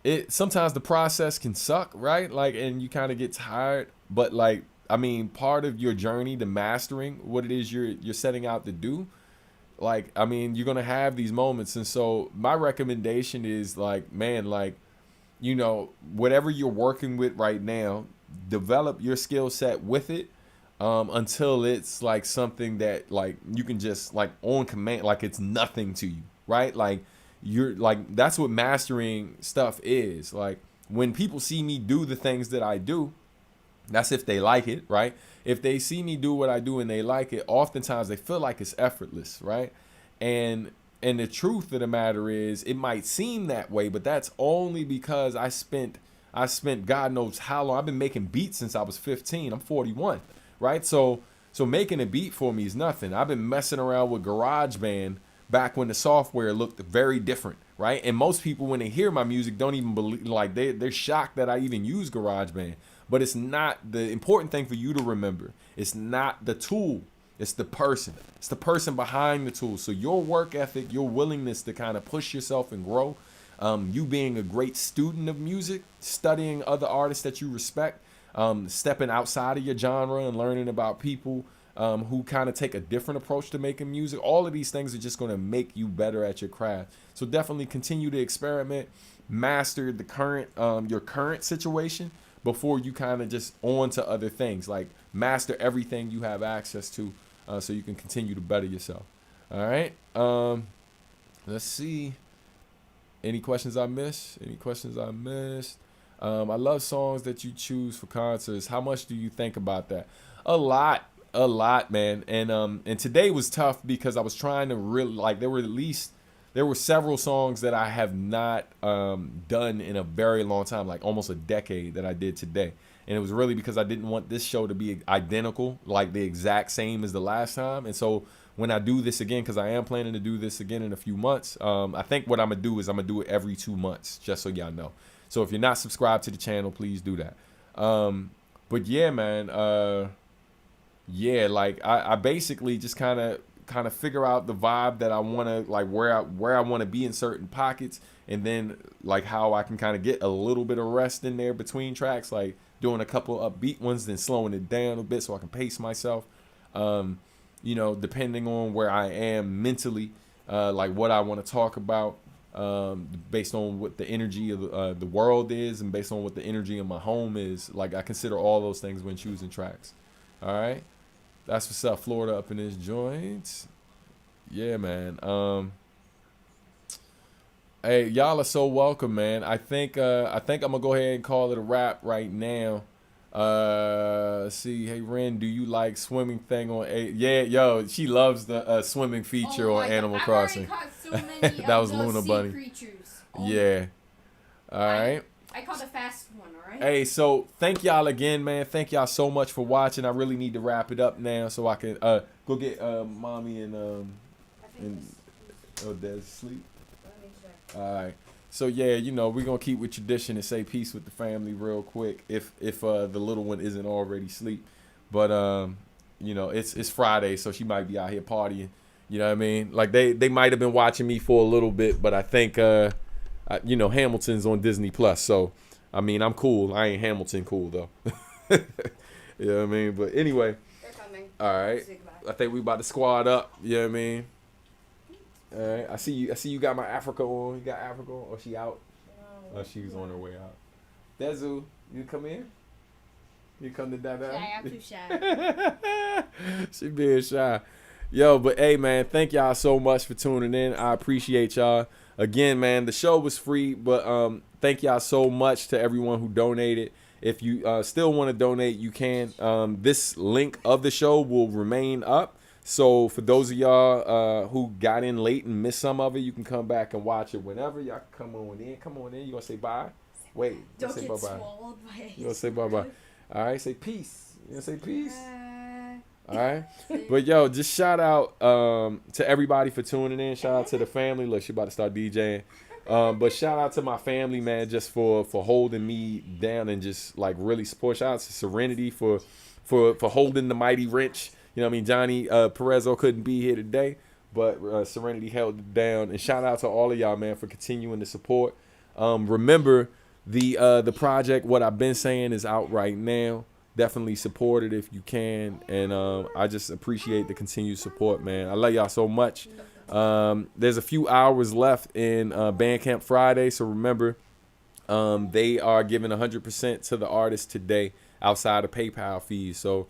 it sometimes the process can suck, right? Like, and you kind of get tired, but like, I mean, part of your journey to mastering what it is you're setting out to do. Like, I mean, you're going to have these moments. And so my recommendation is like, man, like, you know, whatever you're working with right now, develop your skill set with it until it's like something that like you can just like on command, like it's nothing to you, right? Like you're like, that's what mastering stuff is. Like when people see me do the things that I do, that's if they like it, right? If they see me do what I do and they like it, oftentimes they feel like it's effortless, right? And the truth of the matter is, it might seem that way, but that's only because I spent God knows how long. I've been making beats since I was 15. I'm 41, right? So making a beat for me is nothing. I've been messing around with GarageBand back when the software looked very different, right? And most people, when they hear my music, don't even believe, like they're shocked that I even use GarageBand. But it's not the important thing for you to remember. It's not the tool. It's the person. It's the person behind the tool. So your work ethic, your willingness to kind of push yourself and grow, you being a great student of music, studying other artists that you respect, stepping outside of your genre and learning about people who kind of take a different approach to making music. All of these things are just going to make you better at your craft. So definitely continue to experiment, master the current your current situation before you kind of just on to other things. Like master everything you have access to so you can continue to better yourself. All right. Let's see. Any questions I missed? I love songs that you choose for concerts. How much do you think about that? A lot, man. And today was tough because I was trying to really, like, there were several songs that I have not done in a very long time, like almost a decade, that I did today. And it was really because I didn't want this show to be identical, like the exact same as the last time. And so when I do this again, because I am planning to do this again in a few months, I think what I'm going to do is I'm going to do it every 2 months, just so y'all know. So if you're not subscribed to the channel, please do that. But yeah, man, yeah, like I basically just kind of figure out the vibe that I want to, like where I want to be in certain pockets, and then like how I can kind of get a little bit of rest in there between tracks, like doing a couple upbeat ones, then slowing it down a bit so I can pace myself. You know, depending on where I am mentally, like what I want to talk about, based on what the energy of the world is, and based on what the energy of my home is. Like I consider all those things when choosing tracks. All right. That's what's up, Florida up in this joint. Yeah, man. Hey, y'all are so welcome, man. I think I'm gonna go ahead and call it a wrap right now. Let's see. Hey, Ren, do you like swimming thing on a? Yeah, yo, she loves the swimming feature on Animal Crossing. I've already caught so many That of was those Luna sea Bunny. creatures. Yeah. All right. I caught the fast one, alright? Hey, so thank y'all again, man. Thank y'all so much for watching. I really need to wrap it up now so I can go get mommy and Des sleep. All right. So yeah, you know, we're gonna keep with tradition and say peace with the family real quick if the little one isn't already asleep. But you know, it's Friday, so she might be out here partying. You know what I mean? Like they might have been watching me for a little bit, but I think you know, Hamilton's on Disney Plus, so I mean, I'm cool. I ain't Hamilton cool though. You know what I mean? But anyway. They're coming. All right. I think we about to squad up. You know what I mean? All right. I see you got my Africa on. You got Africa on? Or she out? Oh, she's on her way out. Dezu, you come in? You come to Dada? I'm too shy. She being shy. Yo, but hey, man, thank y'all so much for tuning in. I appreciate y'all. Again, man, the show was free, but thank y'all so much to everyone who donated. If you still want to donate, you can. This link of the show will remain up. So for those of y'all who got in late and missed some of it, you can come back and watch it whenever. Y'all can come on in. Come on in. You gonna say bye? Wait. Don't say get bye-bye. swallowed by it. You gonna say bye-bye. All right, say peace. You gonna say peace? All right. But yo, just shout out to everybody for tuning in. Shout out to the family. Look, she about to start DJing. But shout out to my family, man, just for holding me down and just like really support. Shout out to Serenity for holding the mighty wrench. You know what I mean? Johnny Perezzo couldn't be here today, but Serenity held it down. And shout out to all of y'all, man, for continuing to support. Remember, the project, What I've Been Saying, is out right now. Definitely support it if you can. And I just appreciate the continued support, man. I love y'all so much. There's a few hours left in Bandcamp Friday, so remember, they are giving 100% to the artist today outside of PayPal fees. So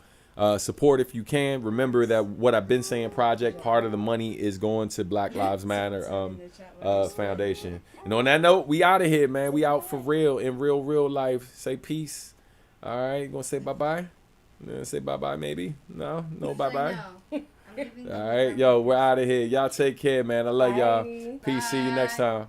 support if you can. Remember that What I've Been Saying project, part of the money is going to Black Lives Matter Foundation. And on that note, we out of here, man. We out for real in real life. Say peace. All right, you gonna say bye-bye? Say bye-bye maybe? No bye-bye? No. All right, yo, we're out of here. Y'all take care, man. I love y'all. Peace. See you next time.